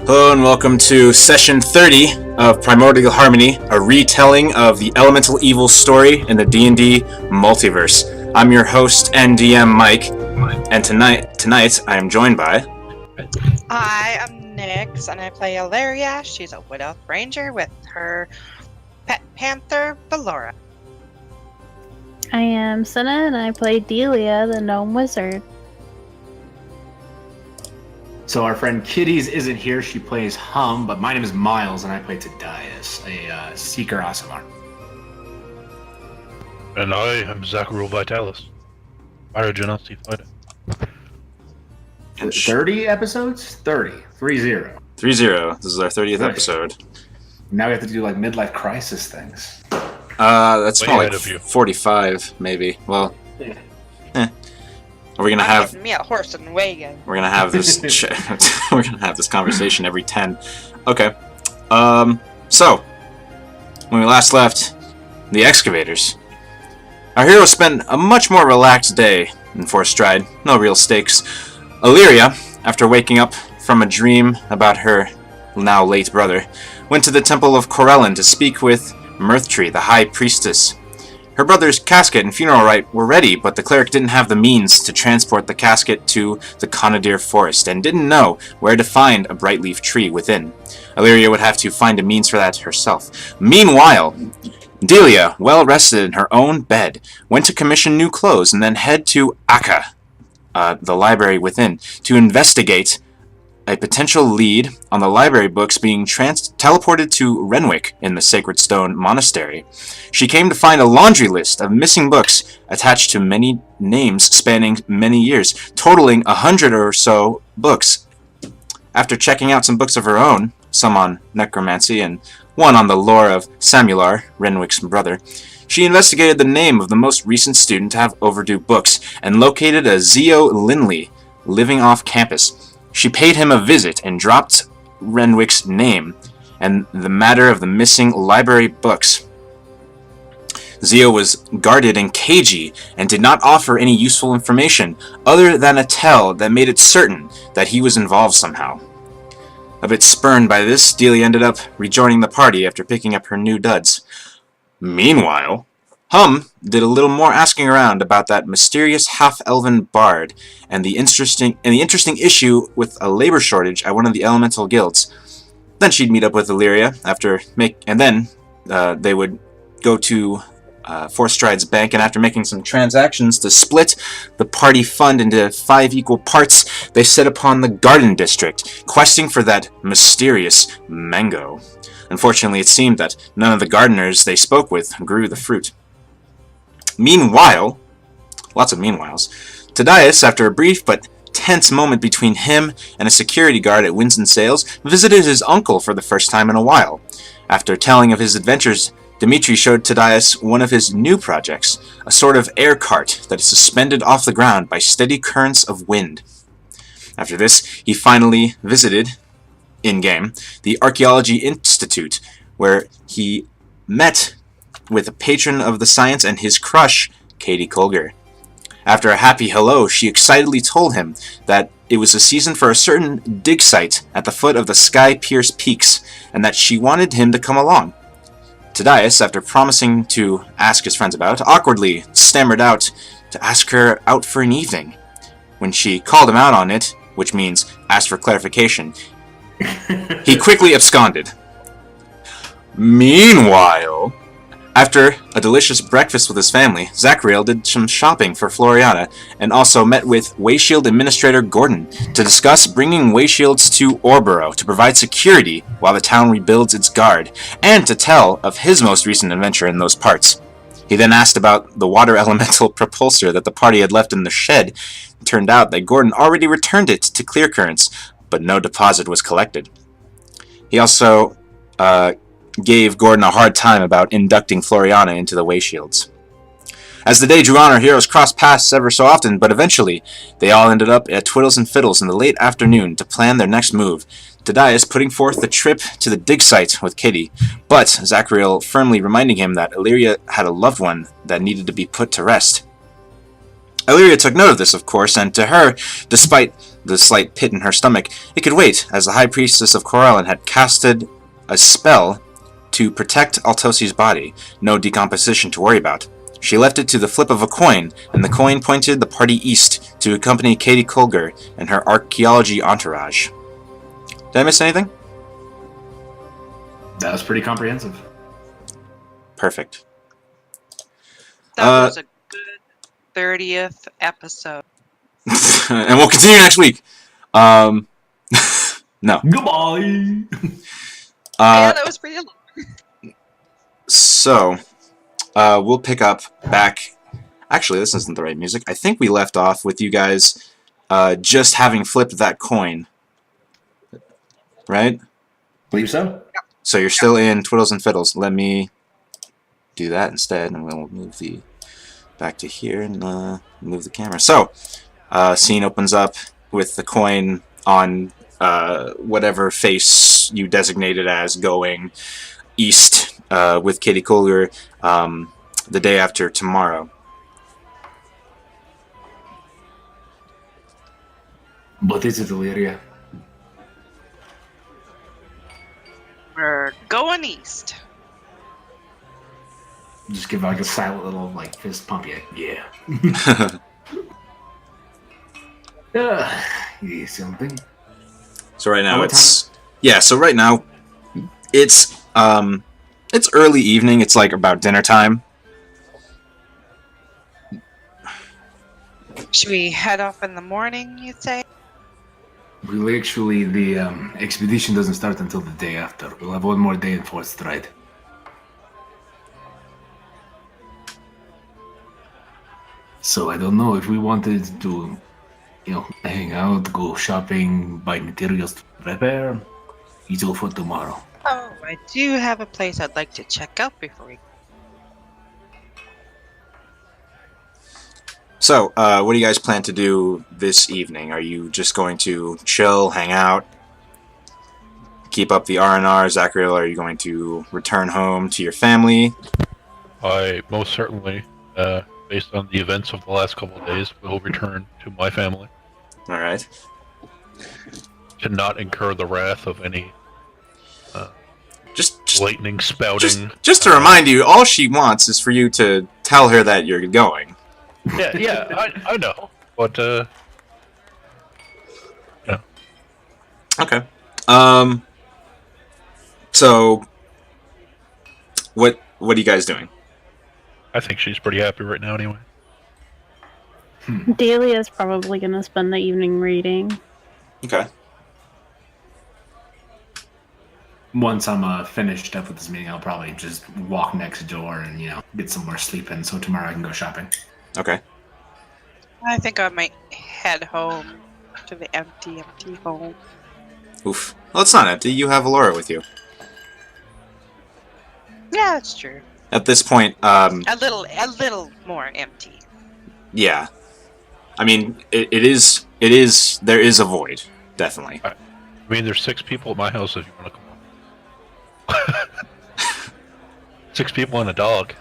Hello and welcome to session 30 of Primordial Harmony, a retelling of the Elemental Evil story in the D&D multiverse. I'm your host and DM Mike, and tonight I am joined by... I am Nyx, and I play Ilaria. She's a Wood Elf Ranger with her pet panther, Ballora. I am Senna, and I play Delia, the Gnome Wizard. So our friend Kitties isn't here, she plays Hum, but my name is Miles and I play Tadias, a Seeker Aasimar. And I am Zacharyl Vitalis, Pyrogenasi Fighter. 30 episodes? 30. 3-0. 3-0. This is our 30th episode. Now we have to do like midlife crisis things. That's Way more ahead like of you. 45, maybe. Well, Are we gonna I'm have... giving me a horse and wagon. We're gonna have this. We're gonna have this conversation every 10. Okay. So when we last left the excavators, our hero spent a much more relaxed day in Forthstride. No real stakes. Illyria, after waking up from a dream about her now late brother, went to the Temple of Corellin to speak with Mirthtree, the High Priestess. Her brother's casket and funeral rite were ready, but the cleric didn't have the means to transport the casket to the Conadir Forest, and didn't know where to find a bright leaf tree within. Illyria would have to find a means for that herself. Meanwhile, Delia, well rested in her own bed, went to commission new clothes and then head to Akka, the library within, to investigate a potential lead on the library books being teleported to Renwick in the Sacred Stone Monastery. She came to find a laundry list of missing books attached to many names spanning many years, totaling 100 or so books. After checking out some books of her own, some on necromancy and one on the lore of Samular, Renwick's brother, she investigated the name of the most recent student to have overdue books and located a Zeo Linley living off campus. She paid him a visit and dropped Renwick's name and the matter of the missing library books. Zeo was guarded and cagey and did not offer any useful information other than a tell that made it certain that he was involved somehow. A bit spurned by this, Delia ended up rejoining the party after picking up her new duds. Meanwhile, Hum did a little more asking around about that mysterious half-elven bard and the interesting issue with a labor shortage at one of the elemental guilds. Then she'd meet up with Illyria they would go to Forthstride's bank, and after making some transactions to split the party fund into 5 equal parts, they set upon the Garden District, questing for that mysterious mango. Unfortunately, it seemed that none of the gardeners they spoke with grew the fruit. Meanwhile, lots of meanwhiles, Tadias, after a brief but tense moment between him and a security guard at Winds and Sails, visited his uncle for the first time in a while. After telling of his adventures, Dimitri showed Tadias one of his new projects, a sort of air cart that is suspended off the ground by steady currents of wind. After this, he finally visited, in-game, the Archaeology Institute, where he met with a patron of the science and his crush, Katie Kulger. After a happy hello, she excitedly told him that it was a season for a certain dig site at the foot of the Sky-Pierce Peaks, and that she wanted him to come along. Tadias, after promising to ask his friends about, awkwardly stammered out to ask her out for an evening. When she called him out on it, which means asked for clarification, he quickly absconded. Meanwhile, after a delicious breakfast with his family, Zacharyl did some shopping for Floriana, and also met with Wayshield Administrator Gordon to discuss bringing Wayshields to Orboro to provide security while the town rebuilds its guard, and to tell of his most recent adventure in those parts. He then asked about the water elemental propulsor that the party had left in the shed. It turned out that Gordon already returned it to Clear Currents, but no deposit was collected. He also gave Gordon a hard time about inducting Floriana into the Wayshields. As the day drew on, our heroes crossed paths ever so often, but eventually they all ended up at Twiddles and Fiddles in the late afternoon to plan their next move, Tadias putting forth the trip to the dig site with Kitty, but Zacharyl firmly reminding him that Illyria had a loved one that needed to be put to rest. Illyria took note of this, of course, and to her, despite the slight pit in her stomach, it could wait, as the High Priestess of Corellon had casted a spell to protect Altosi's body. No decomposition to worry about. She left it to the flip of a coin, and the coin pointed the party east to accompany Katie Kulger and her archeology entourage. Did I miss anything? That was pretty comprehensive. Perfect. That was a good 30th episode. And we'll continue next week. No. Goodbye. Yeah, that was pretty long. So, we'll pick up back... Actually, this isn't the right music. I think we left off with you guys just having flipped that coin. Right? Believe so? So you're still in Twiddles and Fiddles. Let me do that instead, and we'll move the... back to here and move the camera. So, scene opens up with the coin on whatever face you designated as going east with Katie Kulger the day after tomorrow. What is it, Illyria? We're going east. Just give like a silent little like fist pump. Yeah. Yeah, something. So right now What it's... Yeah, so right now it's early evening. It's like about dinner time. Should we head off in the morning, you'd say? Well, actually, the expedition doesn't start until the day after. We'll have one more day in Forthstride. So I don't know if we wanted to, hang out, go shopping, buy materials to prepare. It's all for tomorrow. Oh, I do have a place I'd like to check out before we... So, what do you guys plan to do this evening? Are you just going to chill, hang out, keep up the R&R? Zachariel, are you going to return home to your family? I most certainly, based on the events of the last couple of days, will return to my family. Alright. To not incur the wrath of any Just lightning spouting. Just to remind you, all she wants is for you to tell her that you're going. Yeah, I know. But, yeah. Okay. So, what are you guys doing? I think she's pretty happy right now anyway. Delia's probably going to spend the evening reading. Okay. Once I'm finished up with this meeting, I'll probably just walk next door and, get some more sleep in so tomorrow I can go shopping. Okay. I think I might head home to the empty home. Oof. Well, it's not empty. You have Alora with you. Yeah, that's true. At this point, A little more empty. yeah. I mean, there is a void, definitely. I mean, there's 6 people at my house if you want to come on. 6 people and a dog.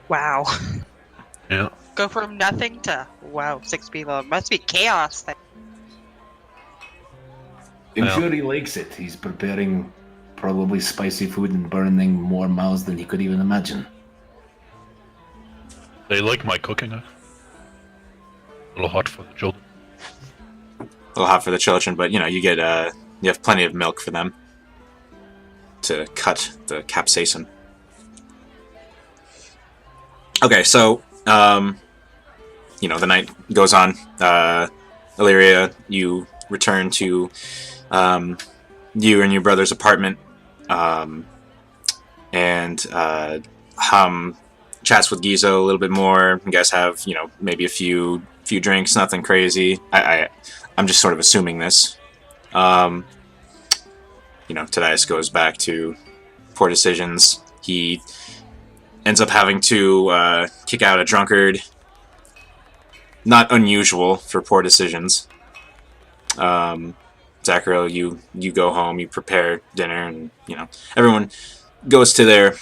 Wow. Yeah. Go from nothing to, wow, 6 people. It must be chaos there. I'm Well. sure he likes it. He's preparing probably spicy food and burning more mouths than he could even imagine. They like my cooking. A little hot for the children. A little hot for the children, but you have plenty of milk for them to cut the capsaicin. Okay, so the night goes on. Illyria, you return to you and your brother's apartment, and Hum chats with Gizo a little bit more. You guys have maybe a few drinks, nothing crazy. I'm just sort of assuming this. Tadius goes back to poor decisions. He ends up having to kick out a drunkard. Not unusual for poor decisions. Zachariel, you go home, you prepare dinner, and everyone goes to their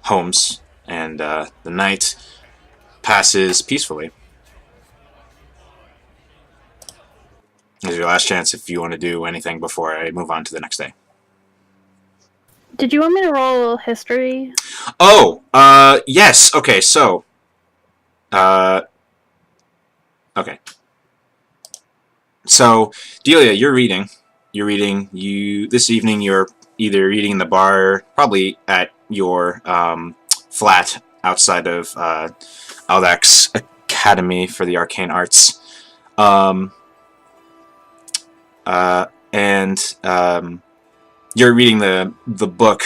homes, and the night passes peacefully. This is your last chance if you want to do anything before I move on to the next day. Did you want me to roll history? Oh, yes. Okay, so, okay. So, Delia, you're reading. This evening you're either reading in the bar, probably at your, flat outside of, Aldak's Academy for the Arcane Arts. You're reading the book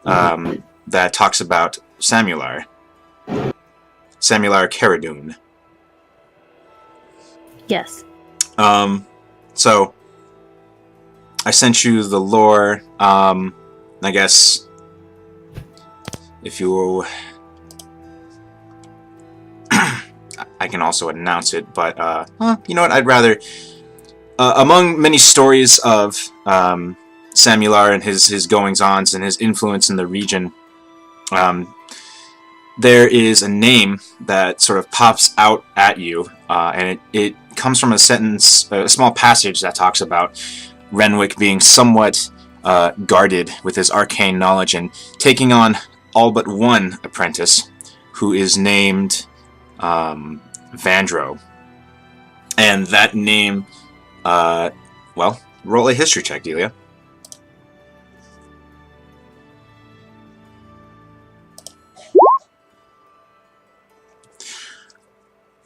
that talks about Samular Caradun. Yes. So I sent you the lore. I guess if you, I can also announce it, but you know what? I'd rather. Among many stories of Samular and his goings-ons and his influence in the region, there is a name that sort of pops out at you, and it comes from a small passage that talks about Renwick being somewhat guarded with his arcane knowledge and taking on all but one apprentice, who is named Vandro. And that name... well, roll a history check, Delia.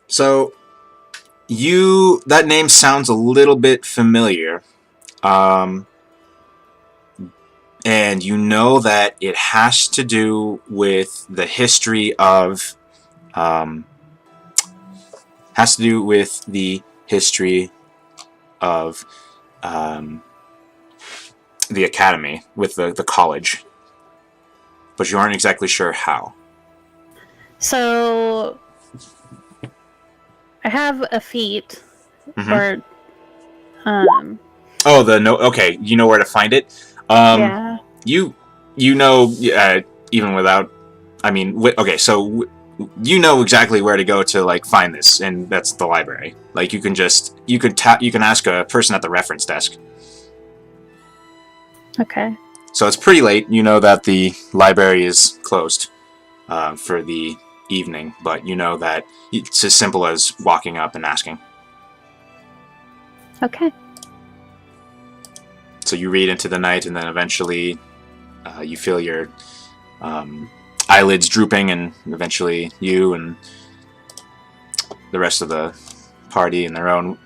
So, that name sounds a little bit familiar. And you know that it has to do with the history of, the academy, with the college, but you aren't exactly sure how. So I have a feat, or oh, the note. Okay, you know where to find it. yeah. You know, even without, I mean, okay, so you know exactly where to go to like find this, and that's the library. Like you can ask a person at the reference desk. Okay. So it's pretty late. You know that the library is closed for the evening, but you know that it's as simple as walking up and asking. Okay. So you read into the night, and then eventually you feel your eyelids drooping, and eventually you and the rest of the party in their own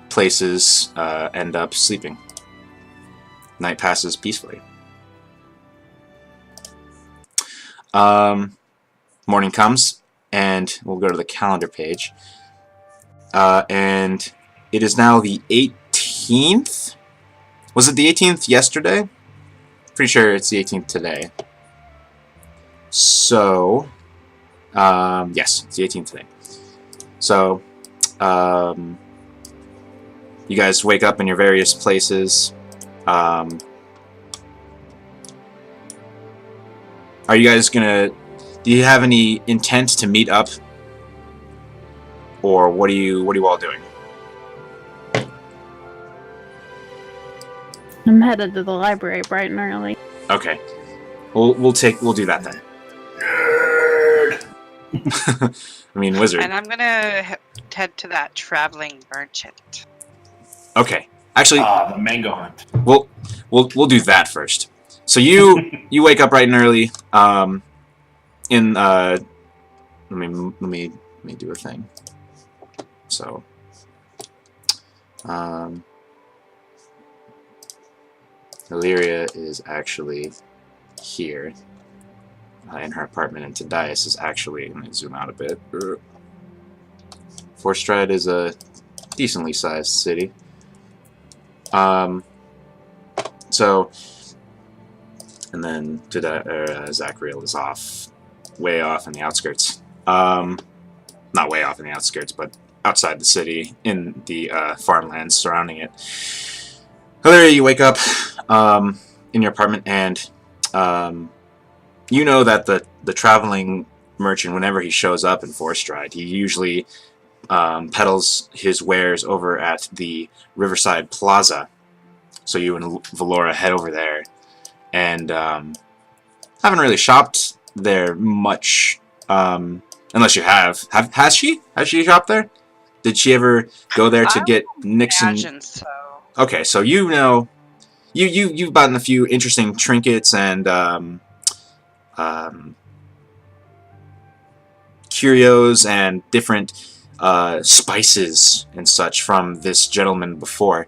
places end up sleeping. Night passes peacefully. Morning comes, and we'll go to the calendar page. And it is now the 18th? Was it the 18th yesterday? Pretty sure it's the 18th today. So, yes, it's the 18th today. So, you guys wake up in your various places. Are you guys gonna... Do you have any intent to meet up? Or what are you all doing? I'm headed to the library bright and early. Okay. We'll do that then. Nerd. I mean, wizard. And I'm gonna head to that traveling merchant. Okay. Actually, the mango hunt. we'll do that first. So you wake up bright and early. Let me do a thing. So, Illyria is actually here in her apartment, and Tadias is actually... Let me zoom out a bit. Forthstride is a decently sized city. So, and then Zachariel is way off in the outskirts. Not way off in the outskirts, but outside the city, in the farmlands surrounding it. Hilary, you wake up in your apartment, and you know that the traveling merchant, whenever he shows up in Forthstride, he usually peddles his wares over at the Riverside Plaza. So you and Valora head over there, and haven't really shopped there much, unless you have. Has she shopped there? Did she ever go there to get Nixon? Imagine so. Okay, so you know, you've gotten a few interesting trinkets and curios and different spices and such from this gentleman before.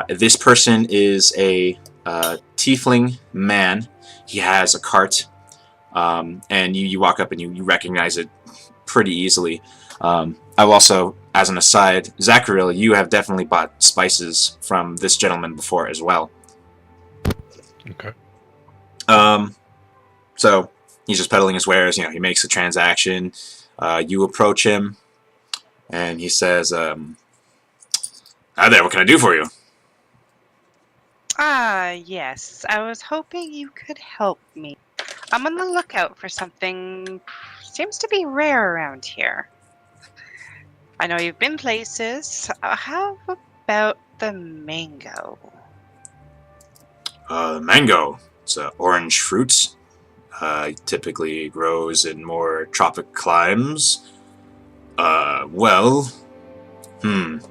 This person is a tiefling man. He has a cart, and you walk up and you recognize it pretty easily. I've also, as an aside, Zacharil, you have definitely bought spices from this gentleman before as well. Okay. So he's just peddling his wares. You know, he makes a transaction. You approach him, and he says, "Hi there. What can I do for you?" Yes. I was hoping you could help me. I'm on the lookout for something seems to be rare around here. I know you've been places. How about the mango? Mango. It's orange fruit. Typically grows in more tropic climes. And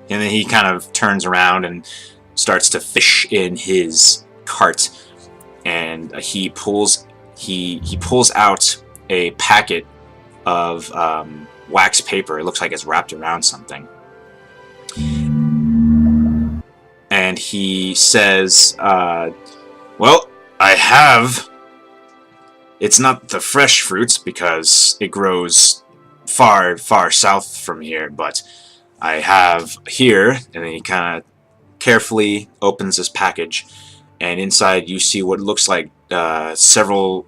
then he kind of turns around and starts to fish in his cart, and he pulls out a packet of wax paper. It looks like it's wrapped around something, and he says, "Well, I have. It's not the fresh fruits because it grows far, far south from here, but I have here," and then he kind of carefully opens this package, and inside you see what looks like several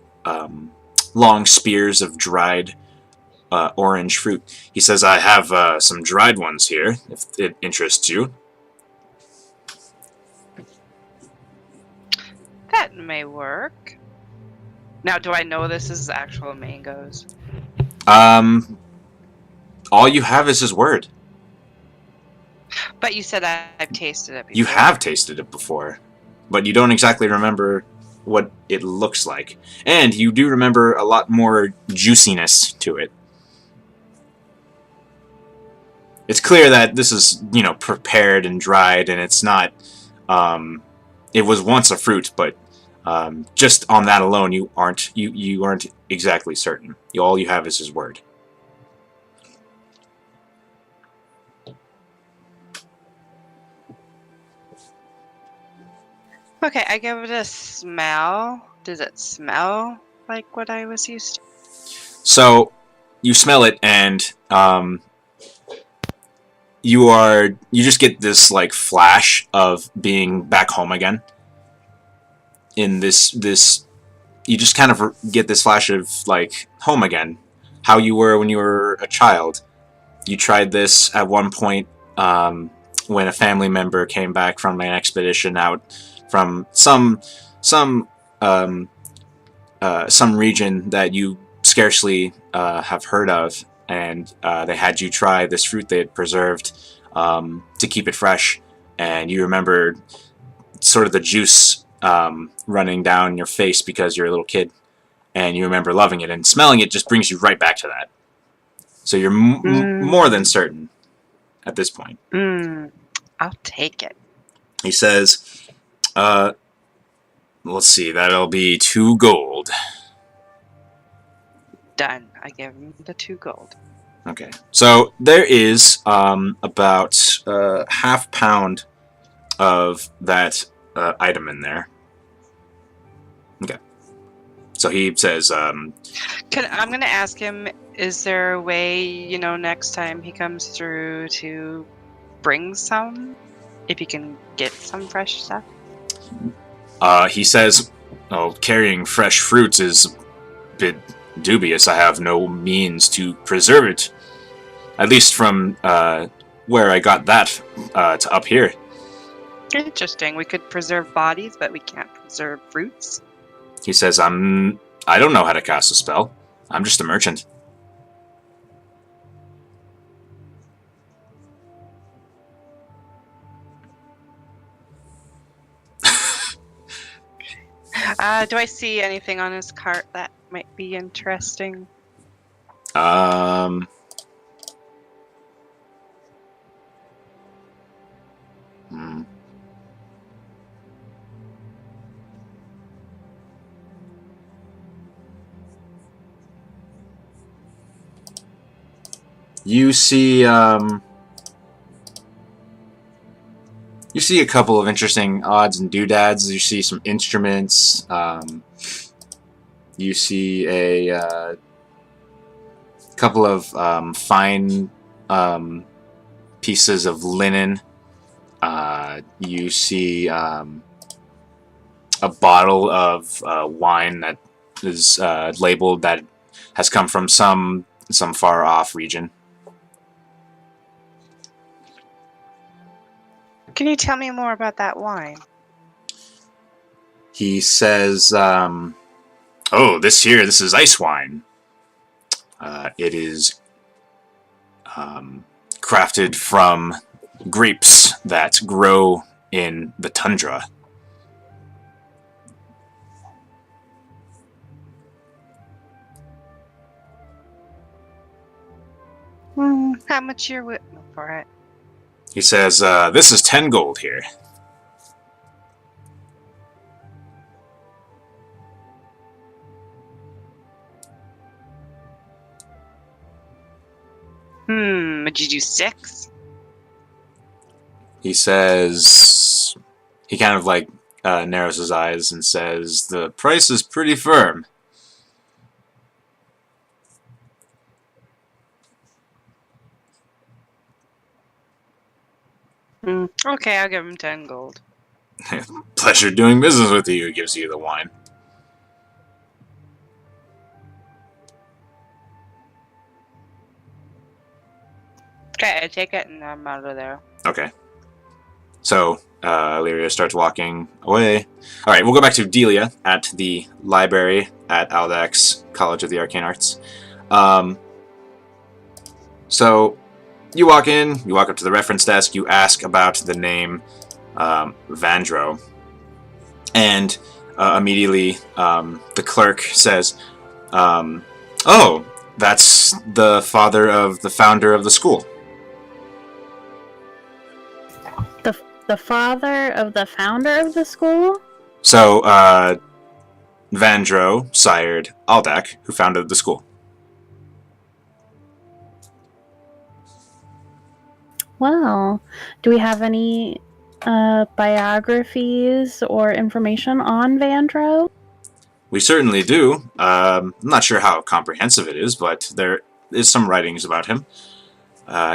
long spears of dried orange fruit. He says, "I have some dried ones here, if it interests you." That may work. Now, do I know this is actual mangoes? All you have is his word. But you said I've tasted it before. You have tasted it before, but you don't exactly remember what it looks like. And you do remember a lot more juiciness to it. It's clear that this is, you know, prepared and dried, and it's not, it was once a fruit, but just on that alone, you aren't exactly certain. All you have is his word. Okay, I give it a smell. Does it smell like what I was used to? So you smell it, and you just get this like flash of being back home again. In this you just kind of get this flash of like home again, how you were when you were a child. You tried this at one point when a family member came back from an expedition out from some region that you scarcely have heard of, and they had you try this fruit they had preserved to keep it fresh, and you remember sort of the juice running down your face because you're a little kid, and you remember loving it, and smelling it just brings you right back to that. So you're more than certain at this point. I'll take it. He says, let's see, that'll be 2 gold. Done. I give him the 2 gold. Okay, so there is about half pound of that item in there. Okay, so he says, I'm going to ask him, is there a way, you know, next time he comes through to bring some? If he can get some fresh stuff? He says, "Oh, carrying fresh fruits is a bit dubious. I have no means to preserve it. At least from where I got that to up here." Interesting. We could preserve bodies, but we can't preserve fruits. He says, I'm I don't know how to cast a spell. I'm just a merchant. Do I see anything on his cart that might be interesting? Um... Hmm. You see a couple of interesting odds and doodads. You see some instruments. You see a couple of fine pieces of linen. You see a bottle of wine that is labeled that has come from some far off region. Can you tell me more about that wine? He says, "Oh, this is ice wine. It is crafted from grapes that grow in the tundra." How much you're whipping for it? He says, "This is 10 gold here." Would you do 6? He says, he kind of like narrows his eyes and says, "The price is pretty firm." Okay, I'll give him 10 gold. "Pleasure doing business with you," gives you the wine. Okay, I take it and I'm out of there. Okay. So, Illyria starts walking away. Alright, we'll go back to Delia at the library at Aldak's College of the Arcane Arts. So, you walk in, you walk up to the reference desk, you ask about the name Vandro, and immediately the clerk says, "Oh, that's the father of the founder of the school." The father of the founder of the school? So, Vandro sired Aldak, who founded the school. Well, do we have any biographies or information on Vandro? We certainly do. I'm not sure how comprehensive it is, but there is some writings about him.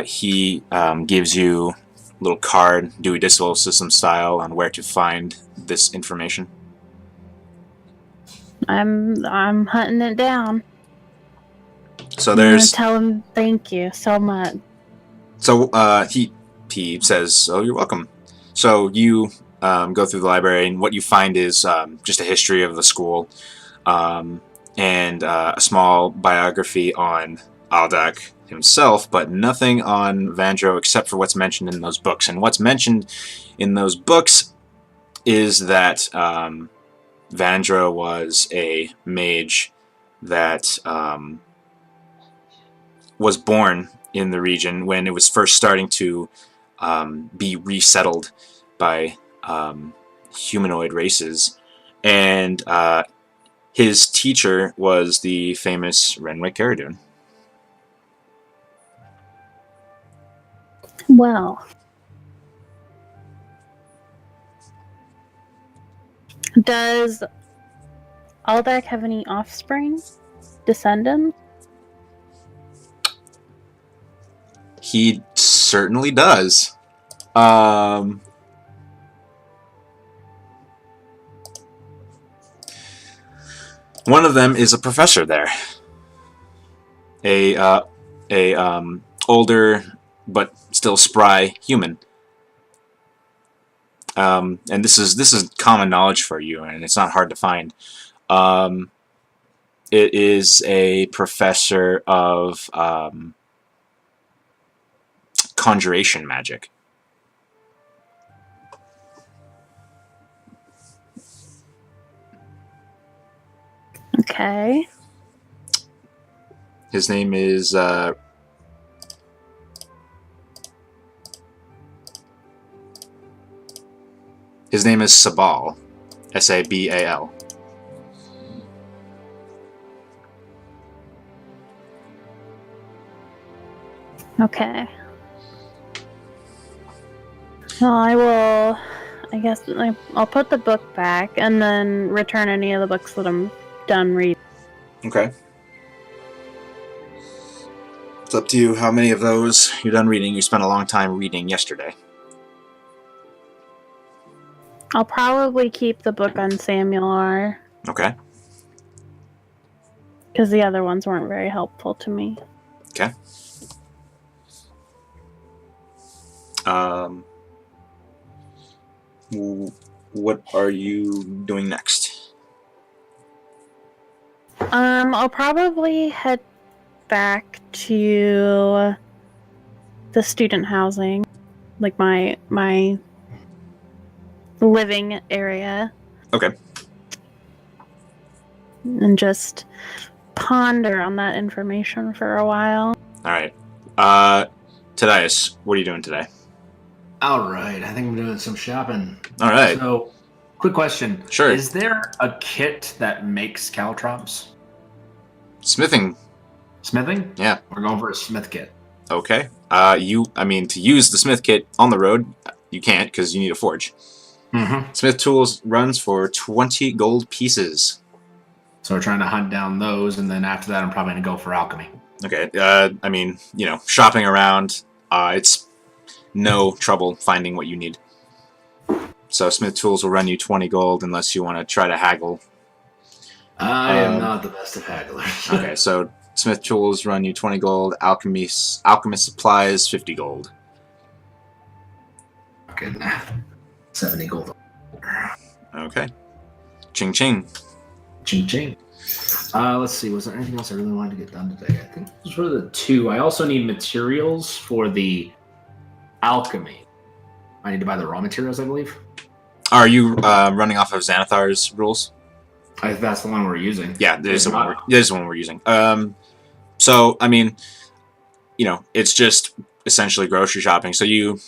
He gives you a little card, Dewey Decimal System style, on where to find this information. I'm hunting it down. So I'm gonna there's. tell him thank you so much. So he says, "Oh, you're welcome." So you go through the library, and what you find is just a history of the school, and a small biography on Aldak himself, but nothing on Vandro except for what's mentioned in those books. And what's mentioned in those books is that Vandro was a mage that was born in the region when it was first starting to be resettled by humanoid races, and his teacher was the famous Renwick Caradun. Well, does Aldak have any offspring? Descendants? He certainly does. One of them is a professor there. A older but still spry human. And this is common knowledge for you, and it's not hard to find. it is a professor of conjuration magic. Okay. His name is Sabal, Sabal. Okay. Well, I guess I'll put the book back and then return any of the books that I'm done reading. Okay. It's up to you how many of those you're done reading. You spent a long time reading yesterday. I'll probably keep the book on Samuel R. Okay. Because the other ones weren't very helpful to me. Okay. What are you doing next? I'll probably head back to the student housing, like my living area, Okay. and just ponder on that information for a while. All right. Tadias, what are you doing today? All right, I think I'm doing some shopping. All right. So, quick question. Sure. Is there a kit that makes caltrops? Smithing. Smithing? Yeah. We're going for a smith kit. Okay. To use the smith kit on the road, you can't because you need a forge. Mm-hmm. Smith tools runs for 20 gold pieces. So we're trying to hunt down those, and then after that, I'm probably going to go for alchemy. Okay. Shopping around, it's no trouble finding what you need. So Smith tools will run you 20 gold unless you want to try to haggle. I am not the best of hagglers. Okay, so Smith tools run you 20 gold. Alchemist supplies 50 gold. Okay, 70 gold. Okay. Ching ching. Ching ching. Let's see. Was there anything else I really wanted to get done today? I think those were the two. I also need materials for the alchemy. I need to buy the raw materials, I believe. Are you running off of Xanathar's rules? That's the one we're using. Yeah, there's the one we're using. It's just essentially grocery shopping. So you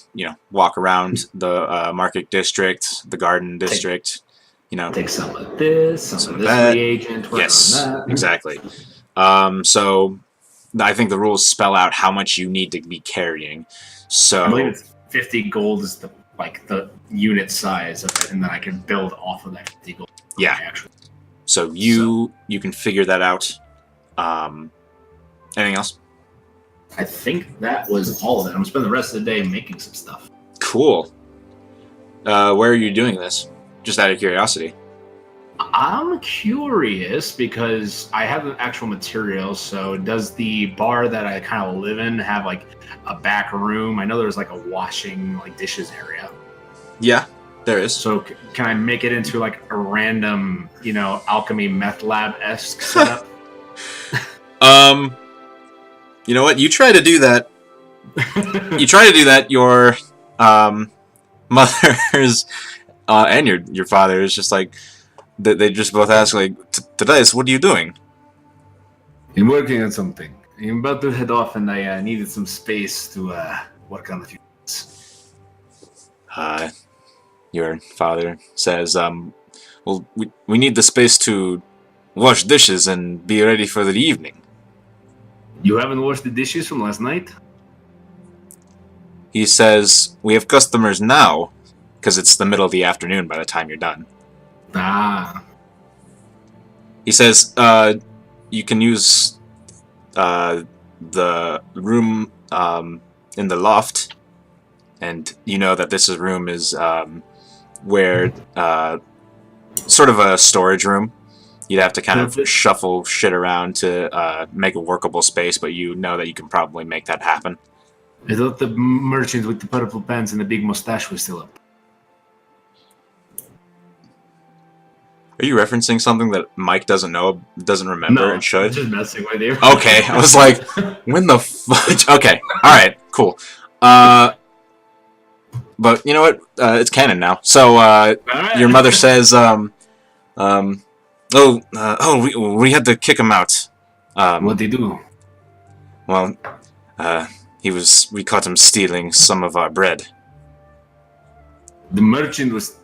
walk around the market district, the garden district. Take some of this, some of this that. reagent. Yes, on that. exactly. So I think the rules spell out how much you need to be carrying. So I believe it's 50 gold is the unit size of it, and then I can build off of that 50 gold. Yeah. So you can figure that out. Anything else? I think that was all of it. I'm gonna spend the rest of the day making some stuff. Cool. Where are you doing this? Just out of curiosity. I'm curious because I have the actual materials. So does the bar that I kind of live in have like a back room? I know there's like a washing dishes area. Yeah, there is. So can I make it into like a random, alchemy meth lab-esque setup? You know what? You try to do that. Your mother's and your father is just like they just both ask like, Tadias, what are you doing? I'm working on something. I'm about to head off, and I needed some space to work on a few things. Your father says, well, we need the space to wash dishes and be ready for the evening. You haven't washed the dishes from last night? He says, we have customers now, because it's the middle of the afternoon by the time you're done. Ah. He says, you can use the room in the loft, and you know that this room is where sort of a storage room. You'd have to kind of shuffle shit around to make a workable space, but you know that you can probably make that happen. I thought the merchant with the purple pants and the big mustache was still up. Are you referencing something that Mike doesn't remember, and should? I'm just messing with you. Okay, I was like, when the fudge? Okay, alright, cool. But you know what? It's canon now. So, your mother says, we had to kick him out. What'd they do? Well, we caught him stealing some of our bread. The merchant was...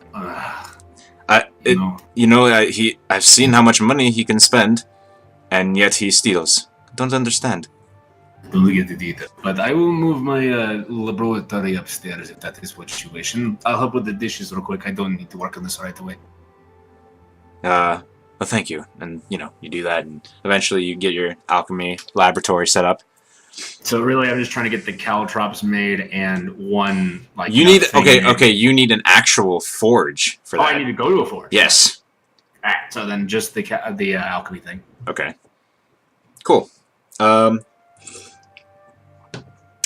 I've seen how much money he can spend, and yet he steals. Don't understand. Don't get the detail. But I will move my laboratory upstairs if that is what you wish. And I'll help with the dishes real quick. I don't need to work on this right away. Well, thank you. And, you do that, and eventually you get your alchemy laboratory set up. So really, I'm just trying to get the caltrops made and one, like... You need... Okay, you need an actual forge for that. I need to go to a forge? Yes. Alright, so then just the alchemy thing. Okay. Cool. What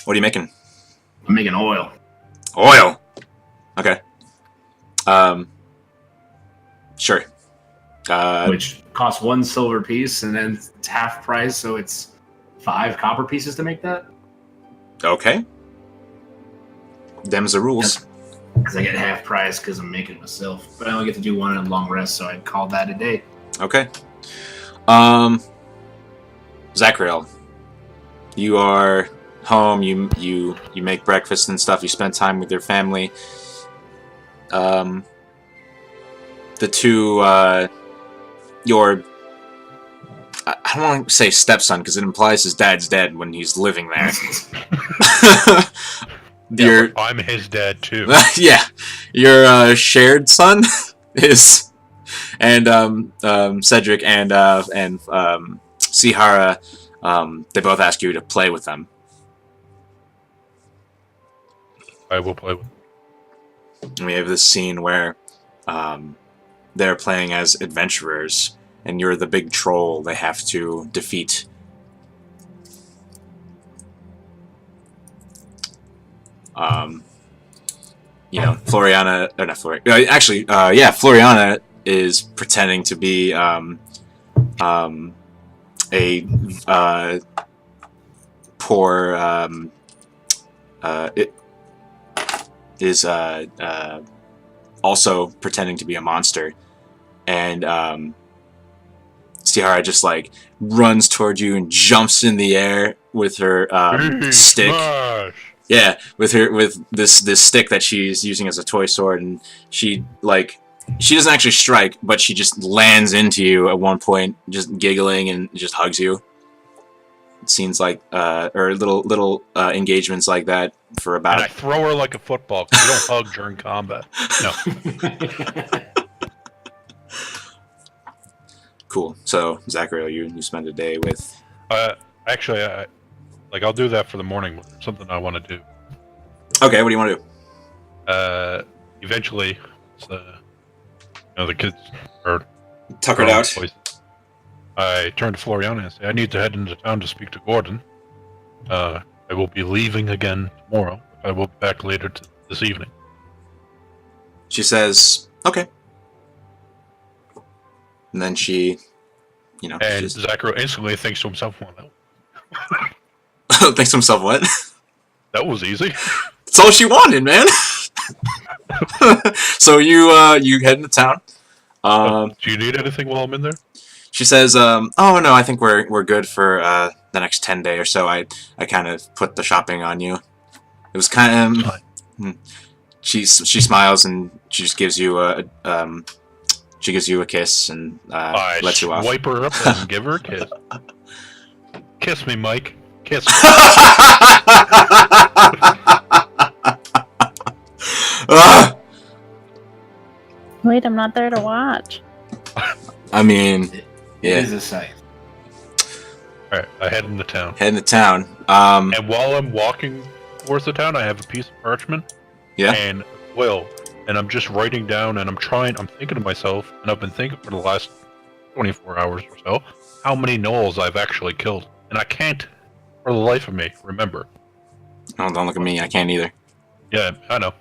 are you making? I'm making oil. Oil! Okay. Sure. Which costs 1 silver piece, and then it's half price, so it's 5 copper pieces to make that? Okay. Them's the rules. Because I get half price because I'm making it myself. But I only get to do 1 in a long rest, so I'd call that a day. Okay. Zachriel, you are home, you make breakfast and stuff, you spend time with your family. The two, your... I don't want to say stepson, because it implies his dad's dead when he's living there. I'm his dad, too. Yeah. Your shared son is... And Cedric and Sihara, they both ask you to play with them. I will play with them. And we have this scene where they're playing as adventurers, and you're the big troll they have to defeat. Floriana, or not Floriana, actually, Floriana is pretending to be a poor, also pretending to be a monster, and Sihara just like runs toward you and jumps in the air with her stick. Smash! Yeah, with this stick that she's using as a toy sword, and she doesn't actually strike, but she just lands into you at one point, just giggling and just hugs you. It seems like or little engagements like that for about. And I throw her like a football because you don't hug during combat. No. Cool. So Zachary, you spend a day with. Actually, I'll do that for the morning. Something I want to do. Okay, what do you want to do? Eventually, the kids are tuckered out. Boys. I turn to Floriana and say, I need to head into town to speak to Gordon. I will be leaving again tomorrow. I will be back later this evening. She says, okay. And then she, And Zachary instantly thinks to himself, well, thinks to himself, what? That was easy. That's all she wanted, man. So you head into town. Do you need anything while I'm in there? She says, "Oh no, I think we're good for the next 10 days or so. I kind of put the shopping on you. It was kind of." She smiles and she just gives you a kiss and lets you off. Wipe her up and give her a kiss. Kiss me, Mike. Kiss me. Wait, I'm not there to watch. I mean, yeah. It is a sight. Alright, I head into town. Head into town. And while I'm walking towards the town, I have a piece of parchment. Yeah. And a quill. And I'm just writing down, and I'm thinking to myself, and I've been thinking for the last 24 hours or so, how many gnolls I've actually killed. And I can't, for the life of me, remember. Oh, don't look at me. I can't either. Yeah, I know.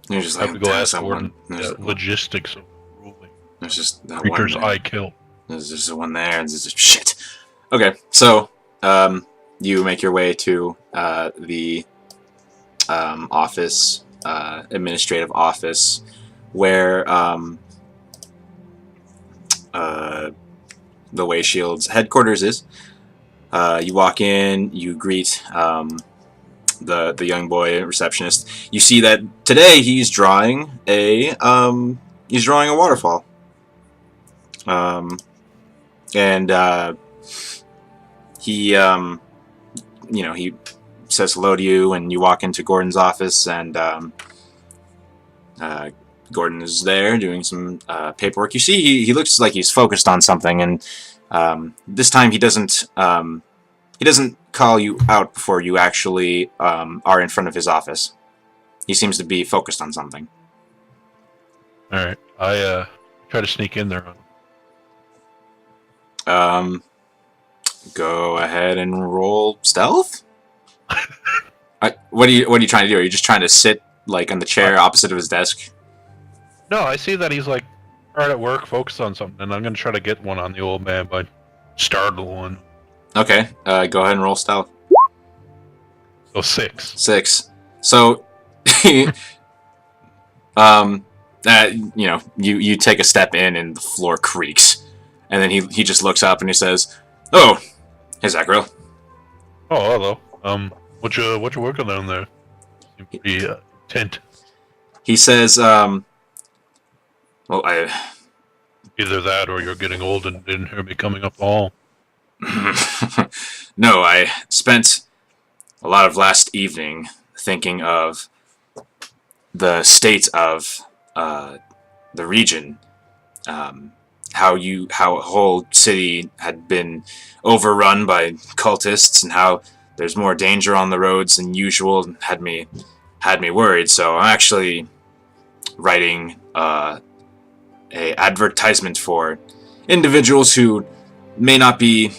You're just I have like, to go "There's ask that Gordon one. logistics of ruling There's just that creatures one there. I kill. There's just the one there. And there's just shit. Okay, so you make your way to the office, administrative office, where the Way Shield's headquarters is. You walk in, you greet the young boy receptionist. You see that today he's drawing a waterfall. And he he says hello to you, and you walk into Gordon's office, and Gordon is there doing some paperwork. You see he looks like he's focused on something, and this time he doesn't call you out before you actually are in front of his office. He seems to be focused on something. All right, I try to sneak in there. Go ahead and roll stealth. What are you trying to do? Are you just trying to sit like on the chair opposite of his desk? No, I see that he's like hard at work, focused on something, and I'm gonna try to get one on the old man by startle one. Okay, go ahead and roll stealth. So 6. 6. So, you take a step in and the floor creaks, and then he just looks up and he says, "Oh, hey Zachariel." Oh, hello. What you working on there? Seem pretty intent. He says, "Well, Either that, or you're getting old and didn't hear me coming up the hall." No, I spent a lot of last evening thinking of the state of the region, how a whole city had been overrun by cultists, and how there's more danger on the roads than usual, and had me worried. So I'm actually writing a advertisement for individuals who may not be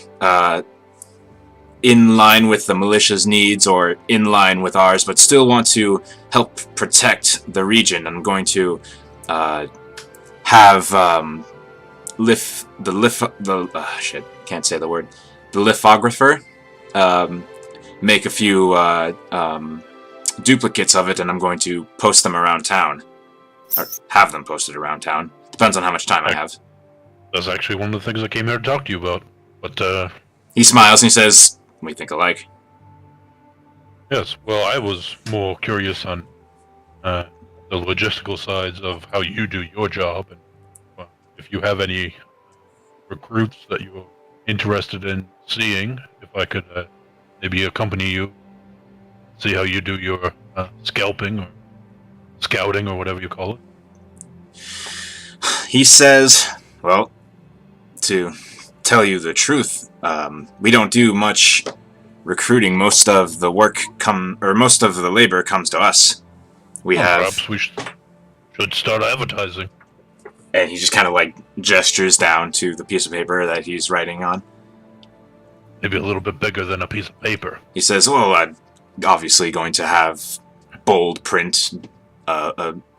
in line with the militia's needs or in line with ours, but still want to help protect the region. I'm going to have the lithographer make a few duplicates of it, and I'm going to post them around town, or have them posted around town. Depends on how much time I have. That's actually one of the things I came here to talk to you about. But he smiles and he says, "We think alike." yes, well, I was more curious on the logistical sides of how you do your job, and if you have any recruits that you're interested in seeing, if I could maybe accompany you, see how you do your scalping or scouting or whatever you call it. He says, "Well, to tell you the truth, we don't do much recruiting. Most of the most of the labor comes to us. Perhaps we should start advertising." And he just kind of like gestures down to the piece of paper that he's writing on. Maybe a little bit bigger than a piece of paper. He says, "Well, I'm obviously going to have bold print,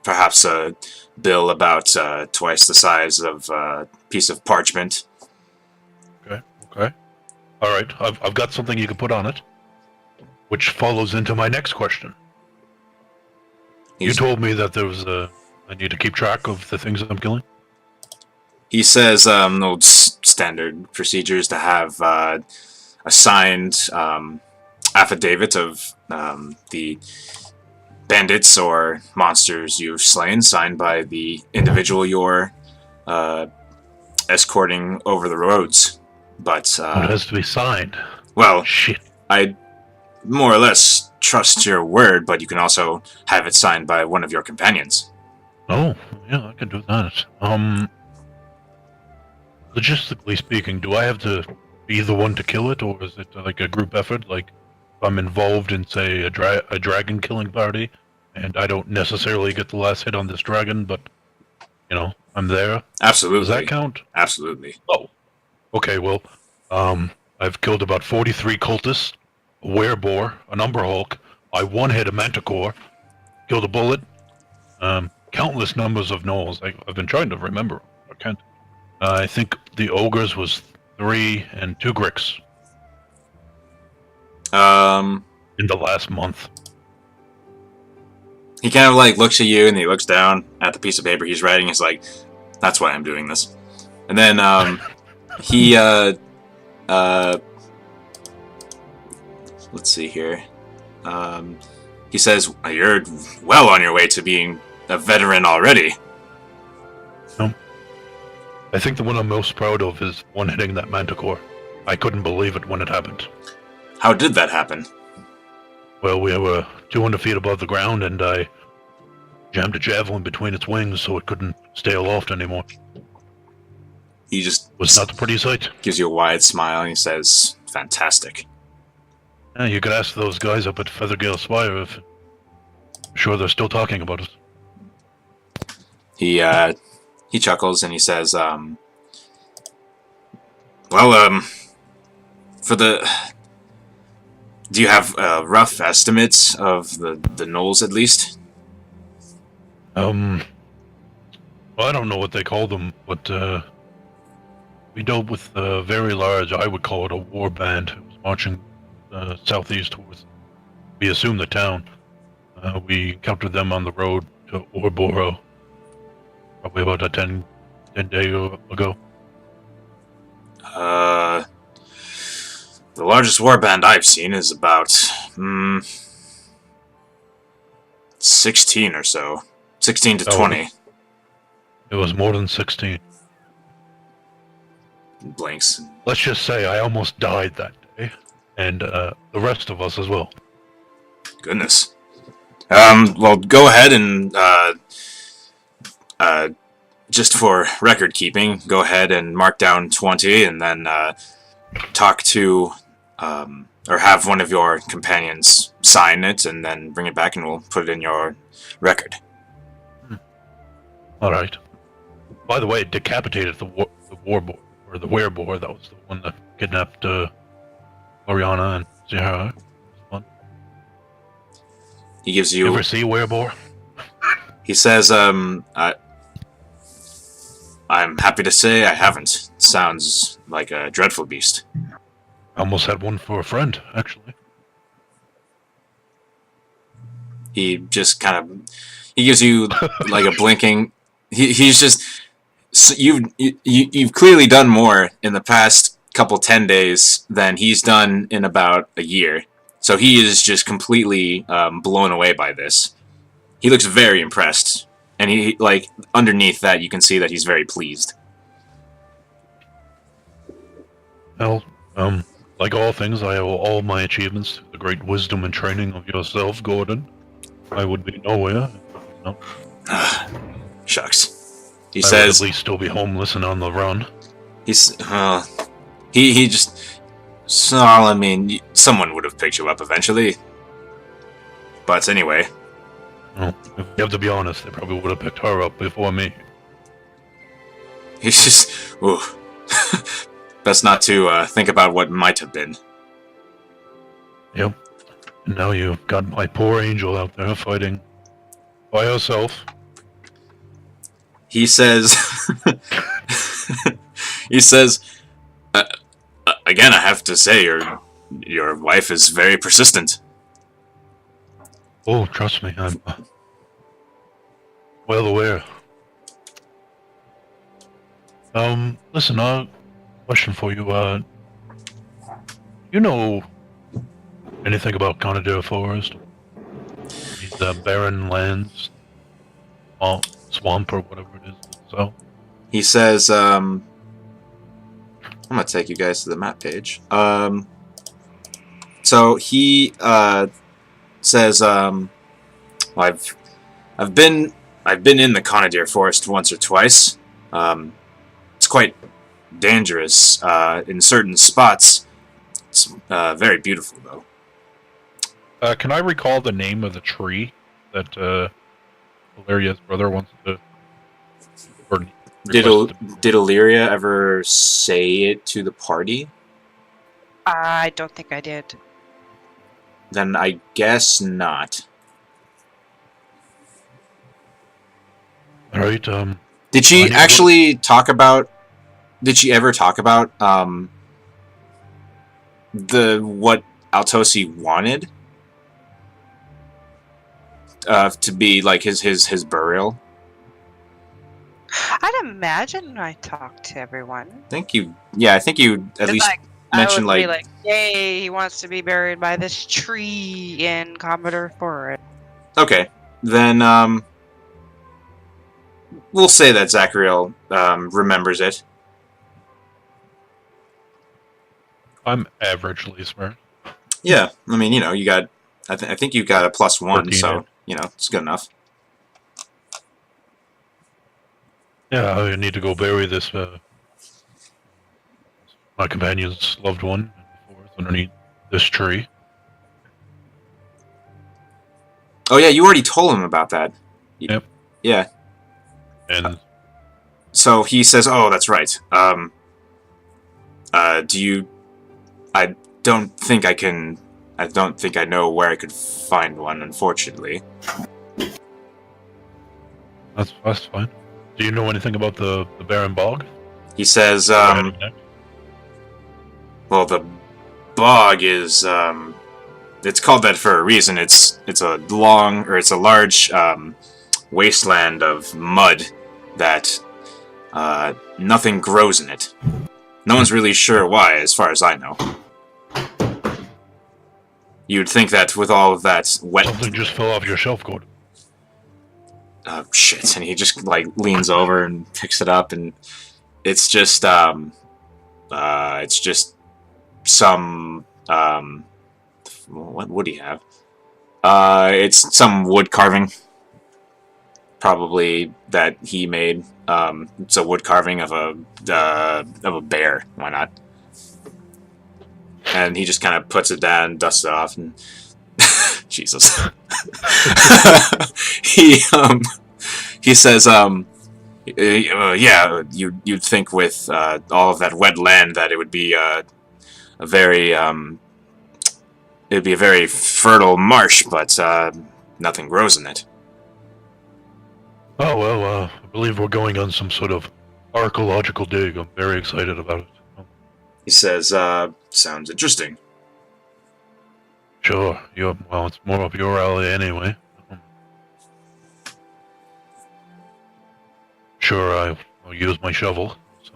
perhaps a bill about twice the size of a piece of parchment." Okay. All right, I've got something you can put on it, which follows into my next question. You told me that there was I need to keep track of the things I'm killing. He says, old standard procedures to have a signed affidavit of the bandits or monsters you've slain, signed by the individual you're escorting over the roads. But it has to be signed. Well, shit. I more or less trust your word, but you can also have it signed by one of your companions. Oh, yeah, I can do that. Logistically speaking, do I have to be the one to kill it, or is it like a group effort? Like, if I'm involved in, say, a dragon killing party, and I don't necessarily get the last hit on this dragon, but, I'm there? Absolutely. Does that count? Absolutely. Oh. Okay, well, I've killed about 43 cultists, a wereboar, an umber hulk. I one-hit a manticore, killed a bullet, Countless numbers of gnolls. I've been trying to remember. I can't. I think the ogres was 3 and 2 gricks in the last month. He kind of like looks at you and he looks down at the piece of paper he's writing. He's like, "That's why I'm doing this." And then he let's see here. He says, "You're well on your way to being a veteran already." I think the one I'm most proud of is one hitting that manticore. I couldn't believe it when it happened. How did that happen? Well, we were 200 feet above the ground, and I jammed a javelin between its wings so it couldn't stay aloft anymore. He just Was not a pretty sight. gives you a wide smile and he says, "Fantastic." Yeah, you could ask those guys up at Feathergale Spire if... I'm sure they're still talking about it. He chuckles and he says, for the... Do you have rough estimates of the gnolls, at least? Well, I don't know what they call them, but we dealt with a very large, I would call it a war band. It was marching southeast towards, we assume, the town. We encountered them on the road to Ouroboros, probably about a 10 day ago. The largest warband I've seen is about 16 or so. 16 to 20. It was more than 16. Blinks. Let's just say I almost died that day, and the rest of us as well. Goodness. Well, go ahead and, just for record keeping, go ahead and mark down 20 and then, talk to, or have one of your companions sign it and then bring it back and we'll put it in your record. Alright. By the way, it decapitated the warboar, or the wereboar. That was the one that kidnapped, Oriana and Zahara. He gives you... You ever see a wereboar? He says, I'm happy to say I haven't. Sounds like a dreadful beast. I almost had one for a friend, actually. He just kind of... He gives you, like, a blinking... He's just... So you've clearly done more in the past couple 10 days than he's done in about a year. So he is just completely blown away by this. He looks very impressed. And he, like, underneath that, you can see that he's very pleased. Well, like all things, I owe all my achievements to the great wisdom and training of yourself, Gordon. I would be nowhere. No. Shucks. He I says... would at least still be homeless and on the run. He's... he just... So, I mean, someone would have picked you up eventually. But anyway... Well, if you have to be honest, they probably would have picked her up before me. He's just... Ooh. Best not to think about what might have been. Yep. And now you've got my poor angel out there fighting by herself. He says... he says... again, I have to say, your wife is very persistent. Oh, trust me, I'm well aware. Listen, question for you, you know anything about Conadera Forest? These, barren lands? Swamp or whatever it is, so? He says, I'm gonna take you guys to the map page. So he, says, well, I've been in the Conadera Forest once or twice. It's quite dangerous in certain spots. It's very beautiful, though. Can I recall the name of the tree that Valeria's brother wants to... Did Illyria ever say it to the party? I don't think I did. Then I guess not. All right. Did she actually talk about? Did she ever talk about what Altosi wanted to be like his burial? I'd imagine I talked to everyone. I think you at least mentioned I would be like, yay, he wants to be buried by this tree in Commodore Forest. Okay, then we'll say that Zachariel remembers it. I'm averagely smart. Yeah, I mean, you got. I think you got a +1, 14, so it's good enough. Yeah, I need to go bury this my companion's loved one in the forest underneath this tree. Oh yeah, you already told him about that. Yep. Yeah. And so he says, "Oh, that's right. Do you? I don't think I can. I don't think I know where I could find one, unfortunately." that's fine. Do you know anything about the barren bog? He says, "Well, the bog is it's called that for a reason. It's a large wasteland of mud that nothing grows in it. No one's really sure why, as far as I know. You'd think that with all of that wet... Something just fell off your shelf, Gordon. Oh, shit. And he just, leans over and picks it up, and it's just, some, what would he have? It's some wood carving. Probably that he made. It's a wood carving of a bear. Why not? And he just kind of puts it down, dusts it off, and Jesus. He says, yeah, you'd think with all of that wet land that it would be a very it'd be a very fertile marsh, but nothing grows in it. Oh, well, I believe we're going on some sort of archaeological dig. I'm very excited about it. He says, sounds interesting. Sure, well, it's more up your alley anyway. Sure, I'll use my shovel. So.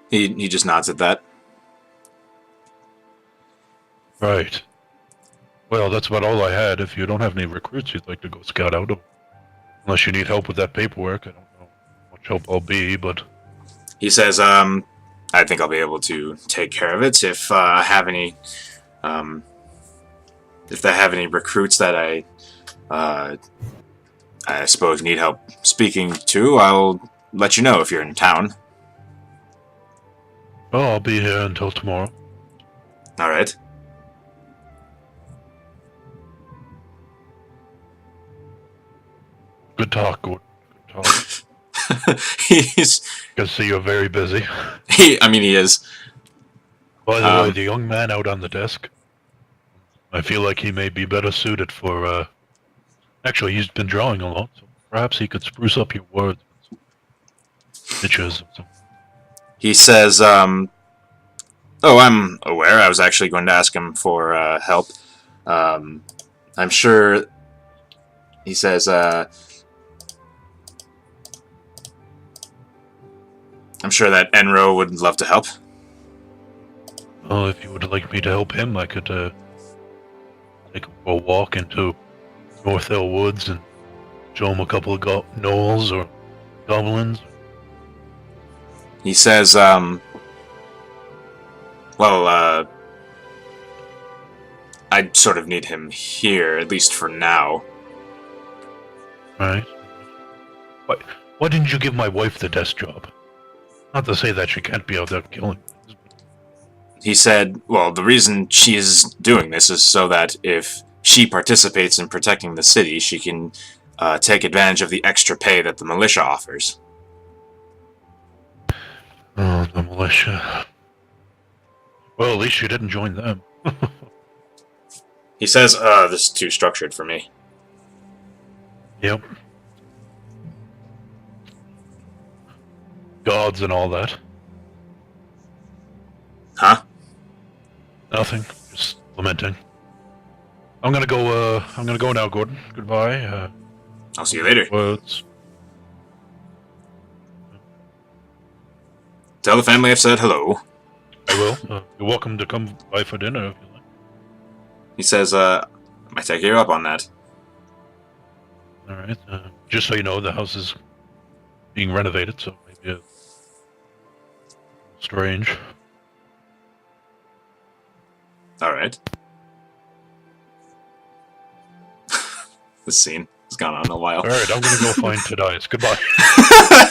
He just nods at that. Right. Well, that's about all I had. If you don't have any recruits you'd like to go scout out of, unless you need help with that paperwork, I don't know how much help I'll be, but... He says, I think I'll be able to take care of it if I have any, if they have any recruits that I suppose need help speaking to. I'll let you know if you're in town. Oh, I'll be here until tomorrow. All right. Good talk, Gordon. Good talk. He's... Can see you're very busy. He is. By the way, the young man out on the desk, I feel like he may be better suited for, actually, he's been drawing a lot, so perhaps he could spruce up your words with some pictures or something. He says, oh, I'm aware. I was actually going to ask him for help. I'm sure... He says, I'm sure that Enro would love to help. Well, if you would like me to help him, I could take a walk into North Hill Woods and show him a couple of gnolls or goblins. He says, well, I sort of need him here, at least for now. Right. Why didn't you give my wife the desk job? Not to say that she can't be out there killing things. He said, well, the reason she is doing this is so that if she participates in protecting the city, she can take advantage of the extra pay that the militia offers. Oh, the militia. Well, at least you didn't join them. He says, this is too structured for me. Yep. gods and all that. Huh? Nothing. Just lamenting. I'm gonna go. I'm gonna go now, Gordon. Goodbye. I'll see you later. Words. Tell the family I've said hello. I will. You're welcome to come by for dinner if you like. He says, I might take you up on that. All right. Just so you know, the house is being renovated, so maybe strange. All right. This scene has gone on a while. All right, I'm gonna go find Tadias. Goodbye.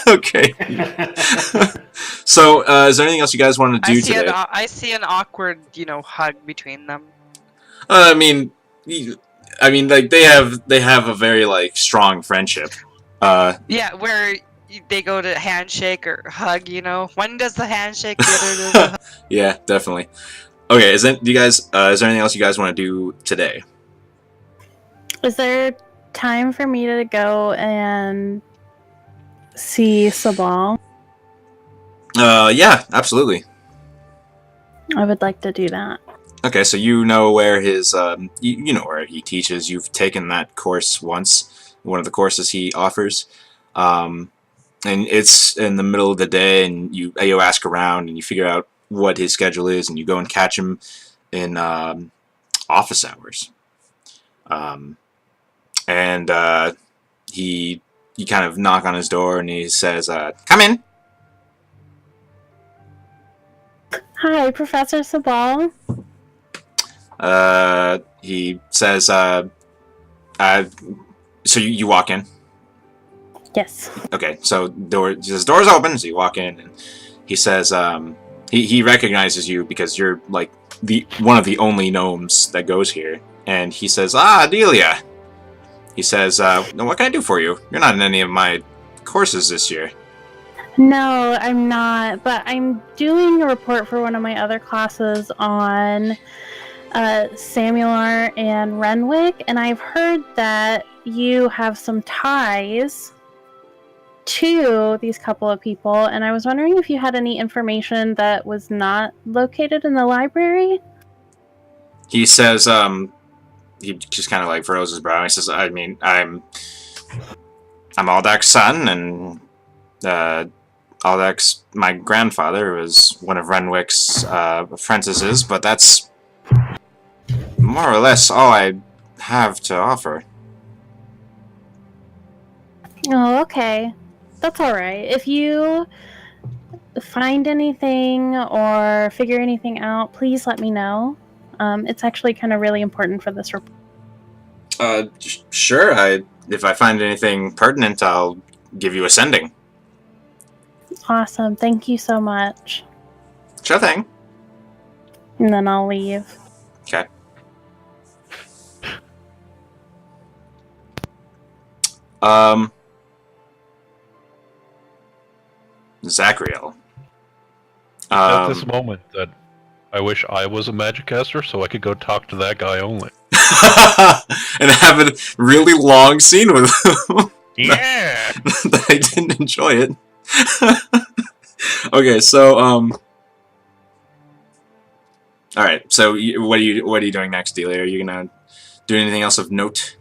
Okay. So, is there anything else you guys want to do today? I see an awkward, hug between them. I mean, like they have a very like strong friendship. Yeah, where they go to handshake or hug. One does the handshake, the other does the hug. Yeah, definitely. Okay, is there anything else you guys want to do today? Is there time for me to go and see Sabal? Yeah, absolutely. I would like to do that. Okay, so you know where his, you know where he teaches. You've taken that course once, one of the courses he offers. And it's in the middle of the day, and you ask around, and you figure out what his schedule is, and you go and catch him in office hours. And you kind of knock on his door, and he says, "Come in." Hi, Professor Sabal. He says, so you walk in. Yes. Okay, so his door's open, so you walk in, and he says, he recognizes you because you're like one of the only gnomes that goes here, and he says, Delia. He says, what can I do for you? You're not in any of my courses this year. No, I'm not, but I'm doing a report for one of my other classes on Samular and Renwick, and I've heard that you have some ties to these couple of people, and I was wondering if you had any information that was not located in the library? He says, he just kind of like furrows his brow. He says, I mean, I'm Aldak's son, and Aldak's my grandfather was one of Renwick's apprentices, but that's more or less all I have to offer. Oh, okay. That's alright. If you find anything or figure anything out, please let me know. It's actually kind of really important for this report. Sure. If I find anything pertinent, I'll give you a sending. Awesome. Thank you so much. Sure thing. And then I'll leave. Okay. Zachriel. At this moment that I wish I was a magic caster so I could go talk to that guy only. And have a really long scene with him. Yeah! That I didn't enjoy it. Okay, so, alright, so what are you doing next, Delia? Are you gonna do anything else of note?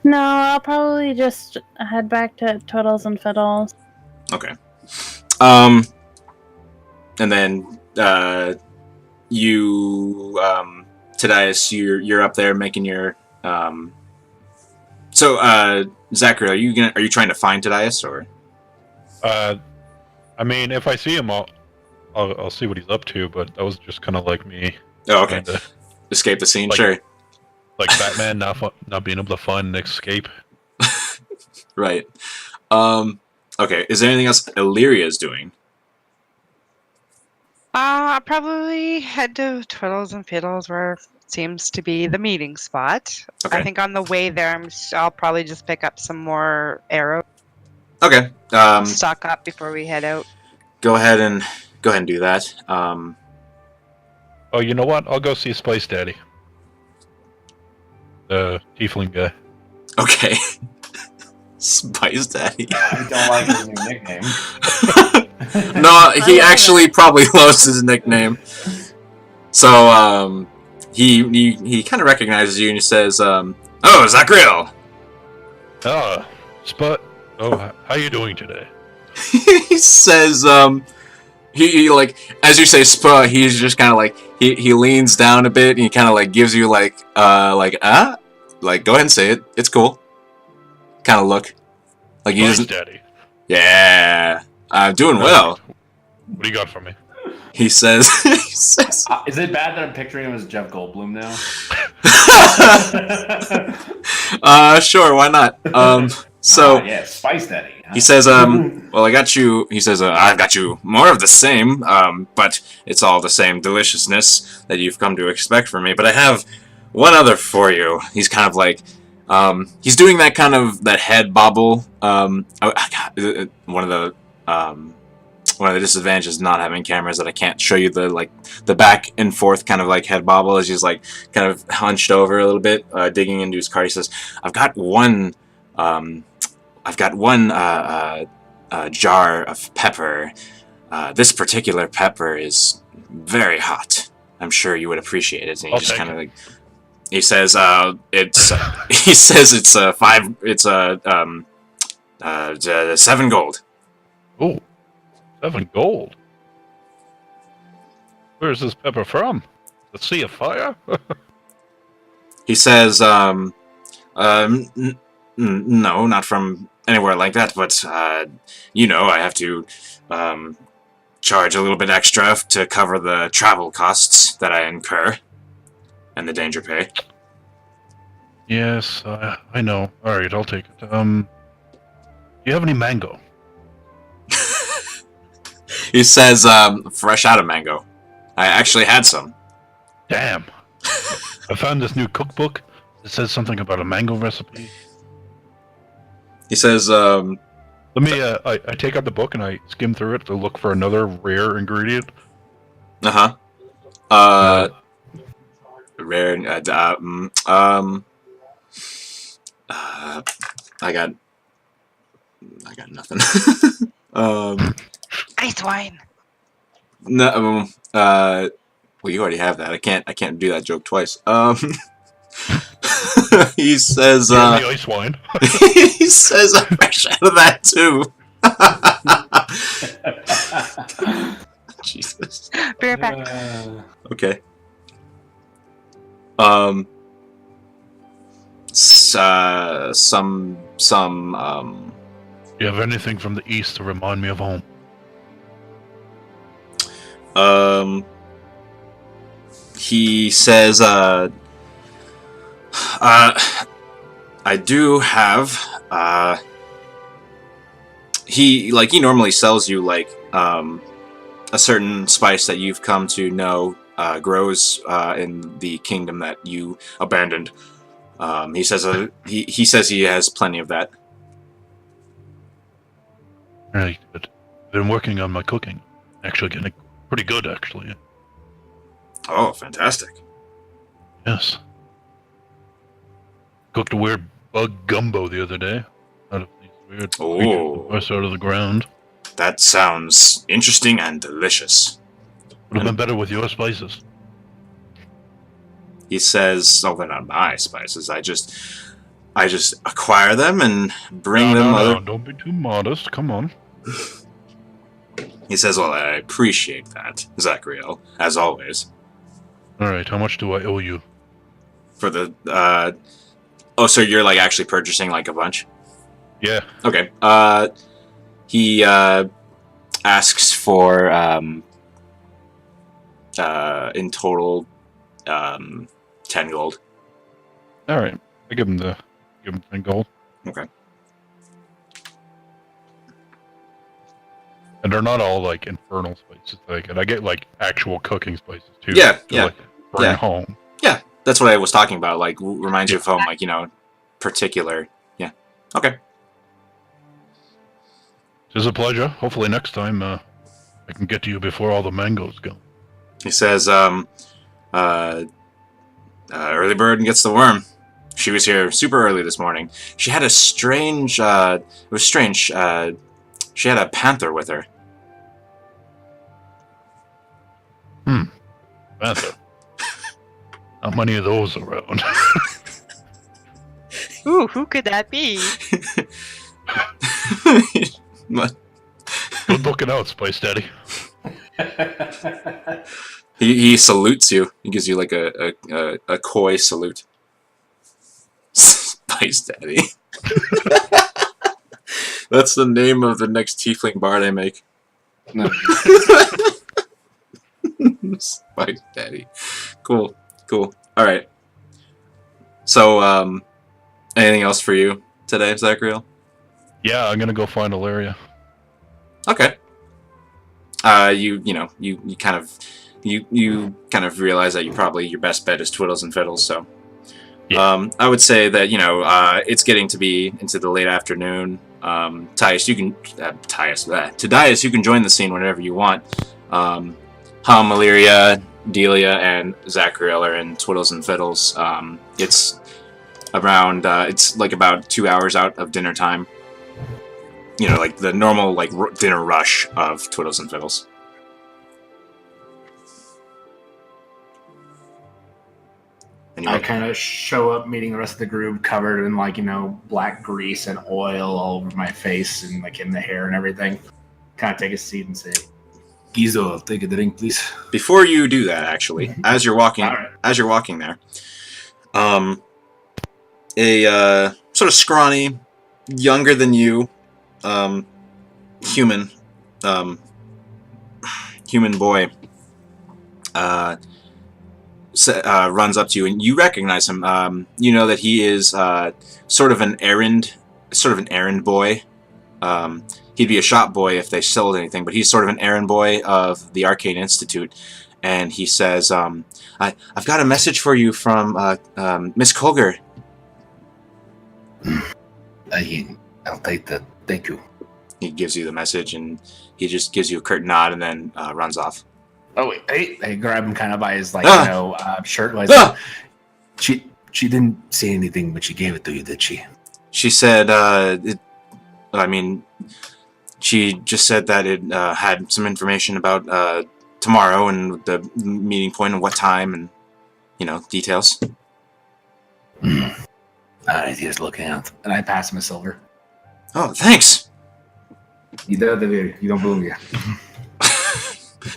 No, I'll probably just head back to Twiddles and Fiddles. Okay. And then, Tadias, you're up there making your, Zachary, are you trying to find Tadias, or? I mean, if I see him, I'll see what he's up to, but that was just kind of like me. Oh, okay. Escape the scene, sure. Like Batman not being able to find an escape. Right. Okay, is there anything else Illyria's doing? I'll probably head to Twiddles and Fiddles, where it seems to be the meeting spot. Okay. I think on the way there, I'll probably just pick up some more arrows. Okay. Stock up before we head out. Go ahead and do that. Oh, you know what? I'll go see Spice Daddy. The tiefling guy. Okay. Spice Daddy. I don't like his new nickname. No, he love actually it. probably loves his nickname. So, he kind of recognizes you and he says, "Oh, Zachriel." Ah, Sput. Oh, how you doing today? He says, he like, as you say, "Spa," he's just kind of like, he leans down a bit and he kind of like gives you like, like, go ahead and say it. It's cool. Kind of look. Like he Nice, doesn't. Daddy. Yeah, I'm doing Right. well. What do you got for me? He says, he says, Is it bad that I'm picturing him as Jeff Goldblum now? sure, why not? So yeah, Spice Daddy. Huh? he says, well, I got you. He says, I've got you more of the same, but it's all the same deliciousness that you've come to expect from me. But I have one other for you. He's kind of like, he's doing that kind of that head bobble. One of the disadvantages of not having cameras that I can't show you the back and forth kind of like head bobble as he's like kind of hunched over a little bit, digging into his card. He says, I've got one jar of pepper. This particular pepper is very hot. I'm sure you would appreciate it. And he I'll just take kind of like, he says, he says it's 7 gold. Oh, 7 gold. Where's this pepper from? The Sea of Fire? He says, no, not from anywhere like that, but, I have to, charge a little bit extra to cover the travel costs that I incur, and the danger pay. Yes, I know. Alright, I'll take it. Do you have any mango? He says, fresh out of mango. I actually had some. Damn. I found this new cookbook. It says something about a mango recipe. He says, Let me, I take out the book and I skim through it to look for another rare ingredient. uh-huh. Rare, I got nothing. Ice wine. No, well, you already have that. I can't do that joke twice. He says, Do you have any ice wine? he says, I'm fresh out of that too. Jesus. Be right back. Okay. Do you have anything from the east to remind me of home? He says, I do have, he normally sells you, a certain spice that you've come to know, grows, in the kingdom that you abandoned. He says, he says he has plenty of that. Right, but I've been working on my cooking. Actually getting pretty good, actually. Oh, fantastic. Yes. Cooked a weird bug gumbo the other day. Out of these weird creatures that burst out of the ground. That sounds interesting and delicious. Would have been better with your spices. He says, "Oh, they're not my spices. I just acquire them and bring them." No, don't be too modest. Come on. He says, "Well, I appreciate that, Zachriel, as always." All right, how much do I owe you? For the oh, so you're actually purchasing a bunch? Yeah. Okay. He asks for in total 10 gold. All right, I give him 10 gold. Okay. And they're not all infernal spices. And I get actual cooking spices too. Yeah, to, yeah, bring home. Yeah, that's what I was talking about. Reminds you of home, particular. Yeah. Okay. It's a pleasure. Hopefully next time I can get to you before all the mangoes go. He says, early bird gets the worm. She was here super early this morning. She had a strange, it was strange, she had a panther with her. Panther. Not many of those around. Ooh, who could that be? What? Good looking out, Spice Daddy. He salutes you. He gives you like a coy salute. Spice Daddy. That's the name of the next tiefling bard I make. No. Spice Daddy. Cool. Alright. So, anything else for you today, Zachariel? Yeah, I'm gonna go find Ilaria. Okay. You kind of realize that your best bet is Twiddles and Fiddles, so Yeah. I would say that it's getting to be into the late afternoon. Tyus, Tadias, you can join the scene whenever you want. Hum, Illyria, Delia, and Zachariel are in Twiddles and Fiddles. It's around it's like about 2 hours out of dinner time. Like the normal dinner rush of Twiddles and Fiddles. I kind of show up meeting the rest of the group covered in black grease and oil all over my face and in the hair and everything. Kind of take a seat and say, Gizo, I'll take a drink, please. Before you do that, actually, as you're walking there, a sort of scrawny, younger than you, human boy runs up to you, and you recognize him. You know that he is sort of an errand boy. He'd be a shop boy if they sold anything, but he's sort of an errand boy of the Arcane Institute. And he says, I've got a message for you from Miss Kulger. I'll take that. Thank you. He gives you the message, and he just gives you a curt nod and then runs off. "Oh wait, hey!" I grab him kind of by his shirt. She didn't say anything, but she gave it to you, did she? She said, she just said that it had some information about tomorrow and the meeting point and what time and, details. Alright, here's looking out. And I pass him a silver. Oh, thanks! You don't believe me.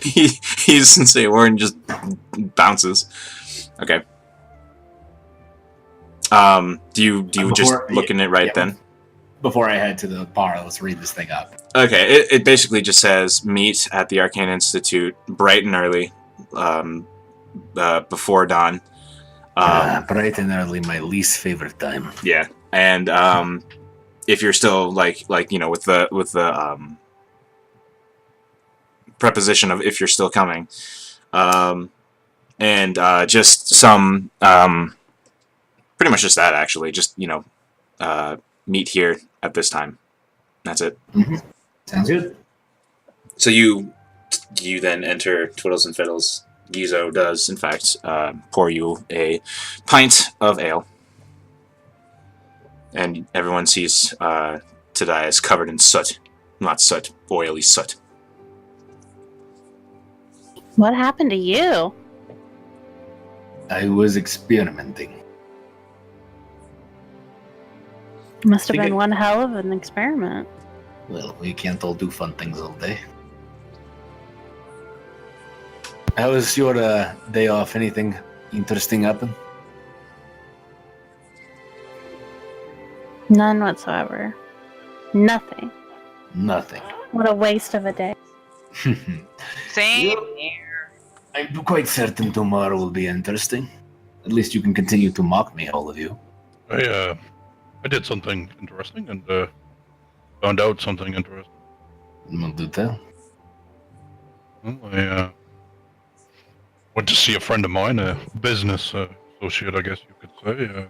He doesn't say a word and just bounces. Okay. Do you just look in it then? Before I head to the bar, let's read this thing up. Okay, it basically just says meet at the Arcane Institute bright and early, before dawn. Bright and early, my least favorite time. Yeah, and if you're still with the preposition of if you're still coming, and just some pretty much just that actually, just meet here at this time. That's it. Mm-hmm. Sounds good. So you then enter Twiddles and Fiddles. Gizo does, in fact, pour you a pint of ale. And everyone sees Tadias covered in soot. Not soot, oily soot. What happened to you? I was experimenting. Must have been one hell of an experiment. Well, we can't all do fun things all day. How was your day off? Anything interesting happen? None whatsoever. Nothing. Nothing. What a waste of a day. Same here. I'm quite certain tomorrow will be interesting. At least you can continue to mock me, all of you. I did something interesting and found out something interesting. Well, do tell. Well, I went to see a friend of mine, a business associate, I guess you could say.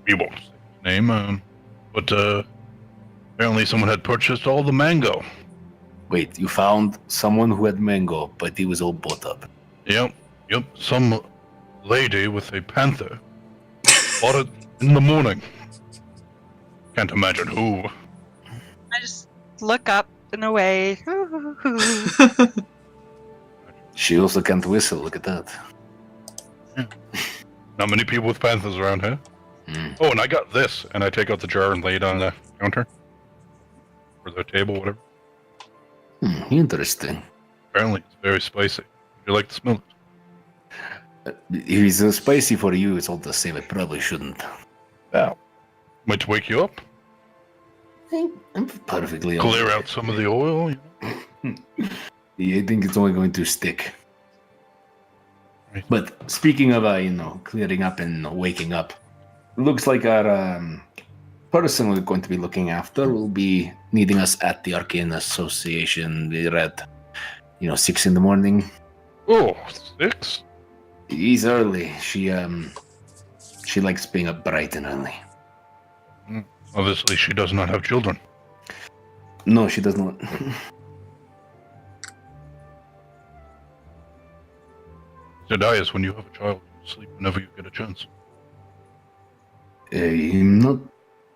We won't say his name, but apparently someone had purchased all the mango. Wait, you found someone who had mango, but he was all bought up. Yep. Some lady with a panther bought it in the morning. Can't imagine who. I just look up and away. I She also can't whistle. Look at that. Not many people with panthers around here. Oh, and I got this, and I take out the jar and lay it on the counter. Or the table, whatever. Interesting. Apparently, it's very spicy. Would you like to smell it? If it's so spicy for you, it's all the same. I probably shouldn't. Wow. Might wake you up. I'm perfectly Clear out some of the oil. Yeah, I think it's only going to stick. Right. But speaking of, clearing up and waking up, looks like our person we're going to be looking after will be needing us at the Arcane Association. We're at, 6 in the morning. Oh, 6? He's early. She likes being up bright and early. Obviously, she does not have children. No, she does not. Zedias, when you have a child, you sleep whenever you get a chance. I'm not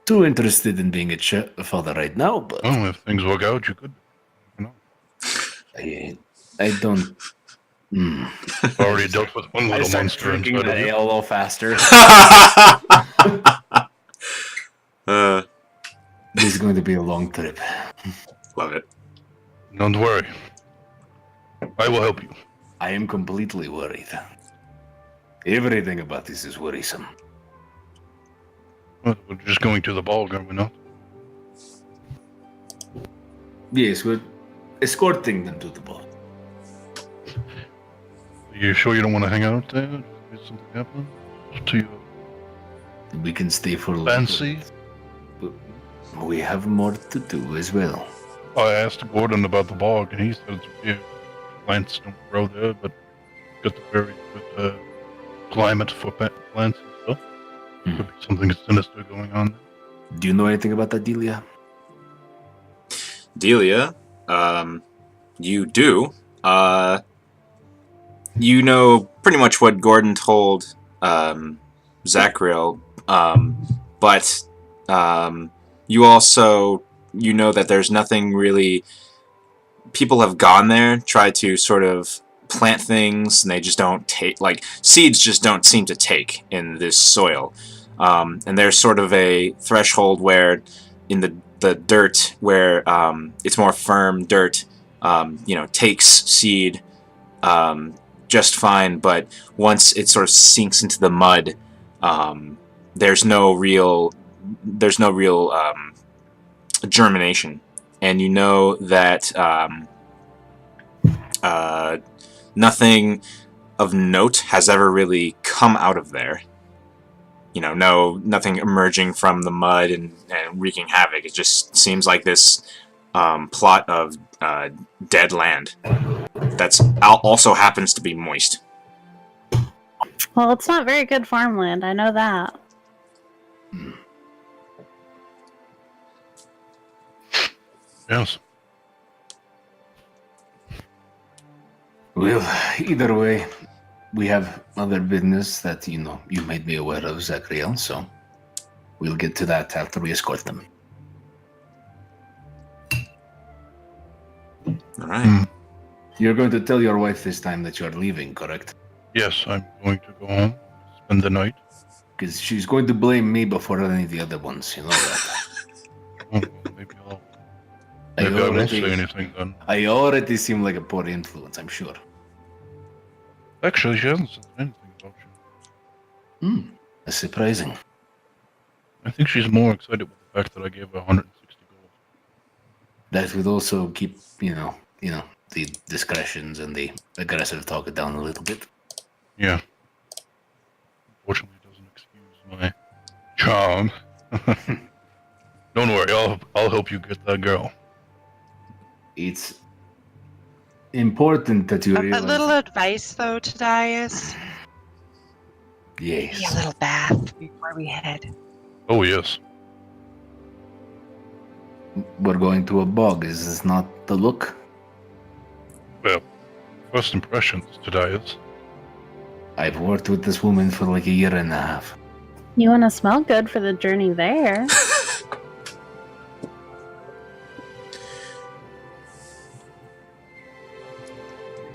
too interested in being a father right now, but Oh, if things work out, you could. I don't. Already dealt with one I little start monster drinking inside that of you. ale a little faster. This is going to be a long trip. Love it. Don't worry. I will help you. I am completely worried. Everything about this is worrisome. Well, we're just going to the ball, are we not? Yes, we're escorting them to the ball. Are you sure you don't want to hang out there? Just in case something happens to you? We can stay for a little Fancy? bit. But we have more to do as well. I asked Gordon about the bog, and he said it's weird. Plants don't grow there, but got the very good climate for plants and stuff. Could be something sinister going on there. Do you know anything about that, Delia? Delia, you do. You know pretty much what Gordon told Zachriel, but you also know that there's nothing really. People have gone there, tried to sort of plant things, and they just don't take. Like seeds just don't seem to take in this soil, and there's sort of a threshold where in the dirt where it's more firm dirt, takes seed just fine, but once it sort of sinks into the mud, there's no real germination, and you know that nothing of note has ever really come out of there. Nothing emerging from the mud and wreaking havoc. It just seems like this plot of dead land that's also happens to be moist. Well, it's not very good farmland, I know that. Yes. Well, either way, we have other business that, you made me aware of, Zachriel, so we'll get to that after we escort them. All right. You're going to tell your wife this time that you're leaving, correct? Yes, I'm going to go home, spend the night. Because she's going to blame me before any of the other ones, you know that. Oh, maybe I won't say anything then. I already seem like a poor influence, I'm sure. Actually, she hasn't said anything about you. That's surprising. I think she's more excited with the fact that I gave her 160 gold. That would also keep, the discretions and the aggressive talk down a little bit. Yeah. Unfortunately, it doesn't excuse my charm. Don't worry, I'll help you get that girl. It's important that you A realize... little advice, though, Tadias. Yes. Maybe a little bath before we head. Oh, yes. We're going to a bog. Is this not the look? Well, first impressions, Tadias. I've worked with this woman for like a year and a half. You want to smell good for the journey there.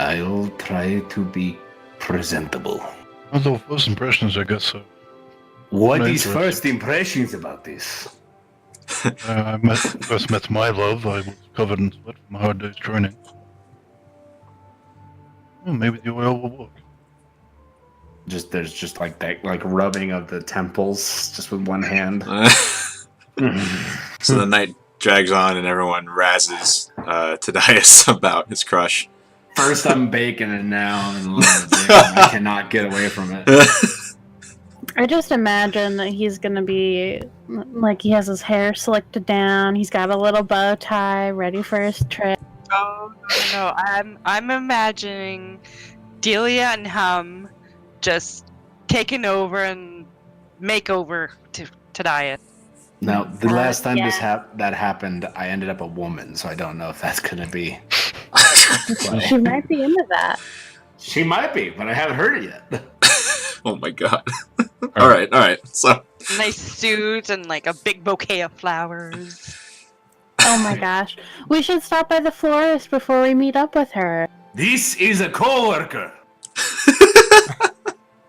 I'll try to be presentable. Although first impressions, I guess so. What I'm is interested. first impressions about this? First met my love. I was covered in sweat from a hard day's training. Well, maybe the oil will work. There's just like that, like rubbing of the temples, just with one hand. So the night drags on, and everyone razzes Tadias about his crush. First I'm bacon, and now I'm in love with it. I cannot get away from it. I just imagine that he's gonna be like he has his hair slicked down, he's got a little bow tie ready for his trip. Oh no! I'm imagining Delia and Hum just taking over and make over to Tadias. Now, the last time yeah. that happened, I ended up a woman, so I don't know if that's gonna be. She might be into that. She might be, but I haven't heard it yet. Oh my god. Alright. So Nice suit and like a big bouquet of flowers. Oh my gosh. We should stop by the florist before we meet up with her. This is a coworker.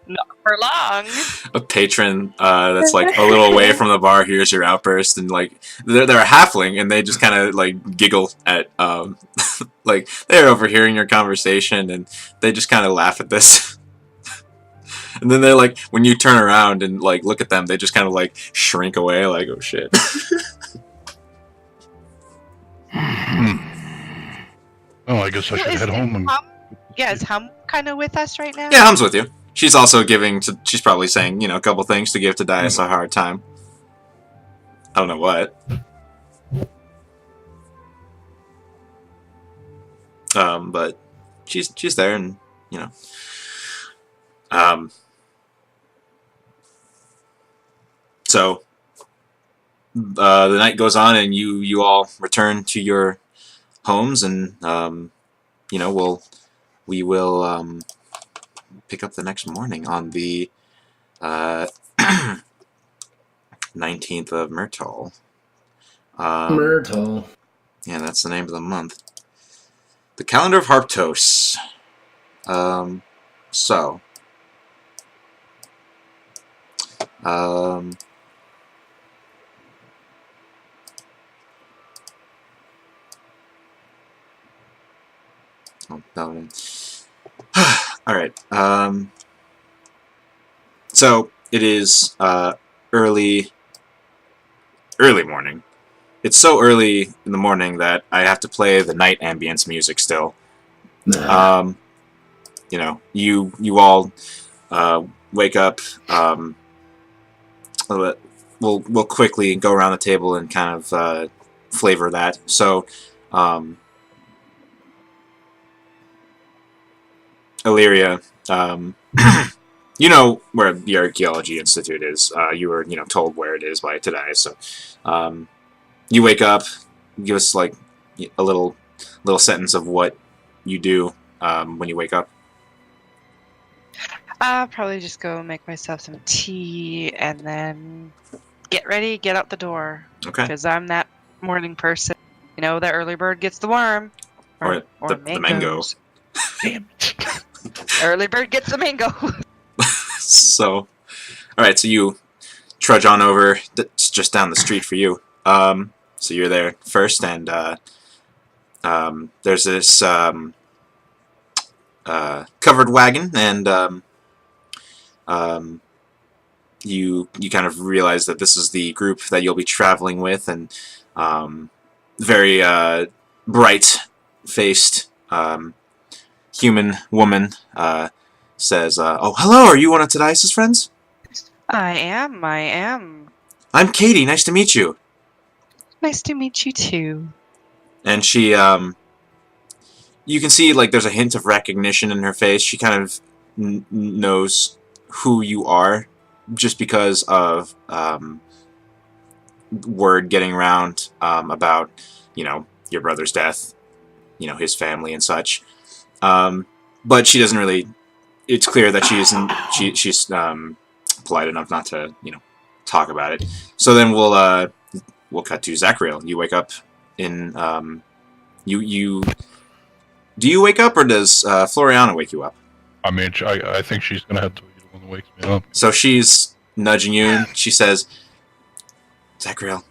Not for long. a patron that's like a little away from the bar hears your outburst, and like they're a halfling, and they just kind of like giggle at like they're overhearing your conversation, and they just kind of laugh at this. And then they're like, when you turn around and like look at them, they just kind of like shrink away, like, oh shit. Oh, I guess I should head home and. Yeah, is Hum kind of with us right now? Yeah, Hum's with you. She's also giving to. She's probably saying, you know, a couple things to give to Dias a hard time. I don't know what. But she's there, and you know. So the night goes on, and you all return to your homes, and you know we will pick up the next morning on the 19th of Myrtle. Myrtle. Yeah, that's the name of the month. The calendar of Harptos. So. Oh, no. Alright. So, it is early morning. It's so early in the morning that I have to play the night ambience music still. Nah. You know, you all wake up. We'll quickly go around the table and kind of flavor that. So, Illyria, you know where the Archaeology Institute is. You were, you know, told where it is by today. So, you wake up. Give us like a little sentence of what you do when you wake up. I'll probably just go make myself some tea and then get ready, get out the door. Okay. Because I'm that morning person. You know, the early bird gets the worm. Or the mango. mangoes. Damn it. Early bird gets the mango. So, alright, so you trudge on over. It's just down the street for you. So you're there first, and there's this covered wagon, and you kind of realize that this is the group that you'll be traveling with, and very bright-faced human woman says, "Oh, hello, are you one of Tadias' friends?" I am. I'm Katie, nice to meet you. Nice to meet you too. And she, you can see, like, there's a hint of recognition in her face. She kind of knows who you are, just because of, word getting around, about, you know, your brother's death, you know, his family and such. But she doesn't really, it's clear that she's polite enough not to, you know, talk about it. So then we'll cut to Zachriel. You wake up in, you Do you wake up, or does Floriana wake you up? I mean, I think she's gonna have to be the one that wakes me up. So she's nudging you, and she says, Zachriel,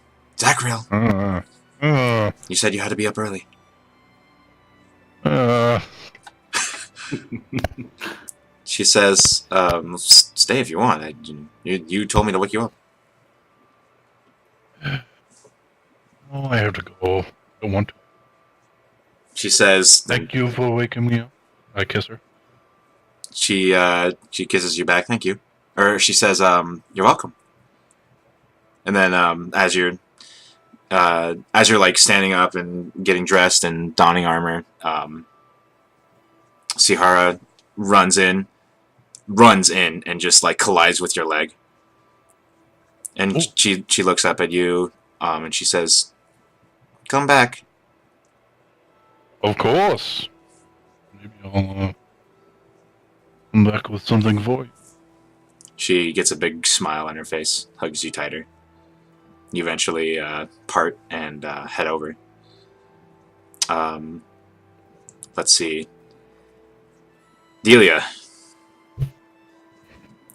you said you had to be up early. She says, stay if you want. You told me to wake you up. Oh, I have to go. I don't want to. She says, Thank you for waking me up. I kiss her. She kisses you back, thank you. Or she says, you're welcome. And then as you're like standing up and getting dressed and donning armor, Sihara runs in and just like collides with your leg. And she looks up at you and she says, come back. Of course. Maybe I'll come back with something for you. She gets a big smile on her face, hugs you tighter. You eventually part and head over. Let's see. Delia.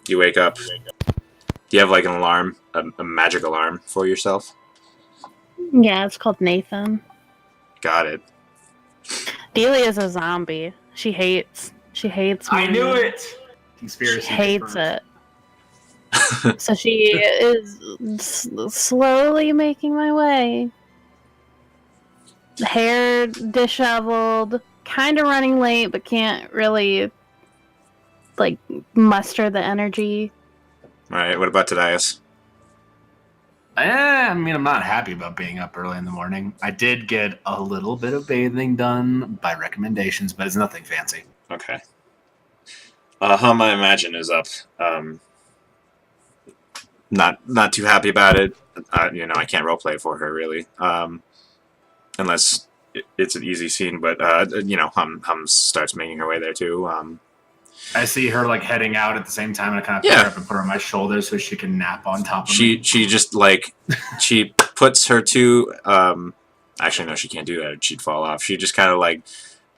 You wake up. Do you have like an alarm, a magic alarm for yourself? Yeah, it's called Nathan. Got it. Delia's a zombie. She hates me. I knew it! Conspiracy. She hates it. So she is slowly making my way. Hair disheveled, kind of running late, but can't really like muster the energy. All right. What about Tadias? I mean, I'm not happy about being up early in the morning. I did get a little bit of bathing done by recommendations, but it's nothing fancy. Okay. Hum, I imagine, is up. Not too happy about it. I can't roleplay for her really, unless it's an easy scene. But Hum starts making her way there too. I see her like heading out at the same time, and I kind of pick her up and put her on my shoulder so she can nap on top of me. She just like she puts her two. Actually, no, she can't do that. She'd fall off. She just kind of like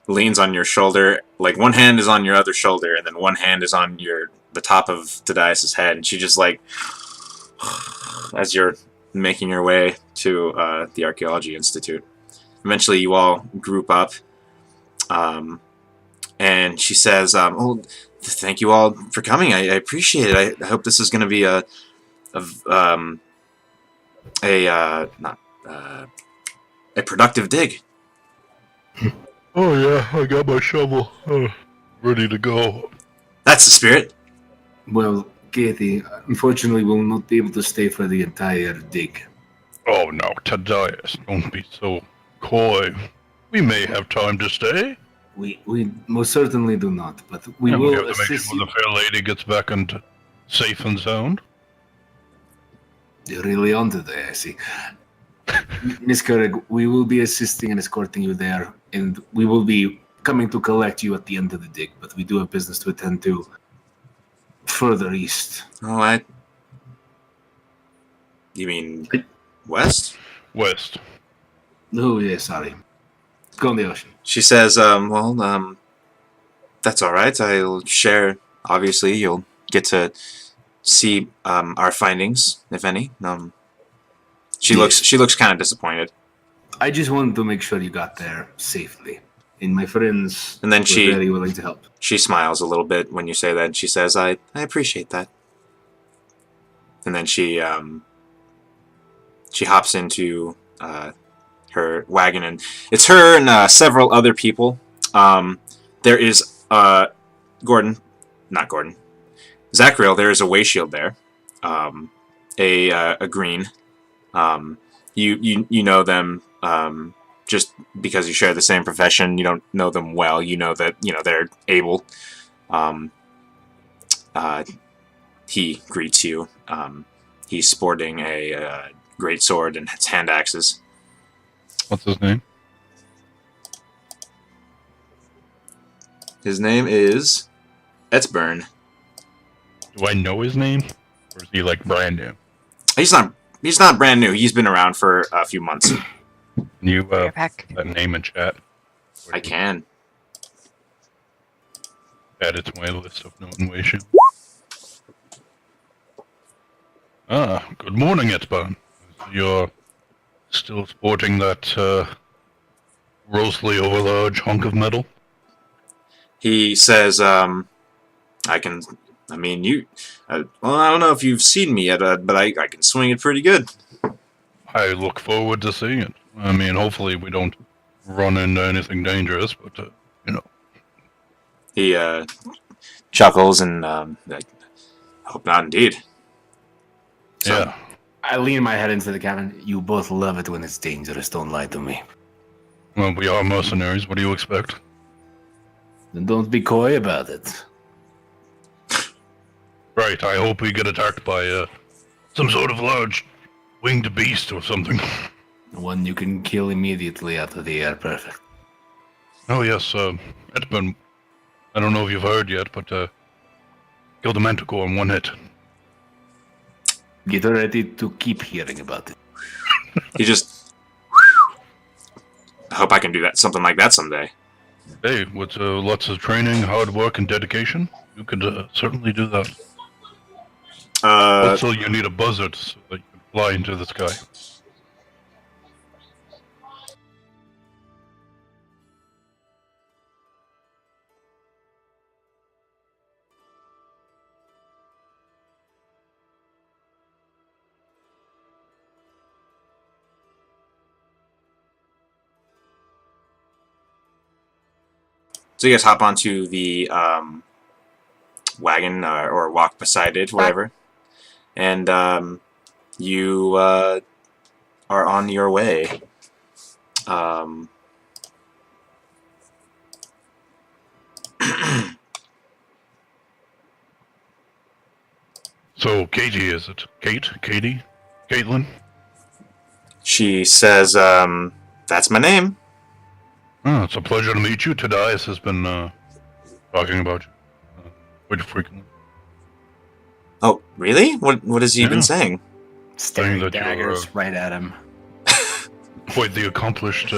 leans on your shoulder. Like one hand is on your other shoulder, and then one hand is on the top of Tadias' head. And she just like, as you're making your way to the Archaeology Institute. Eventually, you all group up. And she says, "Oh, thank you all for coming. I appreciate it. I hope this is going to be a productive dig." Oh yeah, I got my shovel. Ready to go. That's the spirit. Well, Katie, unfortunately, we'll not be able to stay for the entire dig. Oh no, Tadias, don't be so coy. We may have time to stay. We most certainly do not, but we And will we have to make assist sure you. the fair lady gets back into safe and sound. You're really on today, I see. Miss Kureg, we will be assisting and escorting you there, and we will be coming to collect you at the end of the dig, but we do have business to attend to further east. Oh, you mean west? West. Oh, yeah, sorry. Go on the ocean. She says, that's all right. I'll share. Obviously, you'll get to see our findings, if any. She looks kind of disappointed. I just wanted to make sure you got there safely. And my friends And then were she very willing to help. She smiles a little bit when you say that. And she says, I appreciate that. And then she hops into her wagon, and it's her and several other people. There is Zachriel. There is a way shield there, a green. You know them just because you share the same profession. You don't know them well. You know that they're able. He greets you. He's sporting a great sword and hand axes. What's his name? His name is Etzburn. Do I know his name? Or is he like brand new? He's not brand new. He's been around for a few months. Can you Back. that name in chat? I can. Add it to my list of known ways. Good morning, Etban. You're still sporting that grossly overlarge hunk of metal? He says, I mean, well, I don't know if you've seen me yet, but I can swing it pretty good. I look forward to seeing it. I mean, hopefully we don't run into anything dangerous, but, He, chuckles and, like, hope not indeed. So, yeah. I lean my head into the cabin. You both love it when it's dangerous. Don't lie to me. Well, we are mercenaries. What do you expect? Then don't be coy about it. Right, I hope we get attacked by, some sort of large winged beast or something. One you can kill immediately out of the air. Perfect. Oh, yes, Etban, I don't know if you've heard yet, but, killed a manticore in one hit. Get ready to keep hearing about it. he just... I hope I can do something like that someday. Hey, with lots of training, hard work, and dedication, you could certainly do that. Also, you need a buzzard so that you can fly into the sky. So you guys hop onto the wagon or walk beside it, whatever, and you are on your way. So, Katie, is it? Katie? Caitlin? She says, "That's my name." Oh, it's a pleasure to meet you. Tadias has been talking about you quite frequently. Oh, really? What has he been saying? Staring that daggers you're, right at him. Quite the accomplished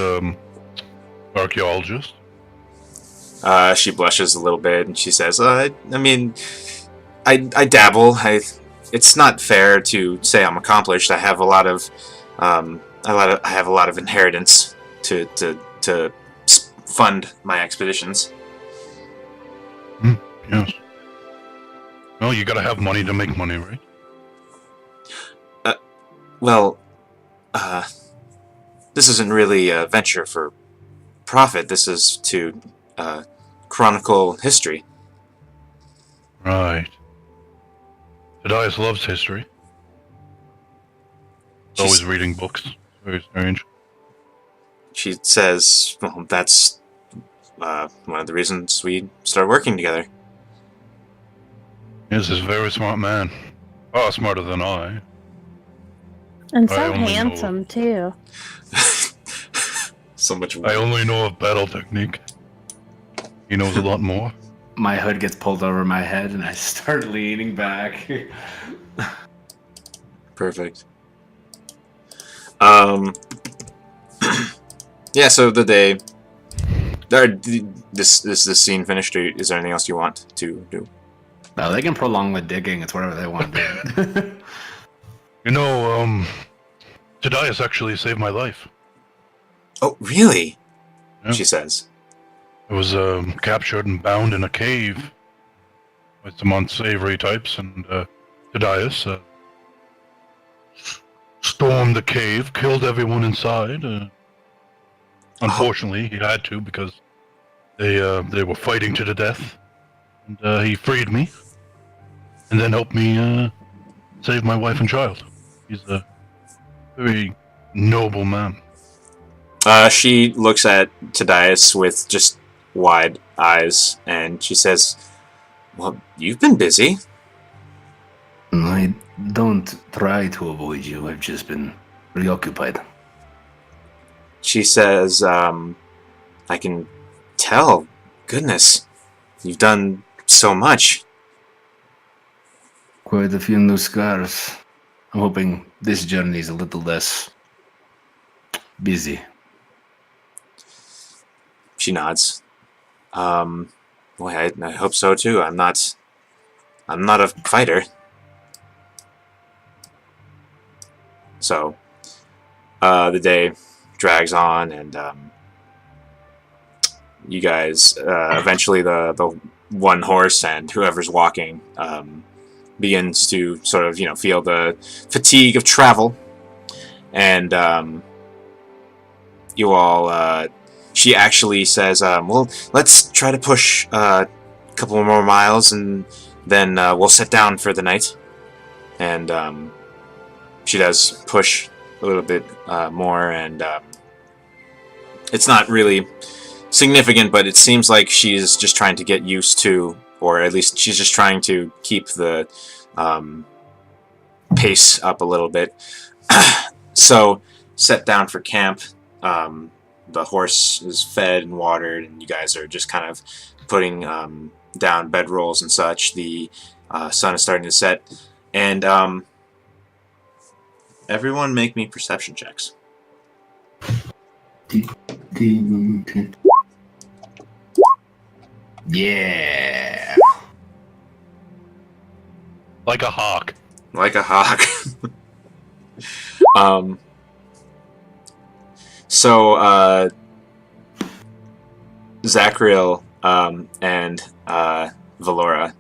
archaeologist. She blushes a little bit and she says, I mean, I dabble. It's not fair to say I'm accomplished. I have a lot of inheritance to fund my expeditions." Yes. Well, you gotta have money to make money, right? Well, this isn't really a venture for profit. This is to chronicle history. Right. Tadias loves history. He's always reading books. Very strange. She says, well, that's one of the reasons we started working together. He's a very smart man. Far smarter than I. And I so only know- handsome, too. So much. I only know of battle technique. He knows a lot more. My hood gets pulled over my head and I start leaning back. Perfect. Yeah, so the day... This scene finished, or is there anything else you want to do? No, they can prolong the digging. It's whatever they want to do. You know, Tadias actually saved my life. Oh, really? Yeah. She says. I was captured and bound in a cave with some unsavory types, and Tadias stormed the cave, killed everyone inside. Unfortunately, he had to because they were fighting to the death, and he freed me, and then helped me save my wife and child. He's a very noble man. She looks at Tadias with just wide eyes, and she says, "Well, you've been busy." I don't try to avoid you. I've just been preoccupied. She says, "I can tell. Goodness, you've done so much." Quite a few new scars. I'm hoping this journey is a little less busy. She nods. Boy, I hope so too. I'm not a fighter. So, the day drags on, and you guys eventually the one horse and whoever's walking begins to sort of feel the fatigue of travel, and you all. She actually says, "Well, let's try to push a couple more miles, and then we'll sit down for the night." And she does push a little bit more, and it's not really significant, but it seems like she's just trying to get used to, or at least she's just trying to keep the pace up a little bit. So, set down for camp. The horse is fed and watered, and you guys are just kind of putting down bedrolls and such. The sun is starting to set, and everyone make me perception checks. Yeah. Like a hawk. Like a hawk. So, Zachriel and Valora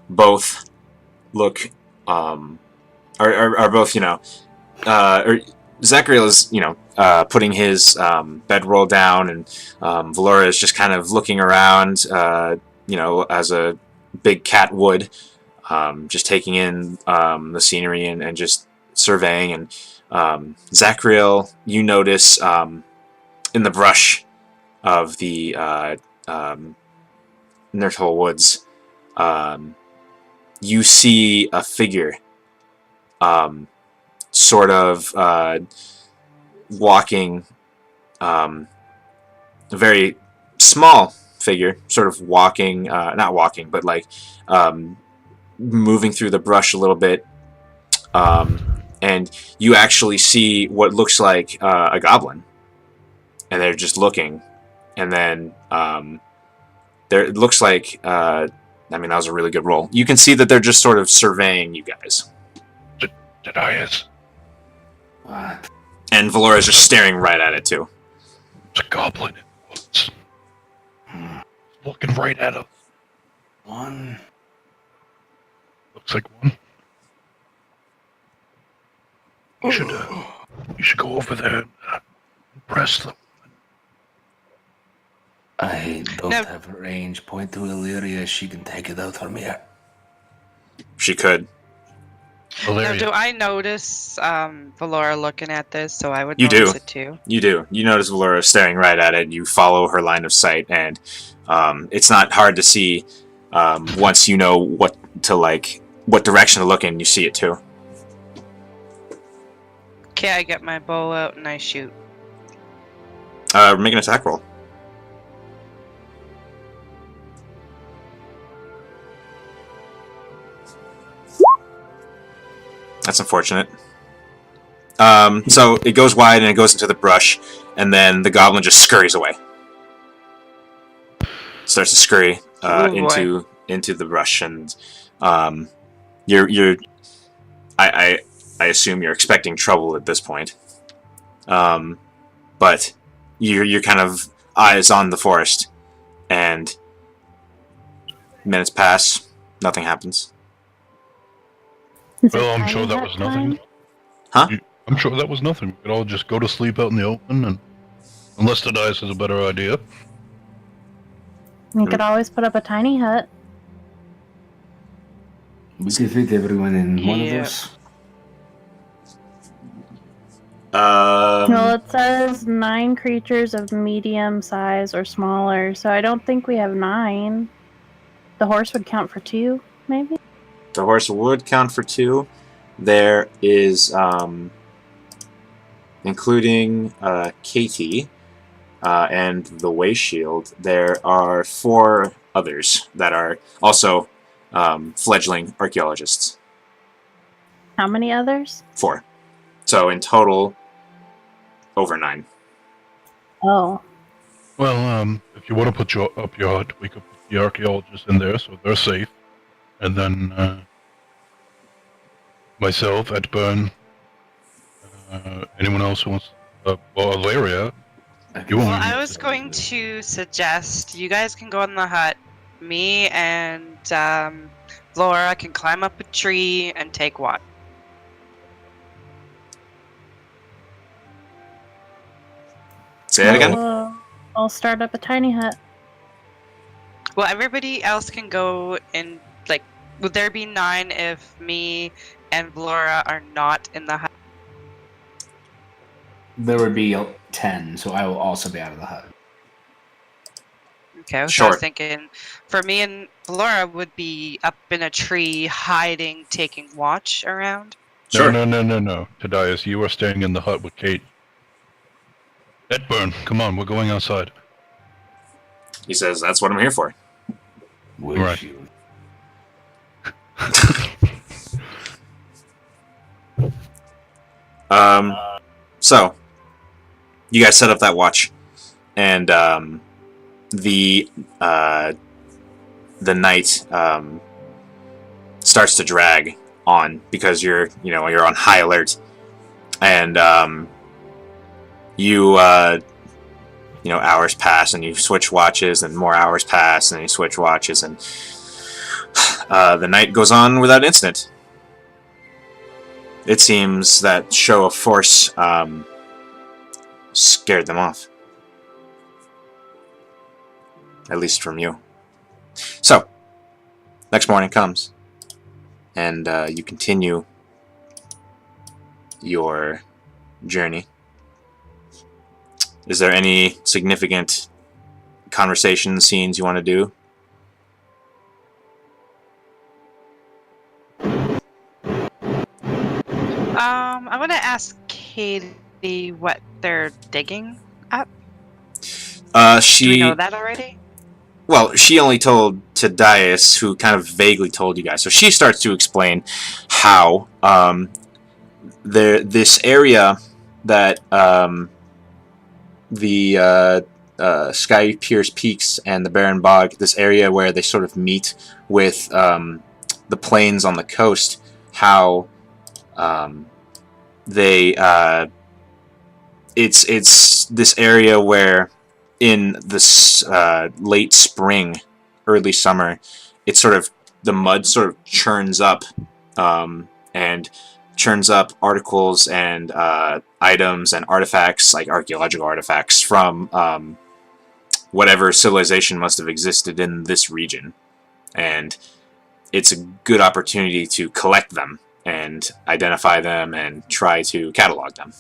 both look are both Zachriel is putting his bedroll down, and Valora is just kind of looking around as a big cat would, just taking in the scenery and just surveying. And Zachriel, you notice in the brush of the Nurtle Woods, you see a figure sort of walking, a very small figure, sort of walking, not walking, but like moving through the brush a little bit. And you actually see what looks like a goblin, and they're just looking. And then it looks like, that was a really good roll. You can see that they're just sort of surveying you guys. Denias. What? And Valora's just staring right at it too. It's a goblin in the woods. Looking right at us. One. Looks like one. You should go over there and impress them. I don't No. have a range. Point to Illyria. She can take it out from here. She could. Now, Valeria. do I notice Valora looking at this? So I would You notice do. it too. You do. You notice Valora staring right at it. You follow her line of sight, and it's not hard to see once you know what direction to look in. You see it too. Okay, I get my bow out and I shoot. Make an attack roll. That's unfortunate. So it goes wide and it goes into the brush, and then the goblin just scurries away. Starts to scurry into the brush, and I assume you're expecting trouble at this point. But you're kind of eyes on the forest, and minutes pass, nothing happens. Is it Well, I'm tiny sure that hut was time? nothing. Huh? I'm sure that was nothing. We could all just go to sleep out in the open, and unless the dice has a better idea. You could always put up a tiny hut. We could fit everyone in one of Yeah. those. Well, it says 9 creatures of medium size or smaller, so I don't think we have 9. The horse would count for 2, maybe? The horse would count for 2. There is, including Katie and the Way Shield, there are 4 others that are also fledgling archaeologists. How many others? 4. So in total, over 9. Oh. Well, if you want to put up your hut, we could put the archaeologists in there so they're safe. And then myself, Edburn, anyone else who wants, well, Valeria. You Well, won't. I was going to suggest you guys can go in the hut. Me and Laura can climb up a tree and take watch. Say that again? I'll start up a tiny hut. Well, everybody else can go in. Like, would there be 9 if me and Laura are not in the hut? There would be 10, so I will also be out of the hut. Okay, so I Sure. was thinking for me and Laura would be up in a tree, hiding, taking watch around. Sure. No. Tadias, you are staying in the hut with Kate. Edburn, come on, we're going outside. He says, that's what I'm here for. Will Right. shield. So, you guys set up that watch, and the night starts to drag on because you're on high alert, and hours pass, and you switch watches, and more hours pass, and you switch watches, and the night goes on without incident. It seems that show of force scared them off. At least from you. So, next morning comes, and you continue your journey. Is there any significant conversation scenes you want to do? I want to ask Katie what they're digging up. Do we know that already? Well, she only told Tadias, who kind of vaguely told you guys. So she starts to explain how this area that the Sky Pierce Peaks and the Barren Bog, this area where they sort of meet with the plains on the coast, how it's this area where in this late spring, early summer, it's sort of the mud sort of churns up and churns up articles and items and artifacts, like archaeological artifacts from whatever civilization must have existed in this region, and it's a good opportunity to collect them and identify them and try to catalog them.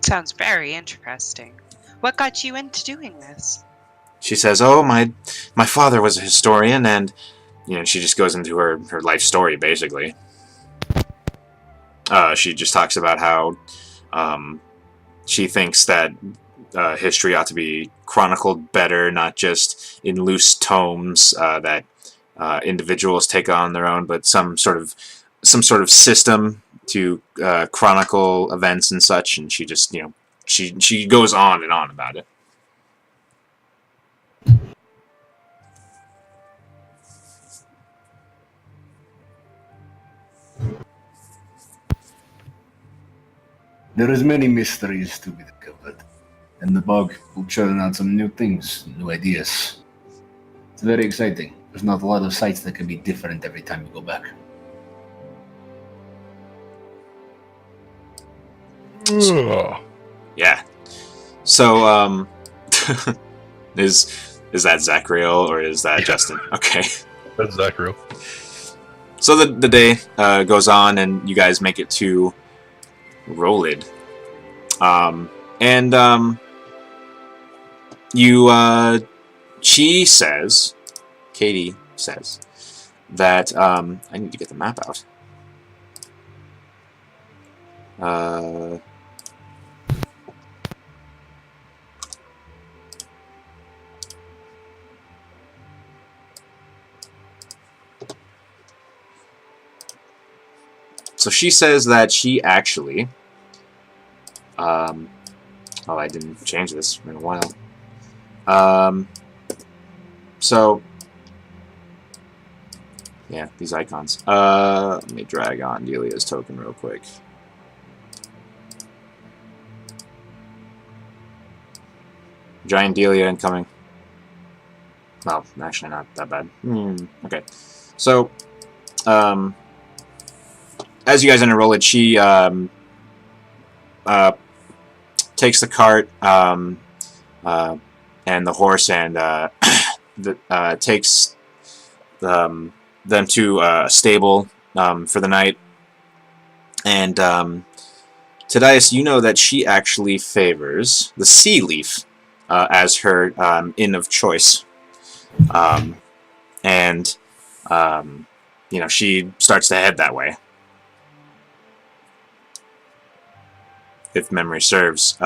Sounds very interesting. What got you into doing this? She says, "Oh, my father was a historian," and she just goes into her life story, basically. She just talks about how she thinks that history ought to be chronicled better, not just in loose tomes that individuals take on their own, but some sort of system to chronicle events and such. And she just, she goes on and on about it. There is many mysteries to be discovered, and the bog will churn out some new things, new ideas. It's very exciting. There's not a lot of sites that can be different every time you go back. Yeah. So, is that Zachriel or is that Justin? Okay. That's Zachriel. So the day goes on, and you guys make it to Rolid. She says, Katie says, that, I need to get the map out. So she says that she actually... oh, I didn't change this in a while. So... Yeah, these icons. Let me drag on Delia's token real quick. Giant Delia incoming. Well, actually not that bad. Okay. So, as you guys enroll it, she takes the cart and the horse and takes them to a stable for the night. And Tadias, you know that she actually favors the Sea Leaf as her inn of choice. You know, she starts to head that way. If memory serves,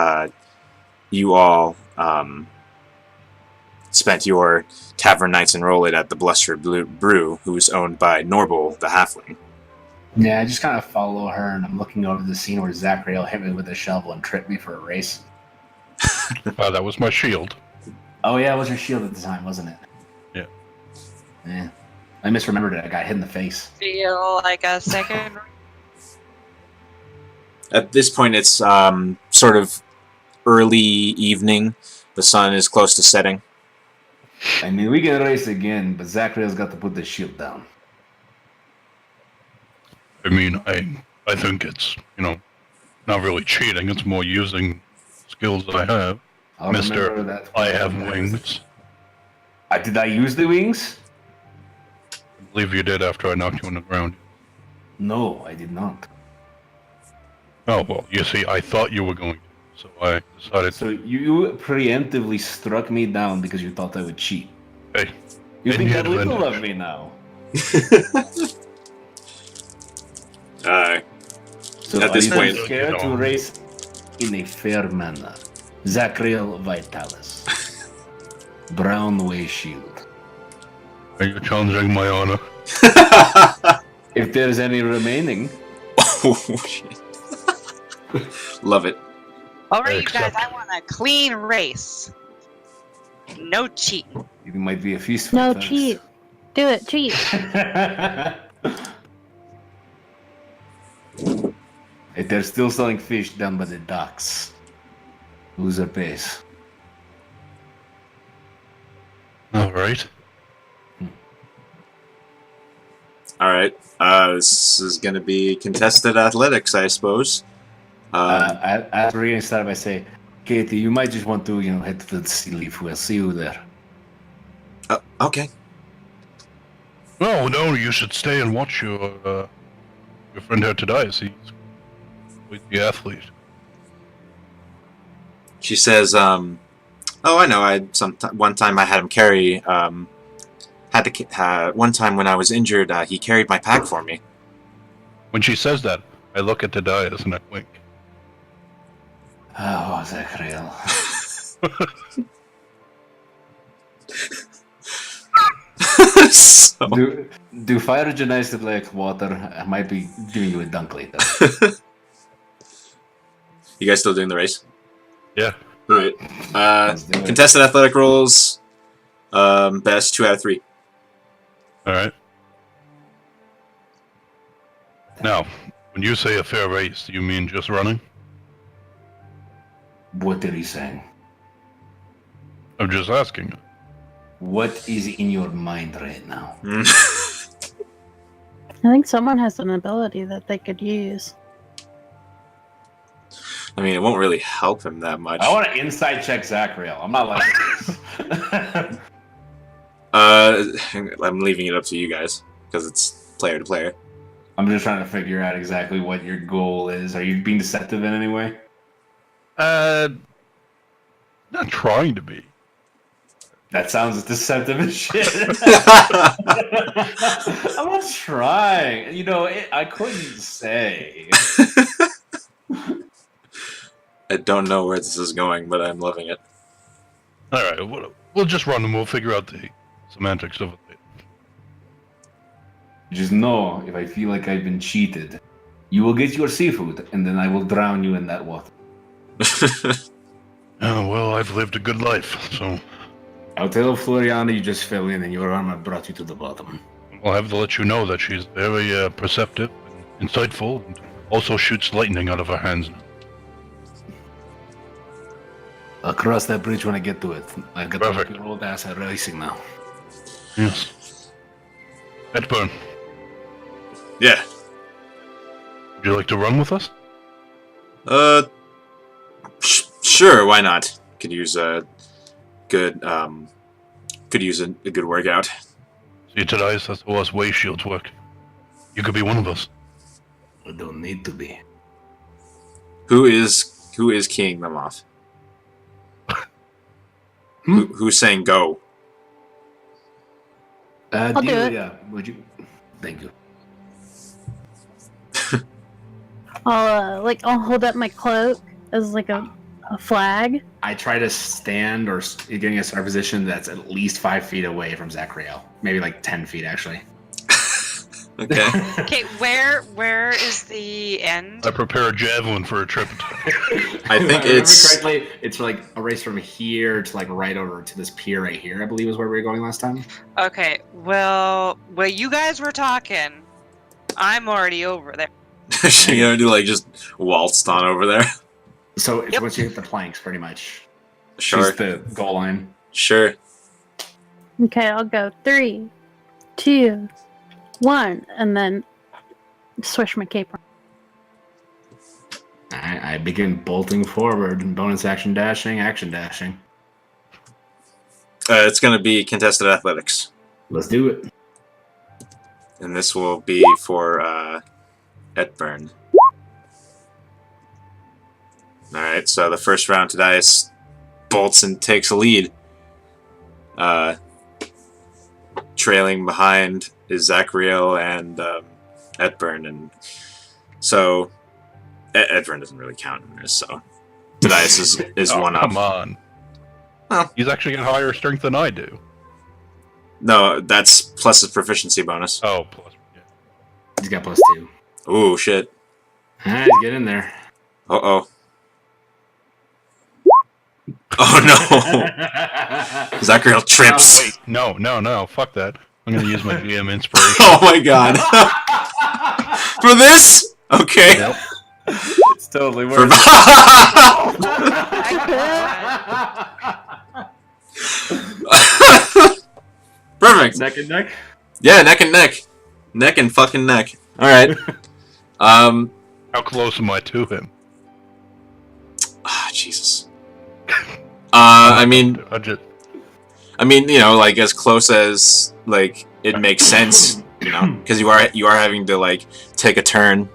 you all spent your tavern nights enrolled at the Blustered Brew, who's owned by Norble, the halfling. Yeah, I just kind of follow her, and I'm looking over the scene where Zachariel hit me with a shovel and tripped me for a race. That was my shield. Oh yeah, it was her shield at the time, wasn't it? Yeah. Yeah. I misremembered it. I got hit in the face. Feel like a second. At this point, it's sort of early evening. The sun is close to setting. I mean, we can race again, but Zachariel's got to put the shield down. I mean, I think it's, you know, not really cheating. It's more using skills I have. I'll Mister, that I have wings. Did I use the wings? I believe you did after I knocked you on the ground. No, I did not. Oh, well, you see, I thought you were going to, so I decided So you preemptively struck me down because you thought I would cheat. Hey, You think you that had little advantage. of me now. So At this I point- am scared to race in a fair manner. Zachriel Vitalis. Brown Way Shield. Are you challenging my honor? If there's any remaining. Oh, shit. Love it. All right, you guys, Accept. I want a clean race. No cheating. It might be a feast for No, thirst. cheat. Do it, cheat. If they're still selling fish down by the docks, loser pays. All right. All right. This is going to be contested athletics, I suppose. As we're getting started, I say, Katie, you might just want to, head to the Sea Leaf. We'll see you there. Okay. No, you should stay and watch your friend here today. He's the athlete. She says, "Oh, I know. One time I had him carry. One time when I was injured, he carried my pack for me." When she says that, I look at the dias and I wink. Oh, Zachriel. So, Do fire gymnastics like water. I might be giving you a dunk later. you guys still doing the race? Yeah. All right. Let's do it. Contested athletic rolls. Best 2 out of 3. All right. Now, when you say a fair race, do you mean just running? What are you saying? I'm just asking. What is in your mind right now? I think someone has an ability that they could use. I mean, it won't really help him that much. I want to inside check Zachriel. I'm not like this. I'm leaving it up to you guys because it's player to player. I'm just trying to figure out exactly what your goal is. Are you being deceptive in any way? Not trying to be. That sounds deceptive as shit. I'm not trying. I couldn't say. I don't know where this is going, but I'm loving it. All right, we'll just run and we'll figure out the semantics of it. Just know, if I feel like I've been cheated, You will get your seafood, and then I will drown you in that water. Oh, well, I've lived a good life, so I'll tell Floriana you just fell in and your armor brought you to the bottom. I'll have to let you know that she's very perceptive and insightful, and also shoots lightning out of her hands. I'll cross that bridge when I get to it. I've got Perfect. your old ass at racing now. Yes. Edburn, Yeah. would you like to run with us? Sure, why not? Could use a good, could use a good workout. See, today, that's how us way shields work. You could be one of us. I don't need to be. Who is keying them off? Who's saying go? I'll do it. Yeah, would you? Thank you. I'll hold up my cloak as like a flag. I try to stand or get in a start position that's at least 5 feet away from Zachariel. Maybe like 10 feet, actually. Okay. Okay, where is the end? I prepare a javelin for a trip. I think If I it's remember correctly, it's like a race from here to like right over to this pier right here, I believe is where we were going last time. Okay, well, you guys were talking. I'm already over there. you gonna do like just waltzed on over there. So it's Yep. once you hit the planks, pretty much. Sure. She's the goal line. Sure. Okay, I'll go 3, 2, 1, and then swish my cape around. I begin bolting forward and bonus action dashing. It's gonna be contested athletics, Let's do it. and this will be for Edburn. All right. So the first round, Tadias bolts and takes a lead. Trailing behind is Zachariel and Edburn, and so Edburn doesn't really count in this. So Tadias is Oh, one up. come on. Oh. He's actually got higher strength than I do. No, that's plus his proficiency bonus. Oh, plus. Yeah. He's got +2. Ooh, shit. Alright, get in there. Uh-oh. Oh, no. Zachariel trips. Wait, no, fuck that. I'm gonna use my GM inspiration. Oh, my God. For this? Okay. Yep. It's totally For... worth Perfect. Neck and neck? Yeah, neck and neck. Neck and fucking neck. Alright. How close am I to him? Jesus. I mean, you know, like as close as like it makes sense, you know, because you are having to like take a turn.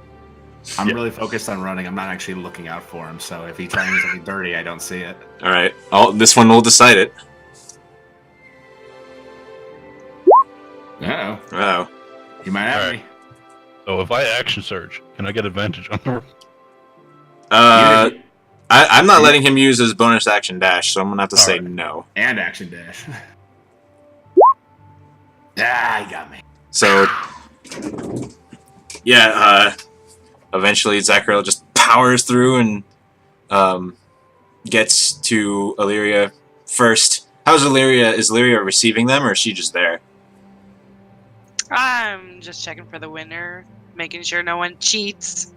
I'm really focused on running. I'm not actually looking out for him, so if he tries to do something dirty, I don't see it. All right. This one will decide it. Uh-oh. Oh. You might have Alright. me. So if I action surge, can I get advantage on the? I'm not letting him use his bonus action dash, so I'm gonna have to say Alright. no. And action dash. He got me. So, yeah. Eventually, Zachariel just powers through and gets to Illyria first. How's Illyria? Is Illyria receiving them, or is she just there? I'm just checking for the winner, making sure no one cheats.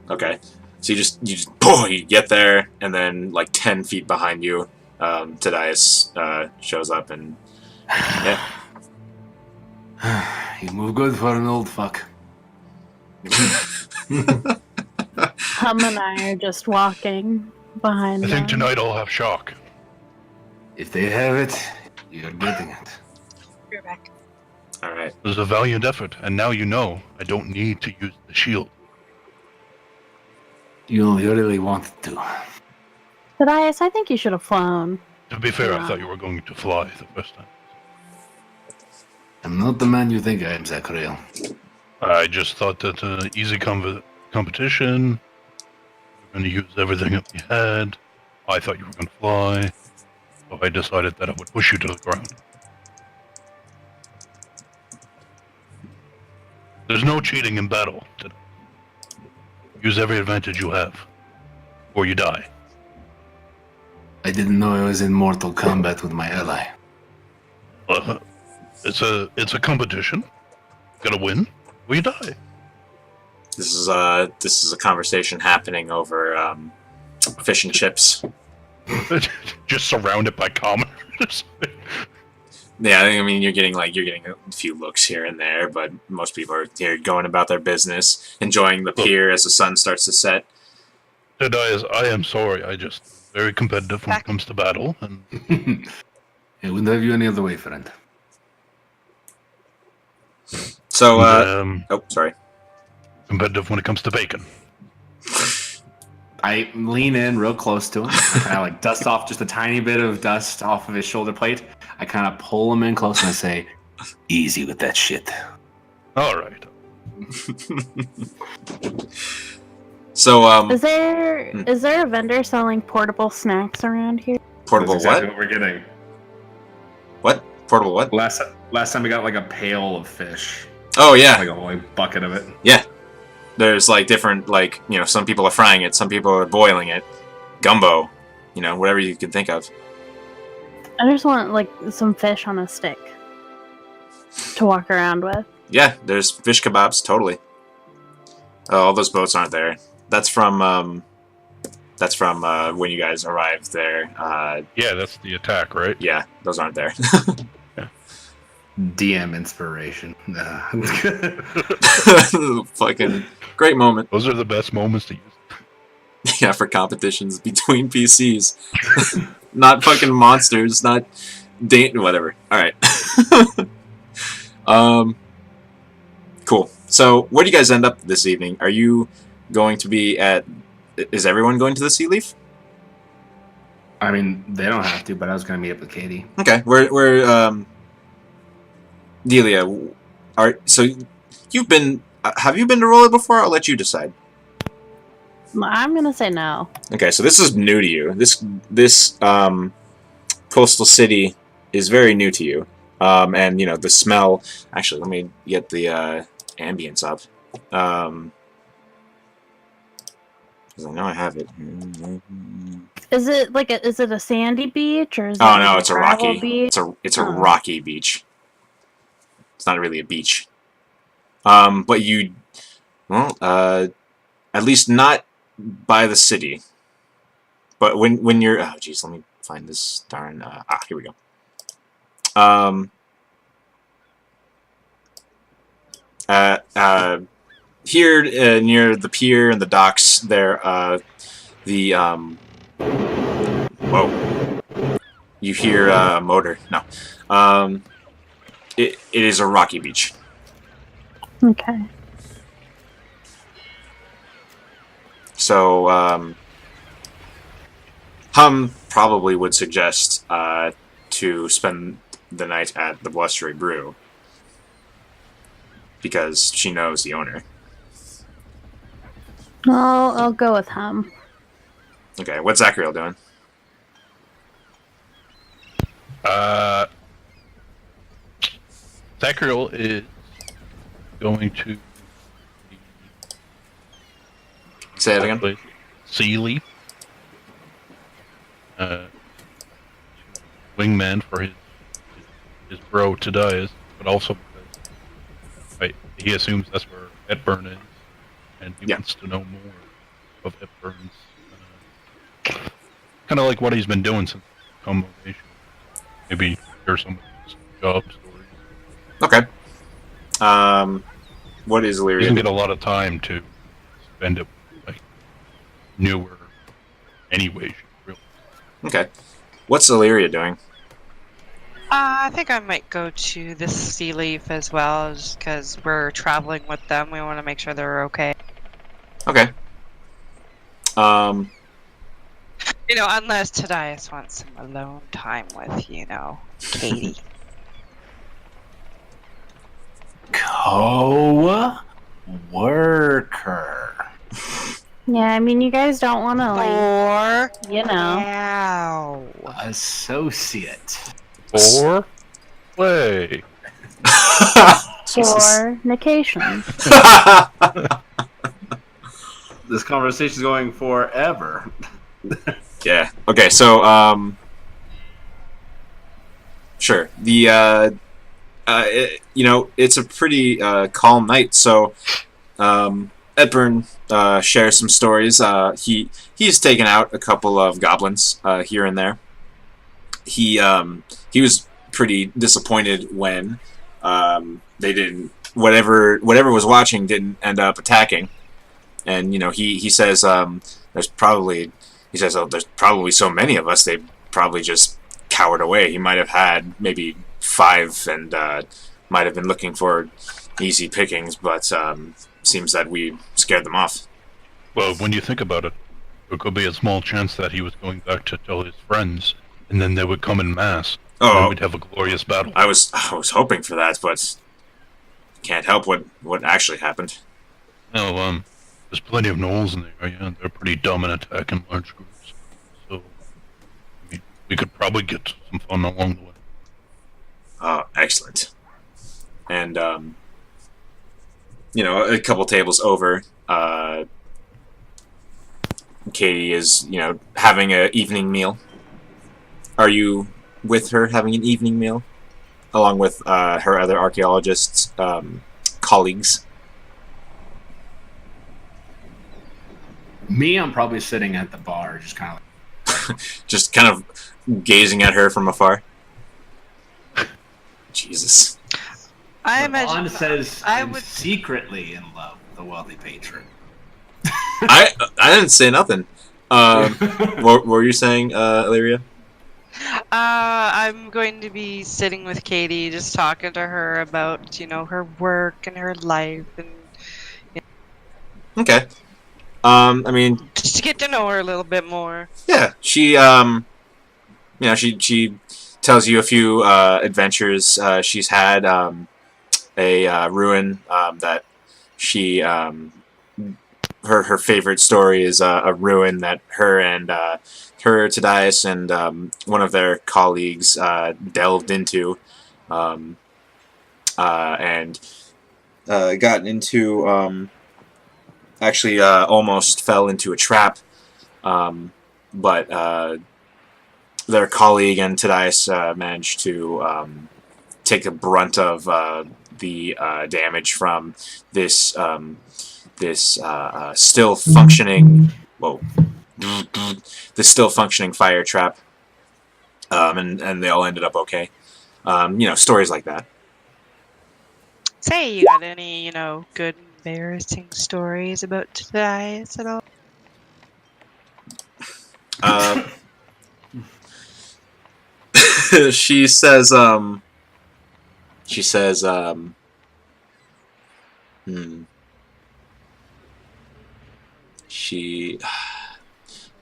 Okay. So you get there, and then like 10 feet behind you, Tadias shows up, and yeah. You move good for an old fuck. Hum and I are just walking behind I them. think tonight I'll have shock. If they have it, you're getting it. You're back. All right. It was a valiant effort, and now you know I don't need to use the shield. You really wanted to. Thaddeus, I think you should have flown. To be fair, Yeah. I thought you were going to fly the first time. I'm not the man you think I am, Zachariel. I just thought that easy competition. We're going to use everything that we had. I thought you were going to fly. So I decided that I would push you to the ground. There's no cheating in battle today. Use every advantage you have, or you die. I didn't know I was in mortal combat with my ally. It's a competition. Gotta win, or you die. This is a conversation happening over fish and chips. Just surrounded by commoners. Yeah, I mean you're getting a few looks here and there, but most people are here going about their business, enjoying the pier as the sun starts to set. I am sorry. I just very competitive when it comes to battle, and It wouldn't have you any other way, friend. So, oh, sorry. Competitive when it comes to bacon. I lean in real close to him. I like dust off just a tiny bit of dust off of his shoulder plate. I kind of pull him in close and I say, "Easy with that shit." All right. So, Is there a vendor selling portable snacks around here? portable That's exactly what? what we're getting. What? Portable what? Last time we got like a pail of fish. Oh yeah, Like a whole bucket of it. yeah. There's like different, like, you know, some people are frying it, some people are boiling it, gumbo, you know, whatever you can think of. I just want like some fish on a stick to walk around with. Yeah, there's fish kebabs, totally. Oh, all those boats aren't there. That's from when you guys arrived there. Yeah, that's the attack, right? Yeah, those aren't there. DM inspiration. Fucking great moment. Those are the best moments to use. Yeah, for competitions between PCs. Not fucking monsters, not whatever. Alright. Cool. So, where do you guys end up this evening? Are you going to be at... Is everyone going to the Sea Leaf? I mean, they don't have to, but I was going to meet up with Katie. Okay, we're Delia, so you've been... have you been to Rolla before? I'll let you decide. I'm gonna say no. Okay, so this is new to you. This coastal city is very new to you. And, you know, the smell... Actually, let me get the ambience up. Because I know I have it. Is it like is it a sandy beach or is Oh, it no, like it's a gravel rocky... beach? It's a Oh. rocky beach. It's not really a beach. But you... Well, at least not by the city. But when you're... Oh, jeez, let me find this darn... here we go. Here, near the pier and the docks, there, whoa. You hear a motor. No. It is a rocky beach. Okay. So, Hum probably would suggest to spend the night at the Blustery Brew because she knows the owner. I'll go with him. Okay, what's Zachariel doing? Zachariel is going to Say it again. Sea Leaf. Wingman for his bro Tadias, but also because he assumes that's where Etburn is, and he wants to know more of Etburn's kind of like what he's been doing since combination. Maybe hear some of his job stories. Okay. What is He Illyria? doesn't get a lot of time to spend it like newer anyway. Really. Okay. What's Illyria doing? I think I might go to the Sea Leaf as well, just because we're traveling with them. We want to make sure they're okay. Okay. You know, unless Tadias wants some alone time with, you know, Katie. Co-worker. Yeah, I mean, you guys don't want to like, Or you know. Ow. Associate. Or play. Jesus. Fornication. This conversation's going forever. Yeah. Okay. So sure. The it's a pretty calm night. So Edburn shares some stories. He's taken out a couple of goblins here and there. He was pretty disappointed when they didn't whatever was watching didn't end up attacking, and he says there's probably so many of us they probably just cowered away. He might have had maybe 5 and might have been looking for easy pickings, but seems that we scared them off. Well, when you think about it, there could be a small chance that he was going back to tell his friends, and then they would come in mass. Oh, and we'd have a glorious battle. I was hoping for that, but can't help what actually happened. Well, there's plenty of gnolls in the area, and they're pretty dumb and attack in large groups. So, we could probably get some fun along the way. Oh, excellent. And a couple tables over, Katie is having an evening meal. Are you with her having an evening meal, along with her other archaeologists colleagues? Me, I'm probably sitting at the bar, just kind of just kind of gazing at her from afar. Jesus. I imagine Vaughn says I I'm would secretly in love with the wealthy patron. I didn't say nothing. What were you saying, Illyria? I'm going to be sitting with Katie, just talking to her about, her work and her life, and Okay. I mean, just to get to know her a little bit more. yeah, she she tells you a few adventures she's had. A ruin that she her favorite story is a ruin that her and Tadias and one of their colleagues delved into, and got into actually almost fell into a trap, but their colleague and Tadias managed to take the brunt of the damage from this still functioning fire trap, and they all ended up okay. Stories like that. Say, you got any, good, embarrassing stories about Tobias at all? She says, she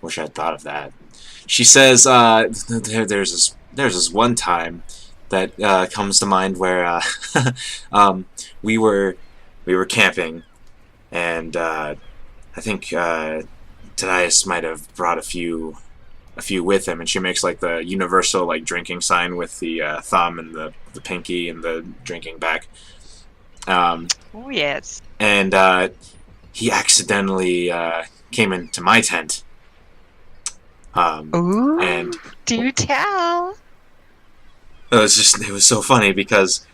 wish I'd thought of that. She says, there's this one time that comes to mind where we were camping, and I think Tadias might have brought a few with him, and she makes like the universal drinking sign with the thumb and the pinky and the drinking back. Oh yes. And he accidentally came into my tent. Ooh, and do tell. It was so funny because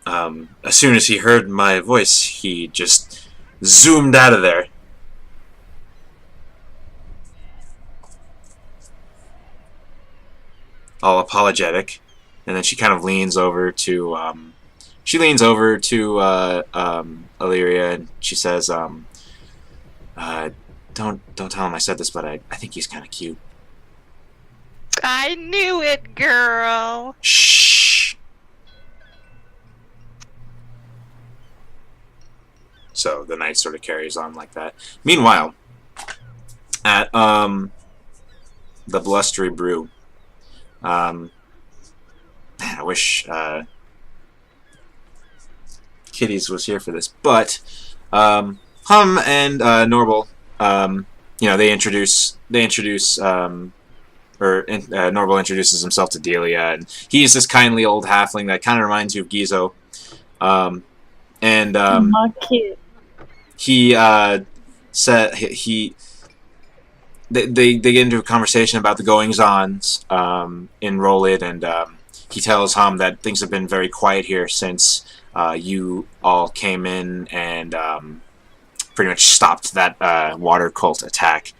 as soon as he heard my voice, he just zoomed out of there. All apologetic, and then she kind of leans over to Illyria, and she says, don't tell him I said this, but I think he's kind of cute. I knew it, girl. Shh. So the night sort of carries on like that. Meanwhile, at the Blustery Brew, man, I wish Kitties was here for this, but Hum and Norval, they introduce Norval introduces himself to Delia, and he's this kindly old halfling that kind of reminds you of Gizo, and cute. he said they get into a conversation about the goings-ons in Rollid, and he tells Hum that things have been very quiet here since you all came in and pretty much stopped that water cult attack.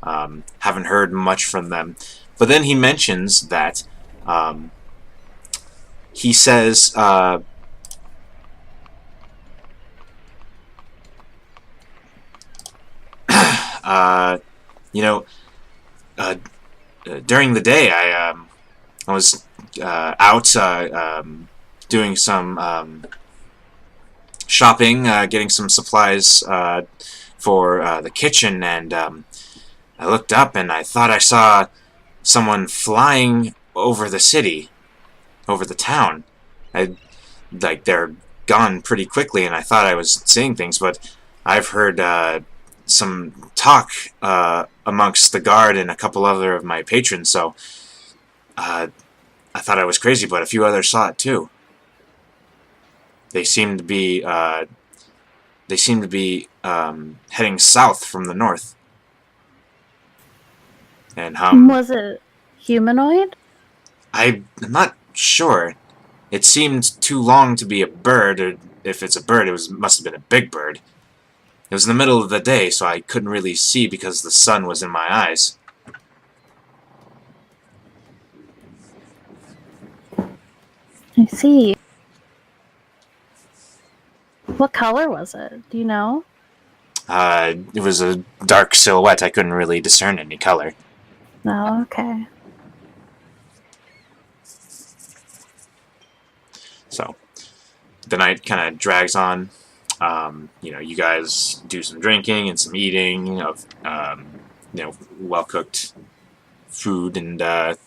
Haven't heard much from them. But then he mentions that he says during the day I was out doing some shopping, getting some supplies for the kitchen, and I looked up and I thought I saw someone flying over the city, over the town. They're gone pretty quickly, and I thought I was seeing things, but I've heard some talk amongst the guard and a couple other of my patrons, so I thought I was crazy, but a few others saw it too. They seem to be heading south from the north. And was it humanoid? I'm not sure. It seemed too long to be a bird, or if it's a bird, must have been a big bird. It was in the middle of the day, so I couldn't really see because the sun was in my eyes. I see. What color was it? Do you know? It was a dark silhouette. I couldn't really discern any color. Oh, okay. So, the night kind of drags on. You guys do some drinking and some eating of, well-cooked food, and the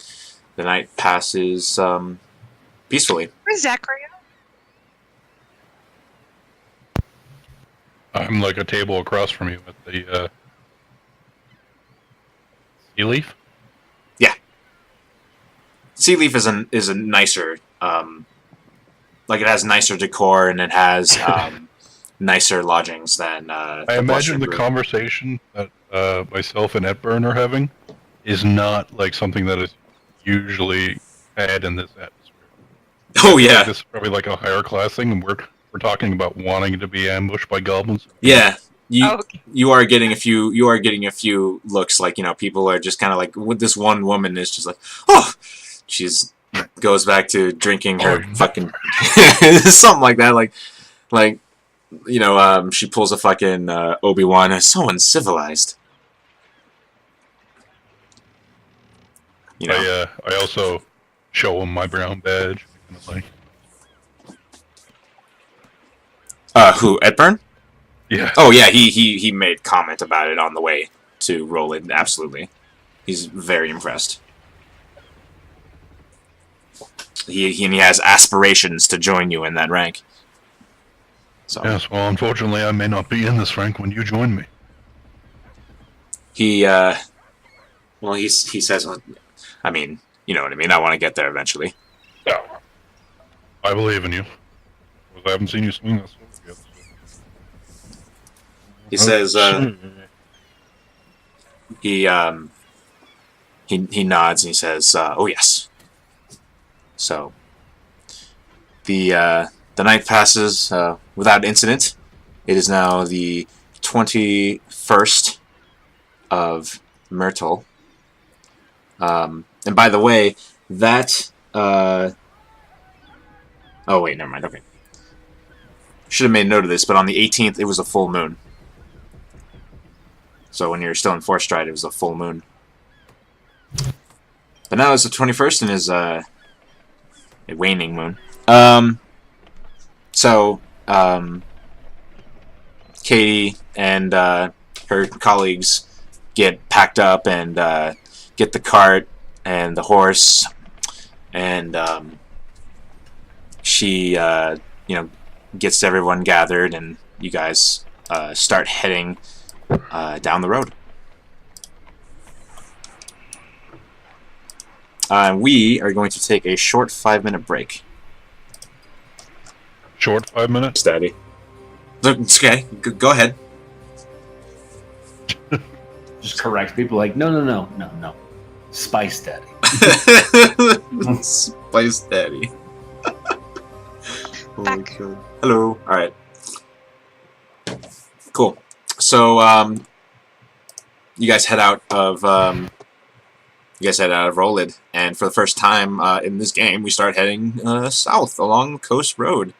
night passes peacefully. Where's Zachary? I'm like a table across from you with the sea leaf. Yeah, sea leaf is a nicer, like it has nicer decor and it has nicer lodgings than. I imagine the conversation that myself and Edburn are having is not like something that is usually had in this atmosphere. Oh yeah, this is probably like a higher class thing, and we're talking about wanting to be ambushed by goblins. Yeah, Okay. you are getting a few looks, like, people are just kind of like, with this one woman is just like, oh, she's goes back to drinking her fucking something like that, like she pulls a fucking Obi-Wan. So uncivilized. I also show him my brown badge. Like, who, Edburn? yeah. Oh yeah, he made comment about it on the way to Roland. Absolutely, he's very impressed. He has aspirations to join you in that rank. So Yes, well, unfortunately, I may not be in this rank when you join me. he says, I mean, you know what I mean. I want to get there eventually. Yeah. I believe in you. Because I haven't seen you swing that sword yet. He says, he nods and he says, "Oh yes." So the night passes without incident. It is now the 21st of Myrtle. And by the way, that oh wait, never mind. Okay, should have made note of this, but on the 18th, it was a full moon. So when you're still in Forthstride, it was a full moon. But now it's the 21st and is a waning moon. Katie and her colleagues get packed up and get the cart and the horse, and she gets everyone gathered, and you guys start heading down the road. We are going to take a short 5-minute break. Short 5 minutes? Daddy. It's okay. Go ahead. Just correct people like, no. Spice Daddy. Spice Daddy. Oh my Back. God. Hello. All right. Cool. So, you guys head out of Rollid, and for the first time in this game, we start heading south along the coast road.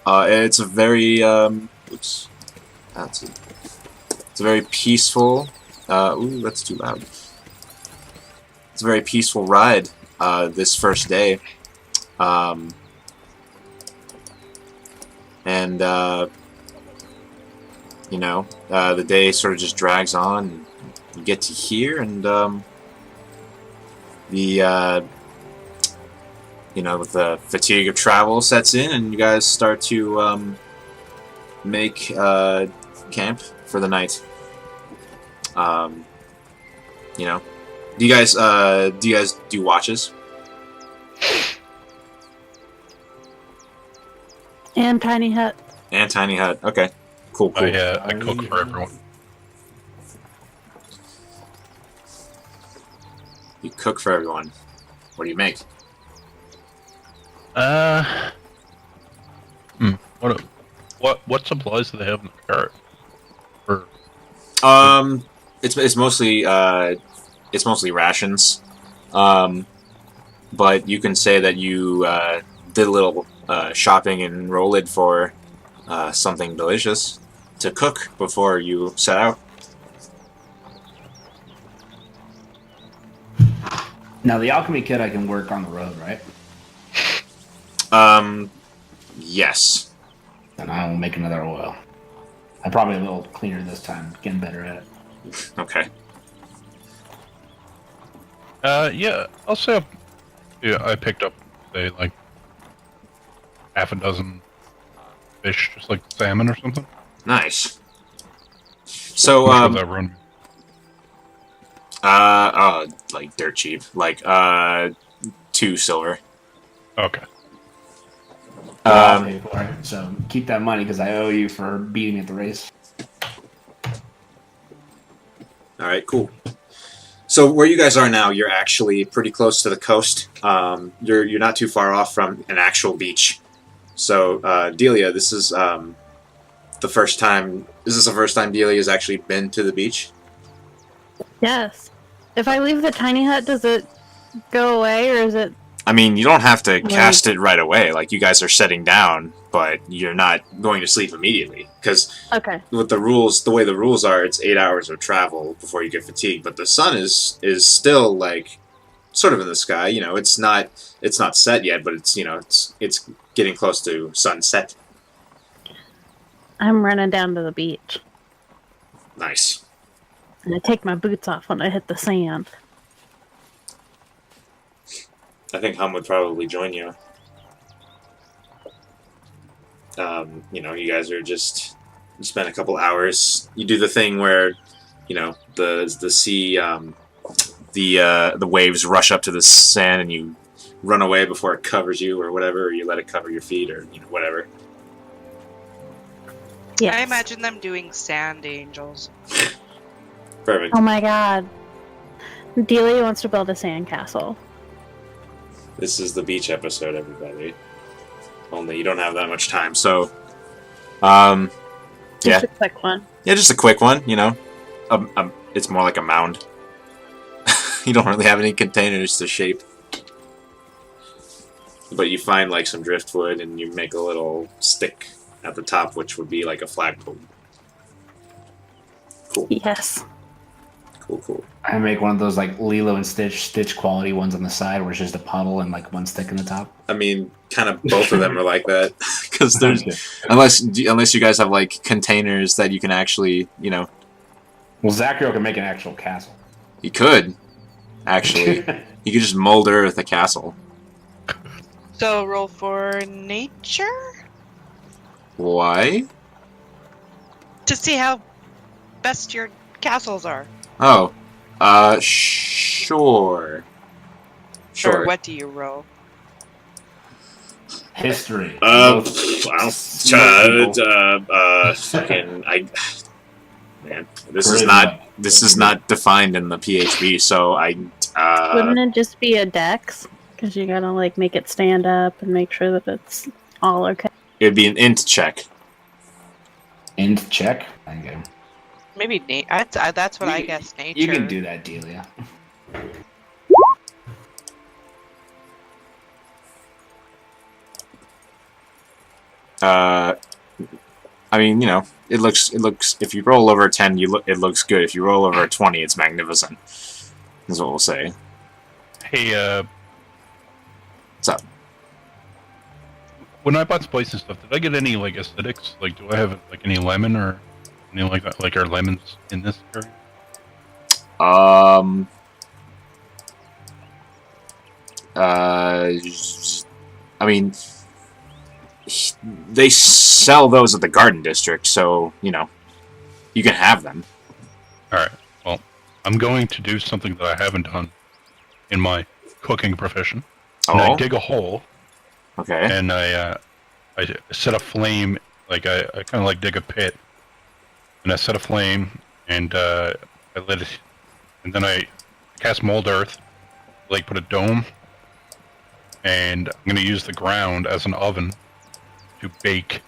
It's a very oops, it's a very peaceful. Ooh, that's too loud. It's a very peaceful ride this first day. You know, the day sort of just drags on. You get to here, and you know, with the fatigue of travel sets in, and you guys start to make camp for the night. You know, do you guys do watches? And tiny hut. And tiny hut. Okay, cool. I cook for everyone. You cook for everyone. What do you make? What supplies do they have in the cart? Or It's mostly rations. But you can say that you did a little shopping in Rollid for something delicious to cook before you set out. Now, the alchemy kit I can work on the road, right? Yes. Then I will make another oil. I'm probably a little cleaner this time, getting better at it. Okay. Yeah, I'll say I picked up, say, like, half a dozen fish, just like salmon or something. Nice. So, How much would that run me? like dirt cheap. Like, 2 silver. Okay. I'll pay for it. So keep that money because I owe you for beating me at the race. Alright, cool. So where you guys are now, you're actually pretty close to the coast. You're not too far off from an actual beach. So, Delia, this is the first time. Is this the first time Delia's actually been to the beach? Yes. If I leave the tiny hut, does it go away, or is it... I mean, you don't have to cast it right away. Like, you guys are setting down, but you're not going to sleep immediately. Because Okay. with the rules, the way the rules are, it's 8 hours of travel before you get fatigued. But the sun is still, like, sort of in the sky. You know, it's not set yet, but it's, you know, it's getting close to sunset. I'm running down to the beach. Nice. And I take my boots off when I hit the sand. I think Hum would probably join you. You know, you guys are just, you spend a couple hours. You do the thing where, you know, the sea, the waves rush up to the sand and you run away before it covers you or whatever, or you let it cover your feet or, you know, whatever. Yes. I imagine them doing sand angels. Perfect. Oh my god. Delia wants to build a sandcastle. This is the beach episode, everybody. Only you don't have that much time, so... yeah. Just a quick one. Yeah, just a quick one, you know. It's more like a mound. You don't really have any containers to shape. But you find, like, some driftwood, and you make a little stick at the top, which would be like a flagpole. Cool. Yes. Cool. I make one of those like Lilo and Stitch quality ones on the side where it's just a puddle and like one stick in the top. I mean, kind of both of them are like that. Because there's... Unless you guys have, like, containers that you can actually, you know... Well, Zachary can make an actual castle. You could, actually. You could just mold earth a castle. So roll for nature Why? to see how best your castles are. Oh. Sure. Or what do you roll? History. Fucking, man, this is Charisma. not defined in the PHB, so Wouldn't it just be a dex? Because you gotta like make it stand up and make sure that it's all okay. it'd be an int check. Int check. Okay. Maybe that's what I guess. Nature. You can do that, Delia. I mean, you know, it looks. If you roll over a 10, it looks good. If you roll over a 20, it's magnificent. Is what we'll say. Hey, What's up? when I bought spice and stuff, did I get any like aesthetics? Like, do I have like any lemon or anything like that? Like, are lemons in this area? I mean, they sell those at the Garden District, so you know, you can have them. All right. Well, I'm going to do something that I haven't done in my cooking profession. And I dig a hole, Okay. and I set a flame. Like I kind of like dig a pit, and I set a flame, and I lit it, and then I cast mold earth, like put a dome, and I'm gonna use the ground as an oven to bake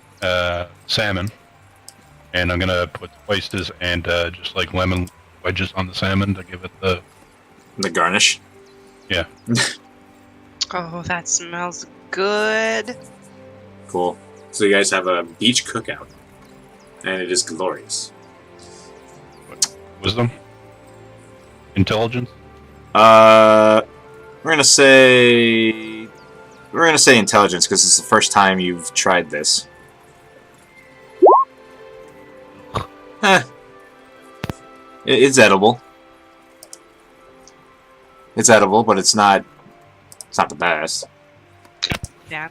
salmon, and I'm gonna put spices and just like lemon wedges on the salmon to give it the garnish. Yeah. Oh, that smells good. Cool. So you guys have a beach cookout, and it is glorious. Wisdom, intelligence. We're gonna say intelligence because it's the first time you've tried this. It's edible. It's edible, but it's not the best. Yeah,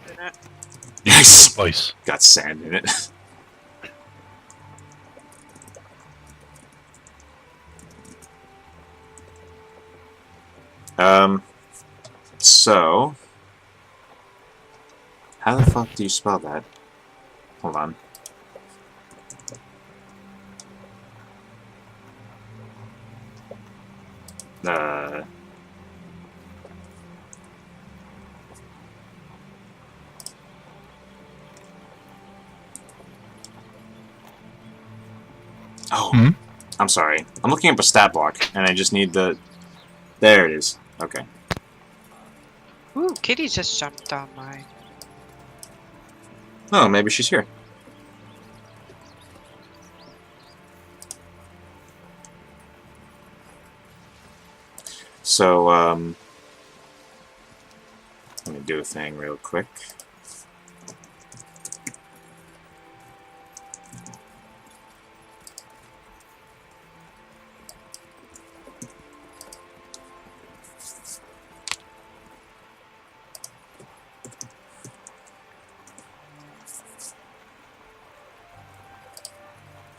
Yes. Spice. Got sand in it. So how the fuck do you spell that? Hold on. Oh, Hmm? I'm sorry. I'm looking up a stat block, and I just need the... There it is. Okay. Ooh, Kitty just jumped on mine. Oh, maybe she's here. So, let me do a thing real quick.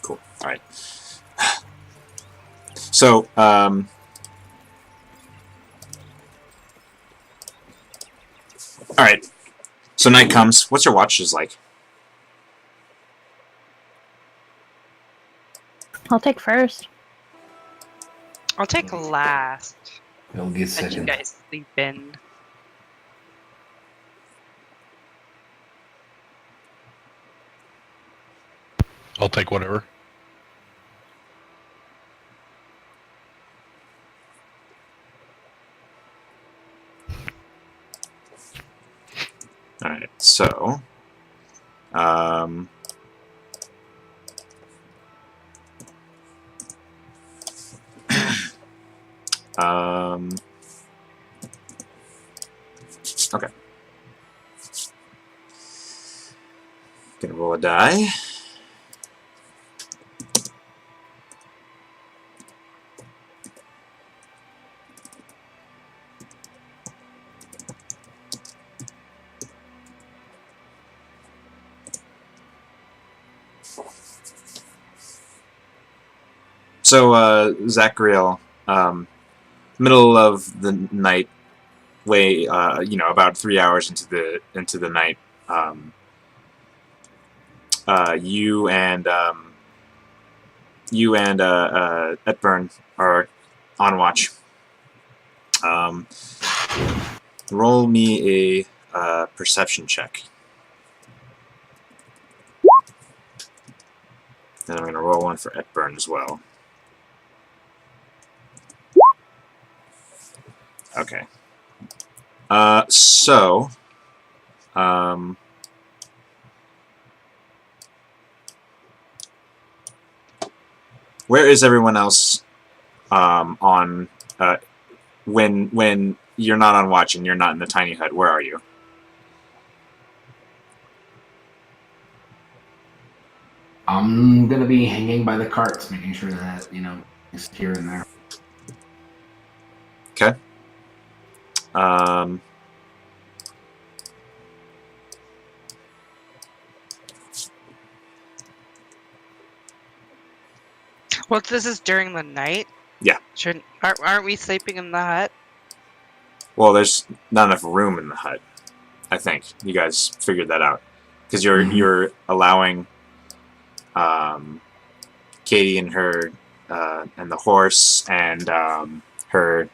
Cool. All right. So, all right. So night comes. What's your watches like? I'll take first. I'll take last. He'll get And you second. guys sleep in. I'll take whatever. All right. So, okay. Gonna roll a die. So, Zachariel, middle of the night, about 3 hours into the night, you and Etburn are on watch. Roll me a perception check. And I'm going to roll one for Etburn as well. Okay. Where is everyone else on when you're not on watch and you're not in the tiny hut? Where are you? I'm gonna be hanging by the carts, making sure that it's here and there. Okay. Well, this is during the night. Yeah. Aren't we sleeping in the hut? Well, there's not enough room in the hut. I think you guys figured that out because you're allowing Katie and her and the horse and her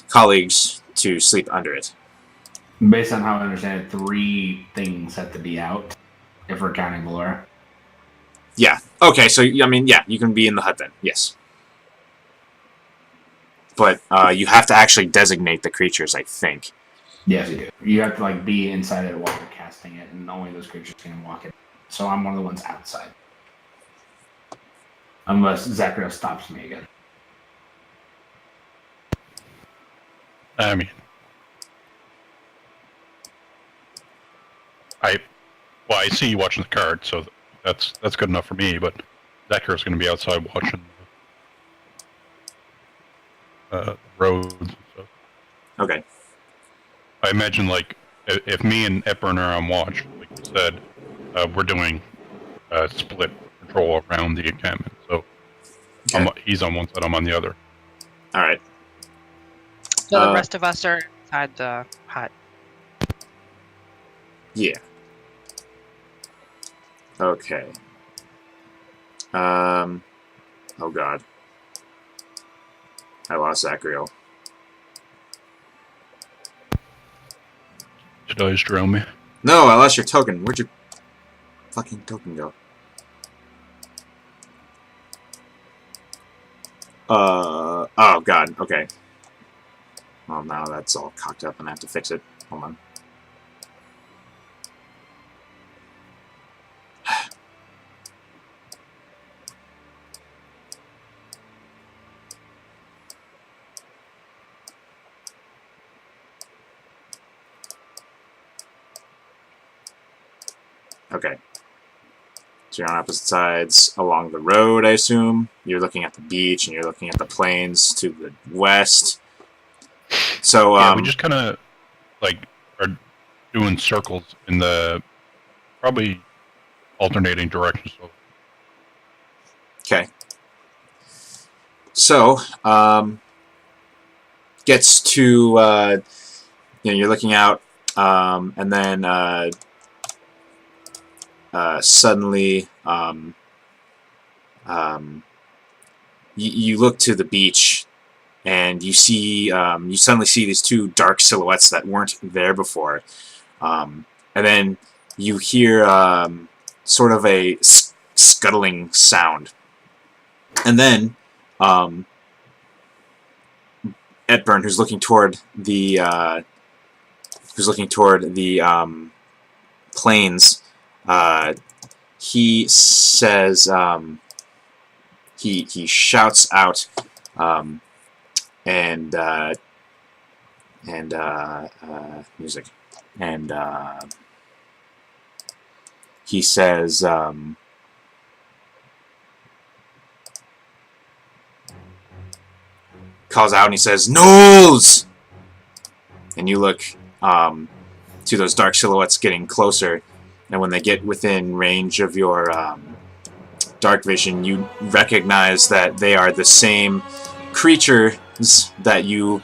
colleagues to sleep under it. Based on how I understand it, 3 things have to be out if we're counting Valora. Yeah. Okay. So I mean, yeah, you can be in the hut then. Yes. But you have to actually designate the creatures, I think. Yes, you do. You have to be inside it while you're casting it, and only those creatures can walk it. So I'm one of the ones outside, unless Zachariah stops me again. I mean, I see you watching the card, so that's good enough for me. But Zachariah's going to be outside watching roads and stuff. Okay. I imagine, if me and Etburn are on watch, like you said, we're doing split patrol around the encampment. So Okay. He's on one side, I'm on the other. All right. So the rest of us are inside the hut. Yeah. Okay. Oh God. I lost Zachariel. Did I just drown me? No, I lost your token. Where'd your fucking token go? Oh God. Okay. Well, now that's all cocked up and I have to fix it. Hold on. Okay. So you're on opposite sides along the road, I assume. You're looking at the beach and you're looking at the plains to the west. So, yeah, we just kind of are doing circles in the probably alternating directions. So. Okay. So, gets to you're looking out, and then suddenly you look to the beach. And you see, you suddenly see these 2 dark silhouettes that weren't there before, and then you hear sort of a scuttling sound, and then Etburn, who's looking toward the plains, he says, he shouts out. Music, and he says, calls out and he says, "Knowles!" And you look to those dark silhouettes getting closer, and when they get within range of your dark vision, you recognize that they are the same creatures that you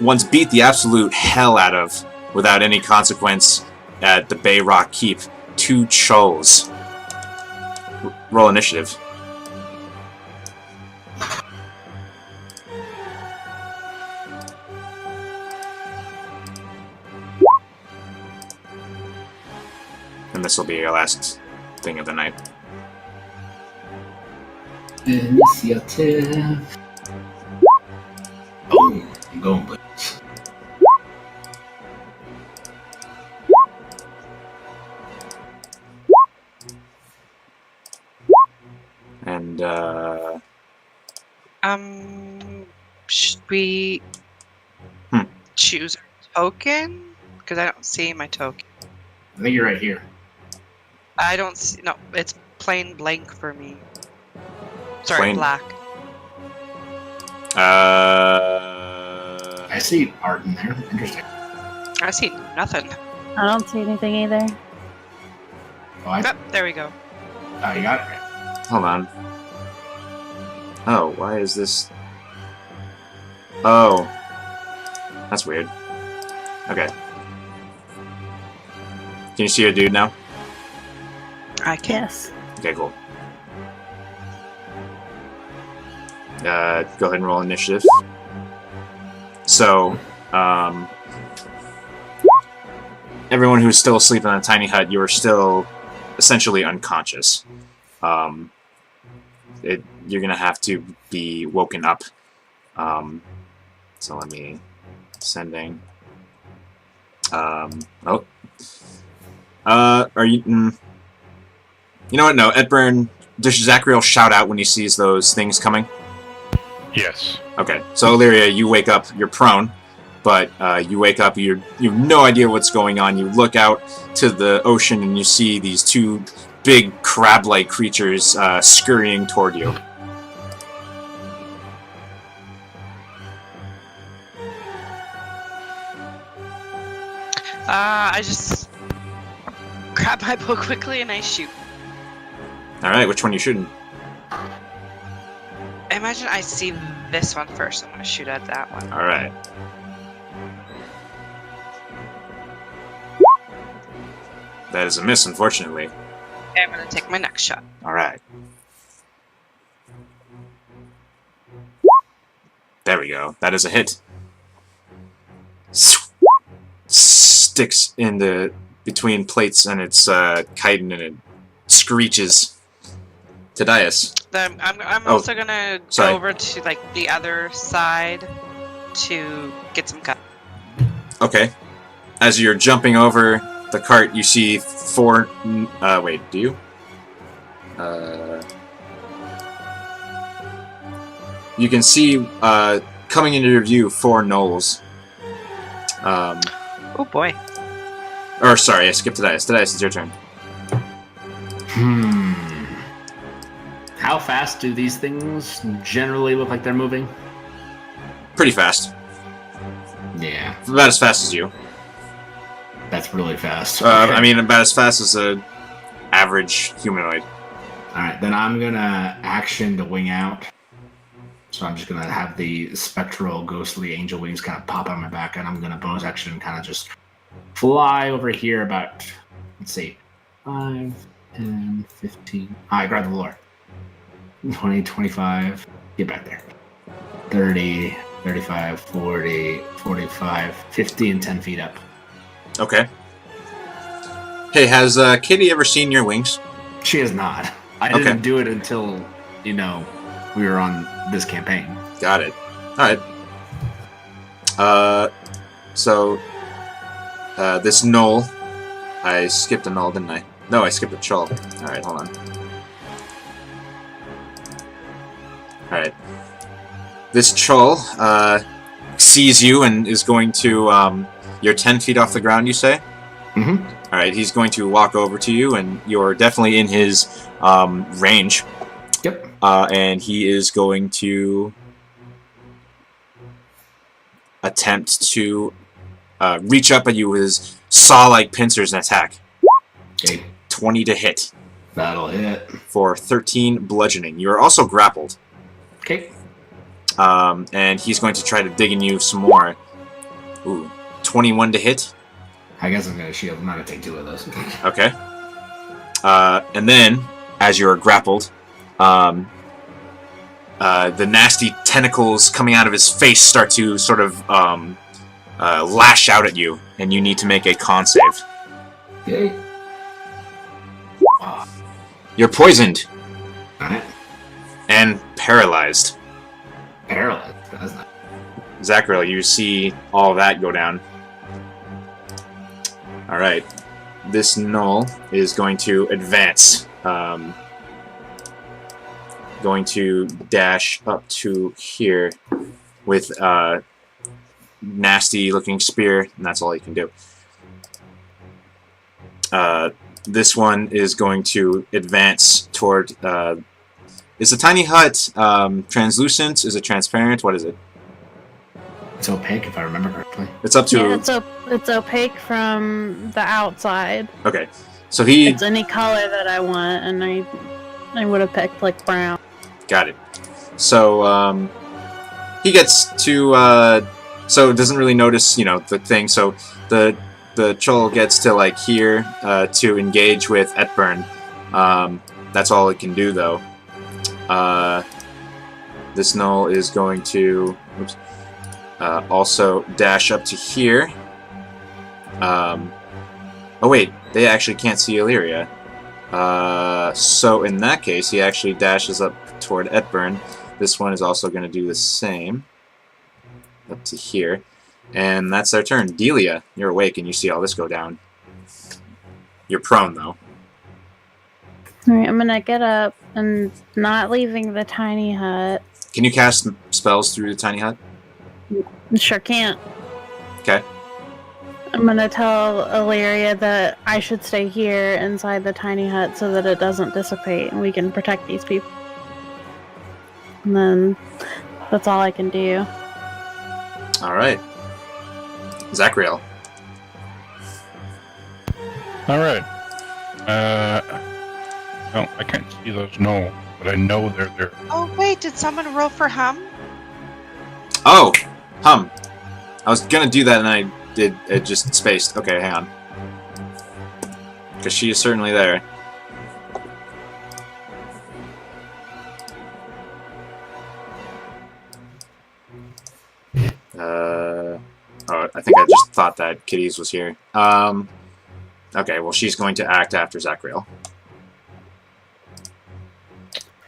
once beat the absolute hell out of without any consequence at the Bay Rock Keep. 2 chulls. Roll initiative. And this will be your last thing of the night. Initiative. Oh, I'm going with it. And, should we choose a token? Because I don't see my token. I think you're right here. I don't see. No, it's plain blank for me. Sorry, Plain- black. I see art in there. Interesting. I see nothing. I don't see anything either. Oh, Oh, there we go. you got it right. hold on. Oh, why is this... Oh. That's weird. Okay. Can you see your dude now? I can. Yes. Okay, cool. Go ahead and roll initiative. So, everyone who's still asleep in a tiny hut, you are still essentially unconscious. You're gonna have to be woken up. So let me... Sending... Are you... You know what? No, Edburn... Does Zachariel shout out when he sees those things coming? Yes. Okay, so Illyria, you wake up, you're prone, but you wake up, you have no idea what's going on. You look out to the ocean and you see these 2 big crab-like creatures scurrying toward you. I just grab my bow quickly and I shoot. Alright, which one are you shooting? Imagine I see this one first. I'm gonna shoot at that one. Alright. That is a miss, unfortunately. Okay, I'm gonna take my next shot. Alright. There we go. That is a hit. Sticks in the between plates and it's chitin and it screeches. Tadias. Then I'm Oh, also gonna sorry. go over to like the other side to get some cut. Okay. As you're jumping over the cart, you see 4... wait, do you? You can see, coming into your view, 4 gnolls. Oh boy. Or, sorry, I skipped Tadias. Tadias, it's your turn. How fast do these things generally look like they're moving? Pretty fast. Yeah, About as fast as you. that's really fast. I mean, about as fast as a average humanoid. Alright, then I'm gonna action to wing out. So I'm just gonna have the spectral, ghostly angel wings kind of pop on my back, and I'm gonna bonus action kind of just fly over here about, let's see, 5, 10, 15. I grab the lure. 20, 25, get back there. 30, 35, 40, 45, 50, and 10 feet up. Okay. Hey, has Katie ever seen your wings? She is not. I Okay. didn't do it until, we were on this campaign. Got it. Alright. So, this gnoll... I skipped a gnoll, didn't I? No, I skipped a chull. Alright, hold on. Alright. This chull, sees you and is going to, you're 10 feet off the ground, you say? Mm-hmm. Alright, he's going to walk over to you, and you're definitely in his, range. Yep. And he is going to attempt to reach up at you with his saw-like pincers and attack. Okay. 20 to hit That'll hit. for 13 bludgeoning. You are also grappled. Okay. And he's going to try to dig in you some more. Ooh, 21 to hit I guess I'm gonna shield. I'm not gonna take 2 of those. Okay. And then, as you're grappled, the nasty tentacles coming out of his face start to sort of lash out at you, and you need to make a con save. Okay. You're poisoned Alright. and paralyzed. Paralyzed. That's not. Zachariel, you see all that go down. Alright. This gnoll is going to advance. Going to dash up to here with a nasty looking spear, and that's all he can do. This one is going to advance toward... is the tiny hut translucent? Is it transparent? What is it? It's opaque, if I remember correctly. It's up to... Yeah, it's opaque from the outside. Okay. So he... It's any color that I want, and I would have picked, like, brown. Got it. So, he gets to, so doesn't really notice, you know, the thing. So the troll gets to, like, here, to engage with Etburn. That's all it can do, though. This gnoll is going to, oops, also dash up to here. Oh wait, they actually can't see Illyria. So in that case, he actually dashes up toward Etburn. This one is also going to do the same. Up to here. And that's their turn. Delia, you're awake and you see all this go down. You're prone, though. Alright, I'm gonna get up and not leaving the tiny hut. Can you cast spells through the tiny hut? Sure can't. Okay. I'm gonna tell Illyria that I should stay here inside the tiny hut so that it doesn't dissipate and we can protect these people. And then that's all I can do. Alright. Zachariel. Alright. No, I can't see those gnolls, but I know they're there. Oh, wait, did someone roll for Hum? Oh! Hum. I was gonna do that and I did, it just spaced. Okay, hang on. Because she is certainly there. Oh, I think I just thought that Kitty's was here. Okay, well, she's going to act after Zachariel.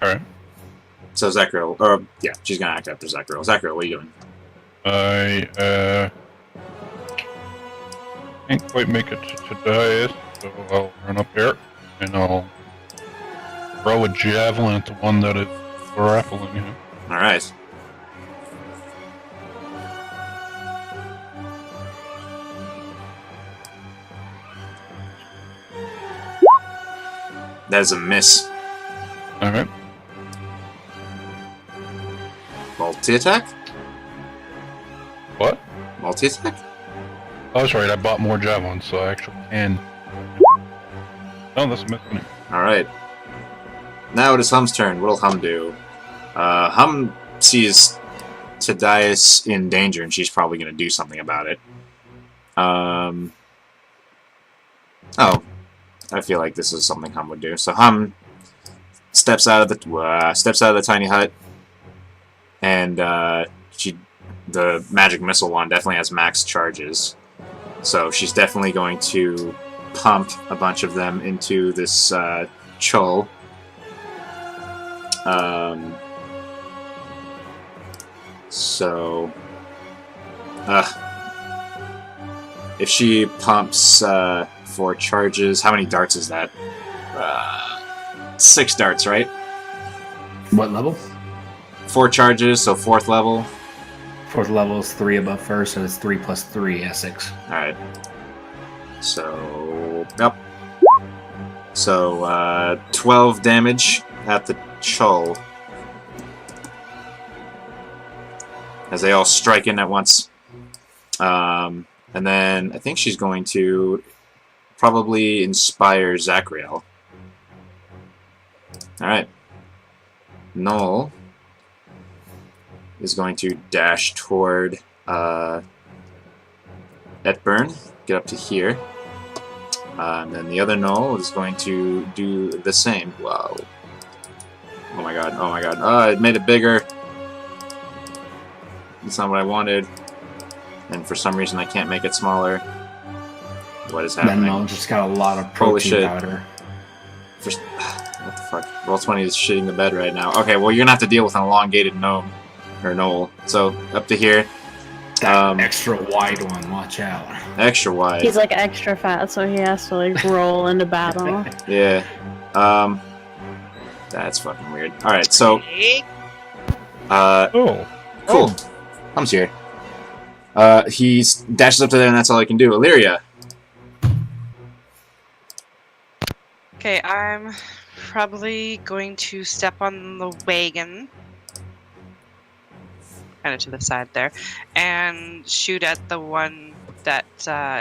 Alright. So Zachariel, or, yeah, she's going to act after Zachariel. Zachariel, what are you doing? I, can't quite make it to Dias, so I'll run up here, and I'll throw a javelin at the one that is grappling him. Alright. That is a miss. Alright. Multi-attack? What? Multi-attack? Oh, that's right, I bought more javelins, so I actually can. Oh, that's missing it. Alright. Now it is Hum's turn. What'll Hum do? Hum sees Tadias in danger, and she's probably going to do something about it. Oh. I feel like this is something Hum would do. So Hum steps out of the tiny hut, and the magic missile wand definitely has max charges. So she's definitely going to pump a bunch of them into this Chol. So if she pumps 4 charges, how many darts is that? 6 darts, right? What level? 4 charges, so 4th level. 4th level is 3 above first, so it's 3 plus 3, yeah, 6. Alright. So, yep. So, 12 damage at the Chol. As they all strike in at once. And then I think she's going to probably inspire Zachariel. Alright. Null is going to dash toward Etburn, get up to here. And then the other knoll is going to do the same. Wow. Oh my god, oh my god. Oh, it made it bigger. That's not what I wanted. And for some reason I can't make it smaller. What is happening? That knoll just got a lot of Holy protein shit. powder. What the fuck? Roll20 is shitting the bed right now. Okay, well you're gonna have to deal with an elongated gnome. Or knoll. So, up to here. That extra wide one, watch out. Extra wide. He's like extra fat, so he has to like roll into battle. Yeah. That's fucking weird. Alright, so Oh. cool. Comes here. He dashes up to there and that's all he can do. Illyria. Okay, I'm probably going to step on the wagon, kind of to the side there, and shoot at the one that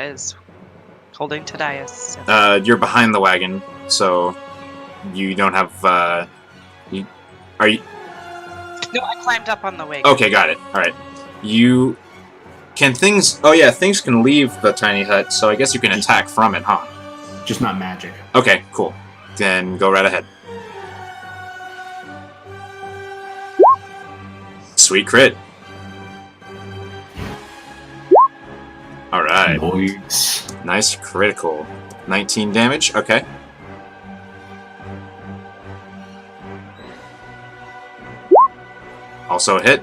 is holding Tadias. You're behind the wagon, so you don't have, are you... No, I climbed up on the wagon. Okay, got it. Alright. You... Can things... Oh yeah, things can leave the tiny hut, so I guess you can attack from it, huh? Just not magic. Okay, cool. Then go right ahead. Sweet crit. Alright. Nice. Nice critical. 19 damage, okay. Also a hit.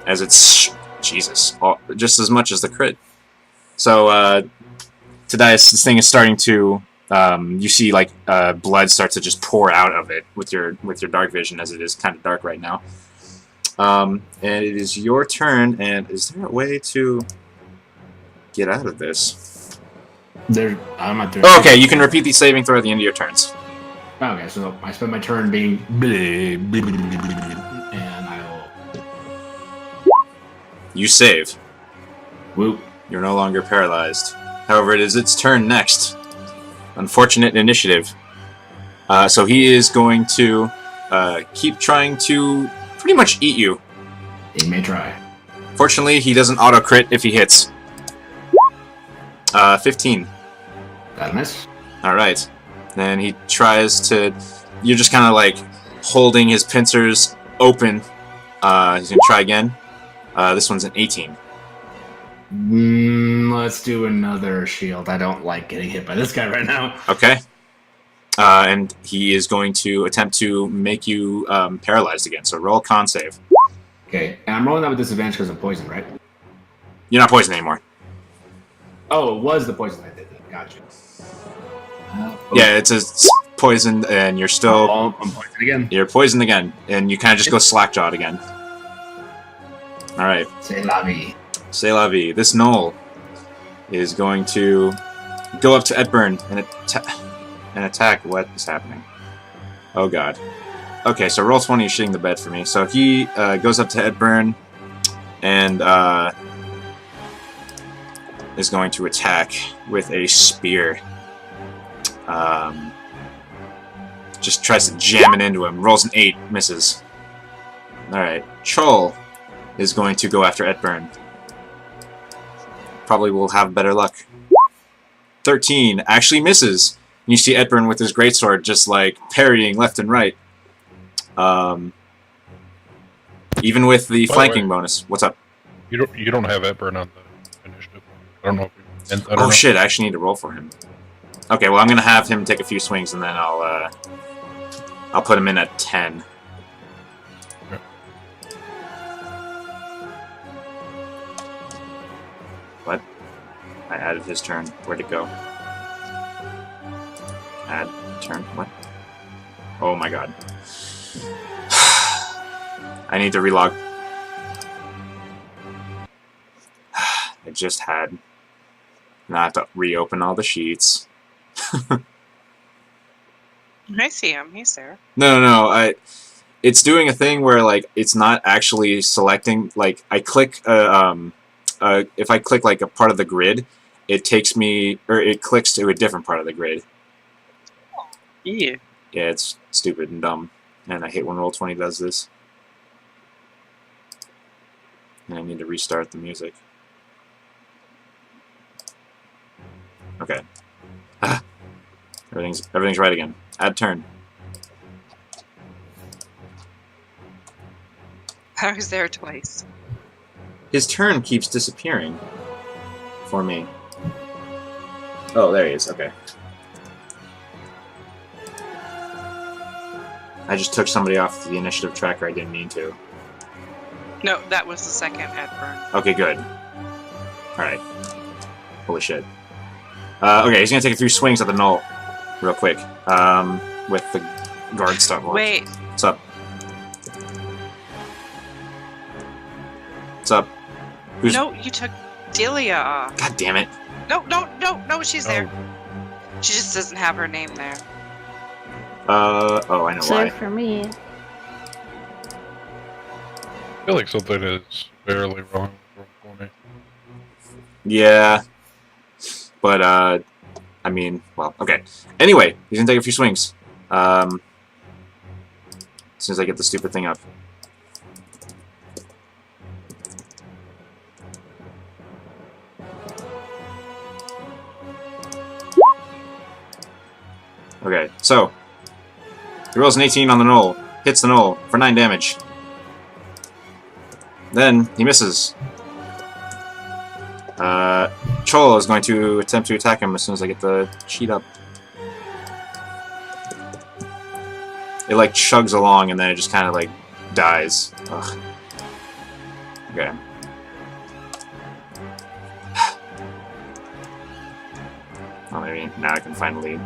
As it's... Jesus. Just as much as the crit. So, Tadias, this thing is starting to... you see, like, blood start to just pour out of it with your dark vision, as it is kind of dark right now. And it is your turn, and is there a way to get out of this? I'm not doing Oh, okay, you can repeat the saving throw at the end of your turns. Okay, so I spend my turn being and I'll You save. whoop. You're no longer paralyzed. However, it is its turn next. Unfortunate initiative. So he is going to keep trying to pretty much eat you. He may try. Fortunately, he doesn't auto-crit if he hits. 15. That miss. Alright. Then he tries to... You're just kind of like holding his pincers open. He's going to try again. This one's an 18. Let's do another shield. I don't like getting hit by this guy right now. Okay. And he is going to attempt to make you paralyzed again. So roll con save. Okay, and I'm rolling that with disadvantage because I'm poisoned, right? You're not poisoned anymore. Oh, it was the poison I did. Gotcha. Yeah, it's a poisoned, and you're still... Oh, I'm poisoned again. You're poisoned again, and you kind of just go slack-jawed again. Alright. C'est la vie. C'est la vie. This knoll is going to go up to Etburn and attack. What is happening? Oh god. Okay, so Roll20 is shitting the bed for me. So he goes up to Etburn and is going to attack with a spear. Just tries to jam it into him. Rolls an 8, misses. Alright, Troll is going to go after Etburn. Probably will have better luck. 13 actually misses. And you see Etburn with his greatsword just like parrying left and right. Even with the flanking bonus. What's up? You don't have Etburn on the initiative. I don't know if you, and I don't Oh know. shit! I actually need to roll for him. Okay, well I'm gonna have him take a few swings and then I'll put him in at 10. Okay. What? I added his turn. Where'd it go? Add turn. What? Oh my god. I need to relog. I just had. Now I have to reopen all the sheets. I see him. He's there. No. It's doing a thing where like it's not actually selecting. Like I click. If I click like a part of the grid, it takes me or it clicks to a different part of the grid. Yeah. Yeah, it's stupid and dumb, and I hate when Roll20 does this. And I need to restart the music. Okay. Ah. Everything's right again. Add turn. I was there twice. His turn keeps disappearing for me. Oh, there he is. Okay. I just took somebody off the initiative tracker I didn't mean to. No, that was the second Edburn. Okay, good. Alright. Holy shit. Okay, he's gonna take a few swings at the null real quick. With the guard stuff. Wait. What's up? What's up? Who's... No, you took Delia off. God damn it. No, she's there. She just doesn't have her name there. Oh, I know why. So for me, I feel like something is barely wrong for me. Yeah. But, I mean, well, okay. Anyway, he's gonna take a few swings. As soon as I get the stupid thing up. Okay, so he rolls an 18 on the knoll, hits the knoll for 9 damage. Then he misses. Cholo is going to attempt to attack him as soon as I get the sheet up. It like chugs along and then it just kind of like dies. Ugh. Okay. Oh, maybe now I can finally.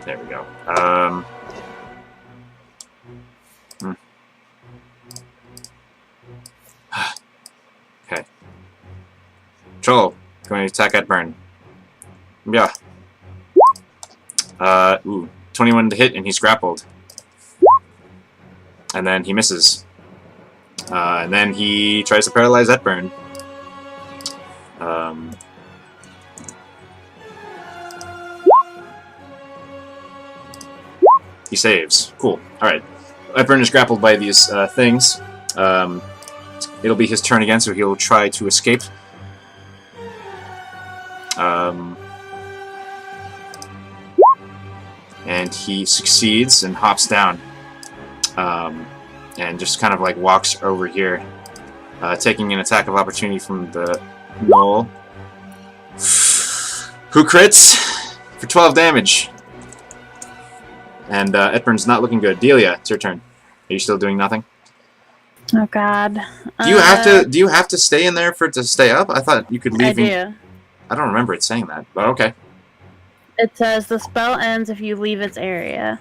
There we go. Okay. Cholo, going to attack Edburn. Yeah. Ooh. 21 to hit, and he's grappled. And then he misses. And then he tries to paralyze Edburn. He saves. Cool. Alright. Edburn is grappled by these things. It'll be his turn again, so he'll try to escape. And he succeeds and hops down. And just kind of like walks over here, taking an attack of opportunity from the knoll. Who crits for 12 damage. And Edburn's not looking good. Delia, it's your turn. Are you still doing nothing? oh god. Do you have to? Do you have to stay in there for it to stay up? I thought you could I leave. do. I don't remember it saying that, but okay. It says the spell ends if you leave its area.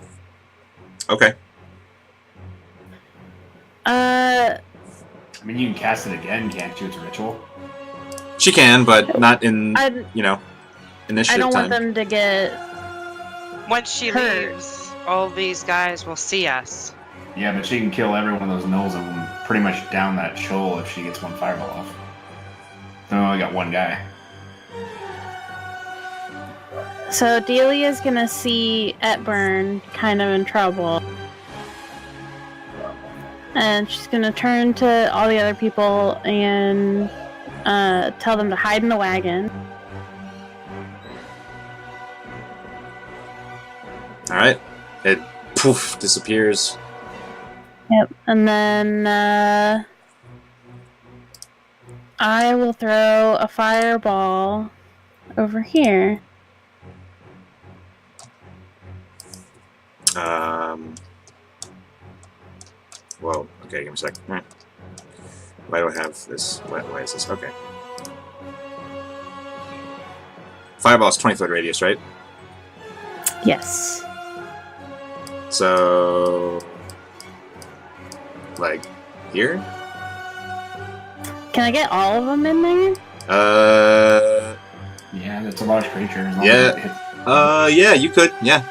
Okay. I mean, you can cast it again, can't you? It's a ritual. She can, but not in I initiative don't time. want them to get Once she Hurt. leaves, all these guys will see us. Yeah, but she can kill every one of those gnolls and pretty much down that shoal if she gets one fireball off. Then we only got one guy. So Delia's gonna see Etburn kind of in trouble. And she's gonna turn to all the other people and tell them to hide in the wagon. Alright. It poof disappears. Yep. And then I will throw a fireball over here. Whoa. Okay, give me a sec. Alright. Why do I have this? Why is this? Okay. Fireball's 20-foot radius, right? Yes. So, like here? Can I get all of them in there? Yeah, that's a large creature. As long Yeah. as it hits- Yeah, you could. Yeah.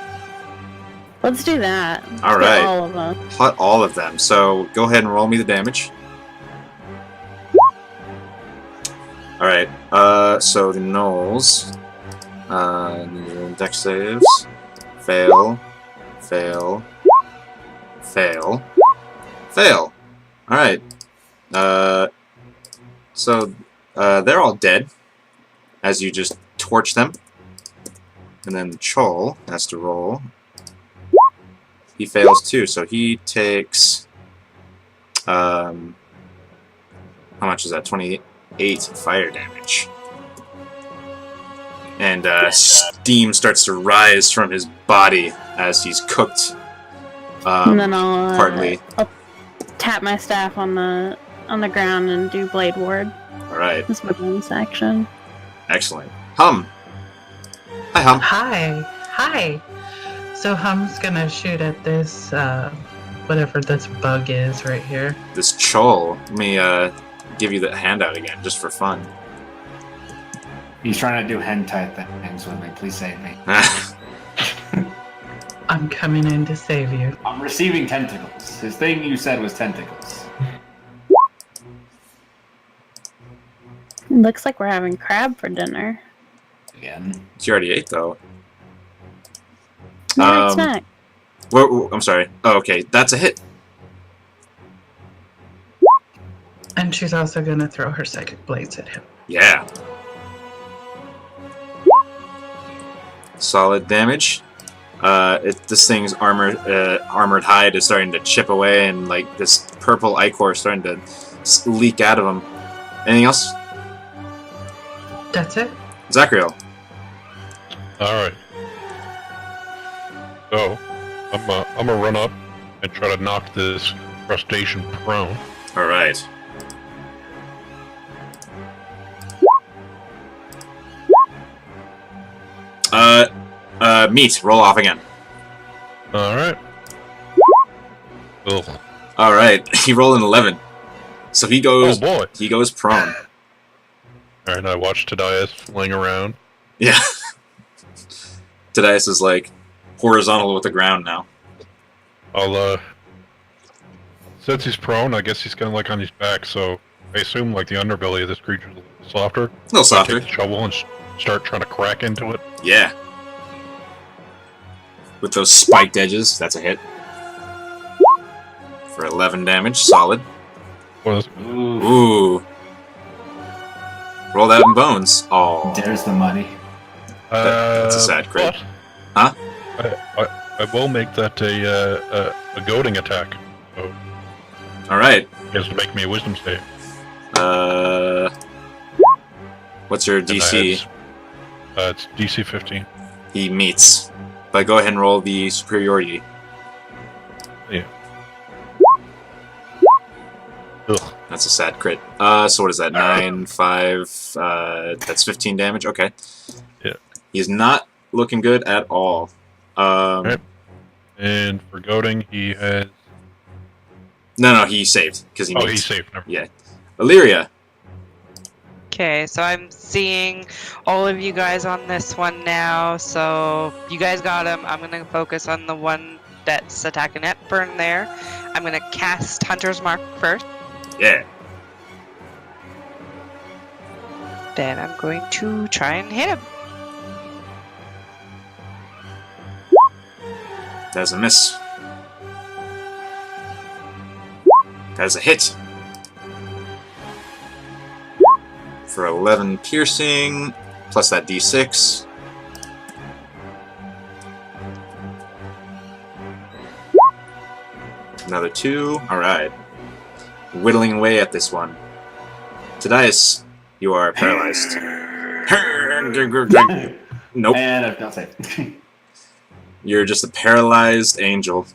Let's do that. Let's All get right. all of them. Hut all of them. So go ahead and roll me the damage. All right. So the gnolls. Dex saves. Fail. Fail. Fail. Fail. All right. So, they're all dead as you just torch them. And then Chol has to roll. He fails too, so he takes... how much is that? 28 fire damage. And steam starts to rise from his body as he's cooked. And then partly. I'll tap my staff on the ground and do Blade Ward. Alright. That's my bonus action. Excellent. Hum. Hi, Hum. Hi. So Hum's gonna shoot at this, whatever this bug is right here. This Chol. Let me give you the handout again, just for fun. He's trying to do hentai things with me. Please save me. I'm coming in to save you. I'm receiving tentacles. His thing you said was tentacles. Looks like we're having crab for dinner. Again. You already ate, though. Midnight snack. I'm sorry. Oh, okay. That's a hit. And she's also gonna throw her psychic blades at him. Yeah. Solid damage. This thing's armored hide is starting to chip away, and like this purple ichor is starting to leak out of him. Anything else? That's it. Zachriel. Alright. So, I'm gonna run up and try to knock this crustacean prone. Alright. Meat, roll off again. Alright. Ugh. Alright, he rolled an 11. So he goes... Oh boy! He goes prone. Alright, I watched Tadias fling around. Yeah. Tadias is like horizontal with the ground now. I'll, since he's prone, I guess he's kind of like on his back, so I assume like the underbelly of this creature is a little softer. A little softer. Take the shovel and start trying to crack into it. Yeah. With those spiked edges, that's a hit. For 11 damage, solid. What is Ooh. Roll that in bones. Oh. There's the money. That's a sad crit. But Huh? I will make that a goading attack. So Alright. he has to make me a wisdom save. What's your And DC? it's DC 15. He meets. But go ahead and roll the superiority. Yeah. Ugh. That's a sad crit. So what is that? 9, 5, that's 15 damage? Okay. Yeah. He's not looking good at all. Alright. And for goading, he has... No, he saved. Because he Oh, meets. he's safe. Never. Yeah. Illyria. Okay, so I'm seeing all of you guys on this one now. So you guys got him. I'm gonna focus on the one that's attacking Hepburn there. I'm gonna cast Hunter's Mark first. Yeah. Then I'm going to try and hit him. That's a miss. That's a hit. For 11 piercing, plus that d6. Another 2. Alright. Whittling away at this one. Tadias, you are paralyzed. Nope. And I've not saved. You're just a paralyzed angel.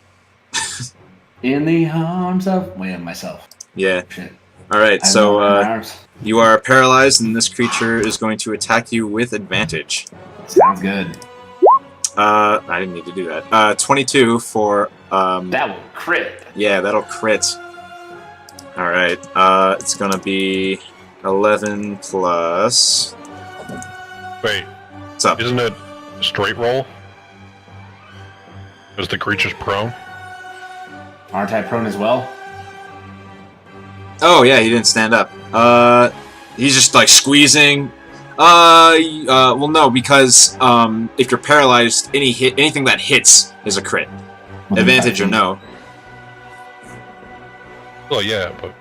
In the arms of myself. Yeah. Shit. Alright, I so have my arms. you are paralyzed, and this creature is going to attack you with advantage. Sounds good. I didn't need to do that. 22 for, That will crit. yeah, that'll crit. Alright, it's gonna be 11 plus... Wait, What's up? isn't it a straight roll? Because the creature's prone? Aren't I prone as well? Oh, yeah, he didn't stand up. He's just, like, squeezing. Well, no, because, if you're paralyzed, anything that hits is a crit. Advantage or no. Well, yeah, but...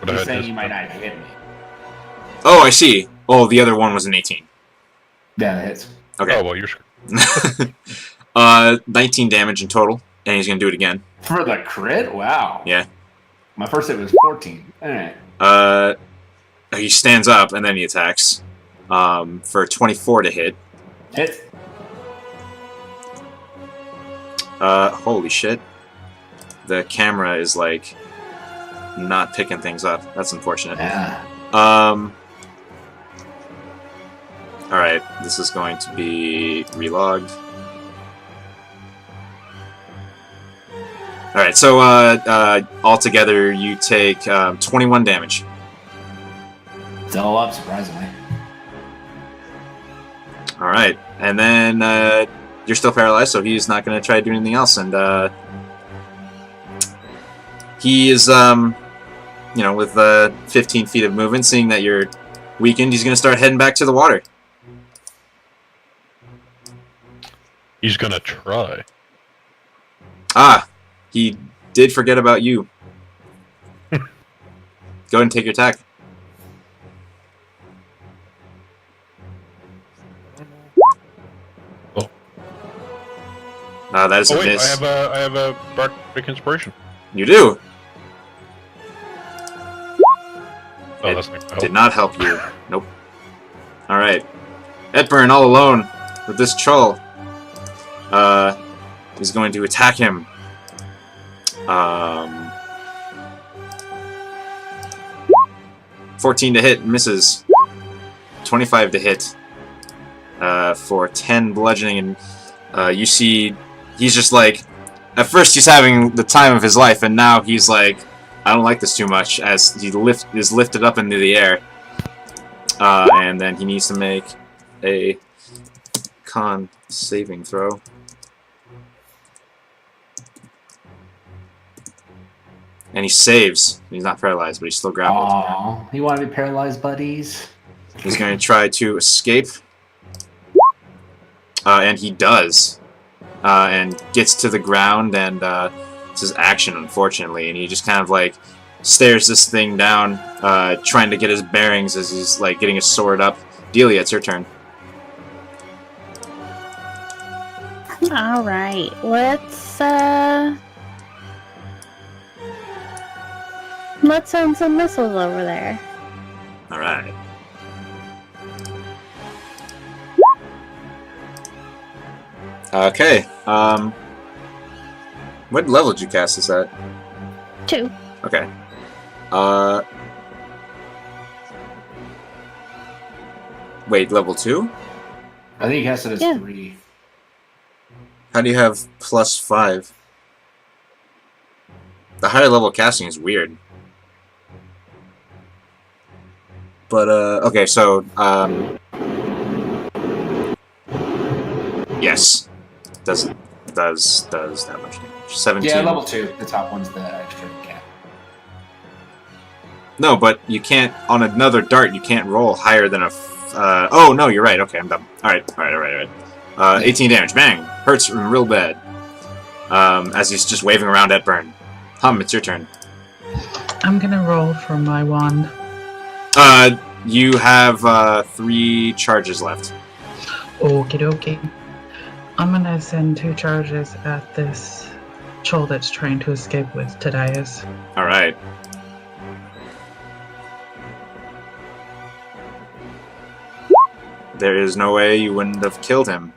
You're I had saying this, you might not hit me. Oh, I see. Oh, the other one was an 18. Yeah, that hits. Okay. Oh, well, you're screwed. 19 damage in total, and he's gonna do it again. For the crit? Wow. Yeah. My first hit was 14. Alright. He stands up and then he attacks. For 24 to hit. Hit. Holy shit. The camera is like not picking things up. That's unfortunate. Yeah. Alright, this is going to be relogged. Alright, so altogether you take 21 damage. Still up, surprisingly. Alright, and then you're still paralyzed, so he's not going to try to do anything else. And he is, with 15 feet of movement, seeing that you're weakened, he's going to start heading back to the water. He's gonna try. Ah, he did forget about you. Go ahead and take your attack. Oh. That is Oh a wait, miss. I have a bardic inspiration. You do. Oh, It that's not gonna Did help. not help you. Nope. Alright. Edburn, all alone with this troll. Is going to attack him. 14 to hit, misses. 25 to hit. For 10 bludgeoning, and you see he's just like, at first he's having the time of his life, and now he's like, I don't like this too much, as he is lifted up into the air. And then he needs to make a con saving throw. And he saves. He's not paralyzed, but he's still grappled. Aw, you want to be paralyzed, buddies? He's going to try to escape. And he does. And gets to the ground, and it's his action, unfortunately. And he just kind of like stares this thing down, trying to get his bearings as he's like getting his sword up. Delia, it's your turn. All right, let's send some missiles over there. Alright. Okay, what level did you cast this at? 2. Okay. Wait, level 2? I think he cast it as Yeah. 3. How do you have +5? The higher level casting is weird. But, okay, so, yes. Does that much damage. 17. Yeah, level 2. The top one's the extra cap. No, but you can't, on another dart, you can't roll higher than a, oh, no, you're right, okay, I'm dumb. Alright. 18 damage, bang! Hurts real bad. As he's just waving around at Burn. Hum, it's your turn. I'm gonna roll for my wand. You have, 3 charges left. Okie dokie. I'm gonna send 2 charges at this troll that's trying to escape with Tadias. Alright. There is no way you wouldn't have killed him.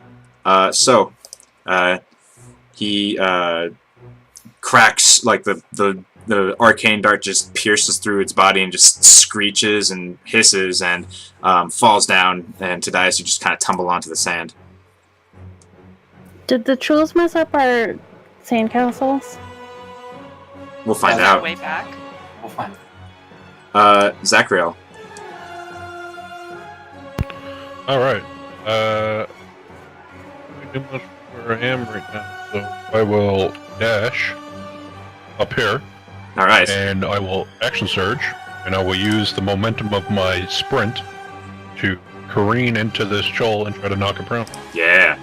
He cracks, like the arcane dart just pierces through its body and just screeches and hisses and falls down, and Tadias, you just kind of tumble onto the sand. Did the trolls mess up our sandcastles? We'll find On our out. way back. We'll find. Zachriel. Alright. Pretty much where I am right now, so I will dash up here, Alright. and I will action surge, and I will use the momentum of my sprint to careen into this troll and try to knock him prone. Yeah.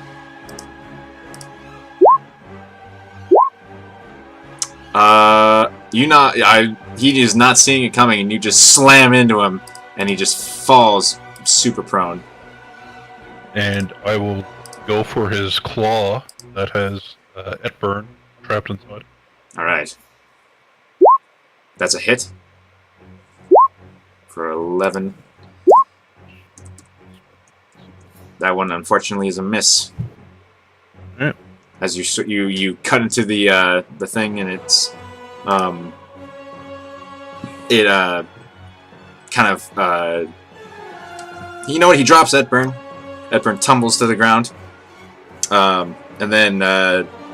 He is not seeing it coming, and you just slam into him, and he just falls super prone. And I will go for his claw that has Etburn trapped inside. Alright. That's a hit. For 11. That one, unfortunately, is a miss. Yep. As you cut into the thing, and it's kind of you know what? He drops Etburn. Etburn tumbles to the ground, and then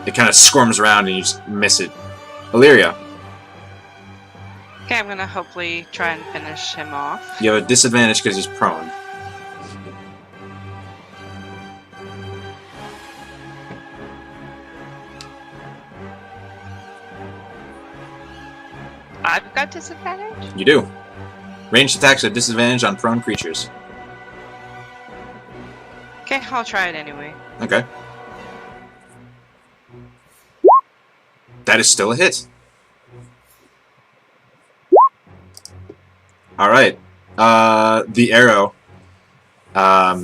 it kind of squirms around, and you just miss it. Illyria, Okay, I'm gonna hopefully try and finish him off. you have a disadvantage because he's prone. I've got disadvantage? You do. Ranged attacks at disadvantage on prone creatures. Okay, I'll try it anyway. Okay. That is still a hit. Alright. The arrow.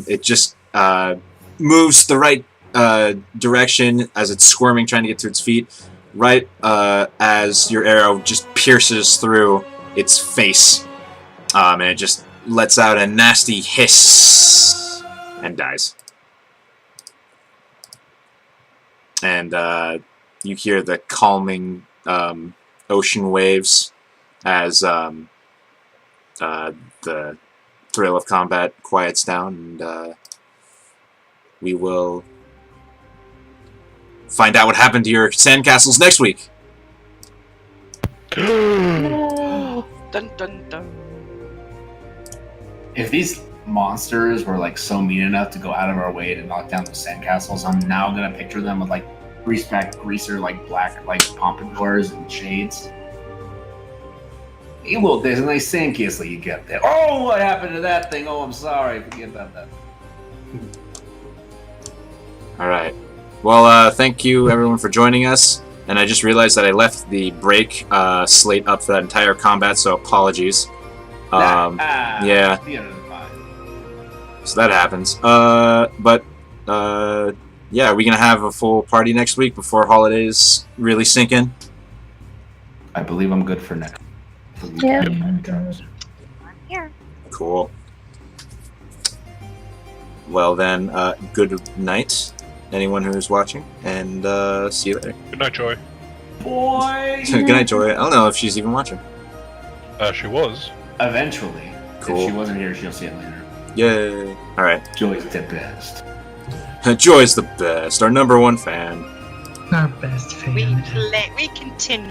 It just moves the right direction as it's squirming, trying to get to its feet. Right as your arrow just pierces through its face. And it just lets out a nasty hiss and dies. And you hear the calming ocean waves as the thrill of combat quiets down, and we will find out what happened to your sandcastles next week. No. Dun dun dun. If these monsters were like so mean enough to go out of our way to knock down those sandcastles, I'm now gonna picture them with like greaser, like black, like pompadours and shades. Hey, look, there's a nice sandcastle you get there. Oh, what happened to that thing? Oh, I'm sorry. Forget about that. Alright. Well, thank you everyone for joining us. And I just realized that I left the break slate up for that entire combat, so apologies. Yeah. The end of the fine. So that happens. Yeah, are we gonna have a full party next week before holidays really sink in? I believe I'm good for next. Yeah. Oh my God. I'm here. Cool. Well then, good night, anyone who's watching, and see you later. Good night, Joy. Boy! Good night, Joy. I don't know if she's even watching. She was. Eventually. Cool. If she wasn't here, she'll see it later. Yay! Alright. Joy's the best. Joy's the best, our #1 fan. Our best fan. We continue.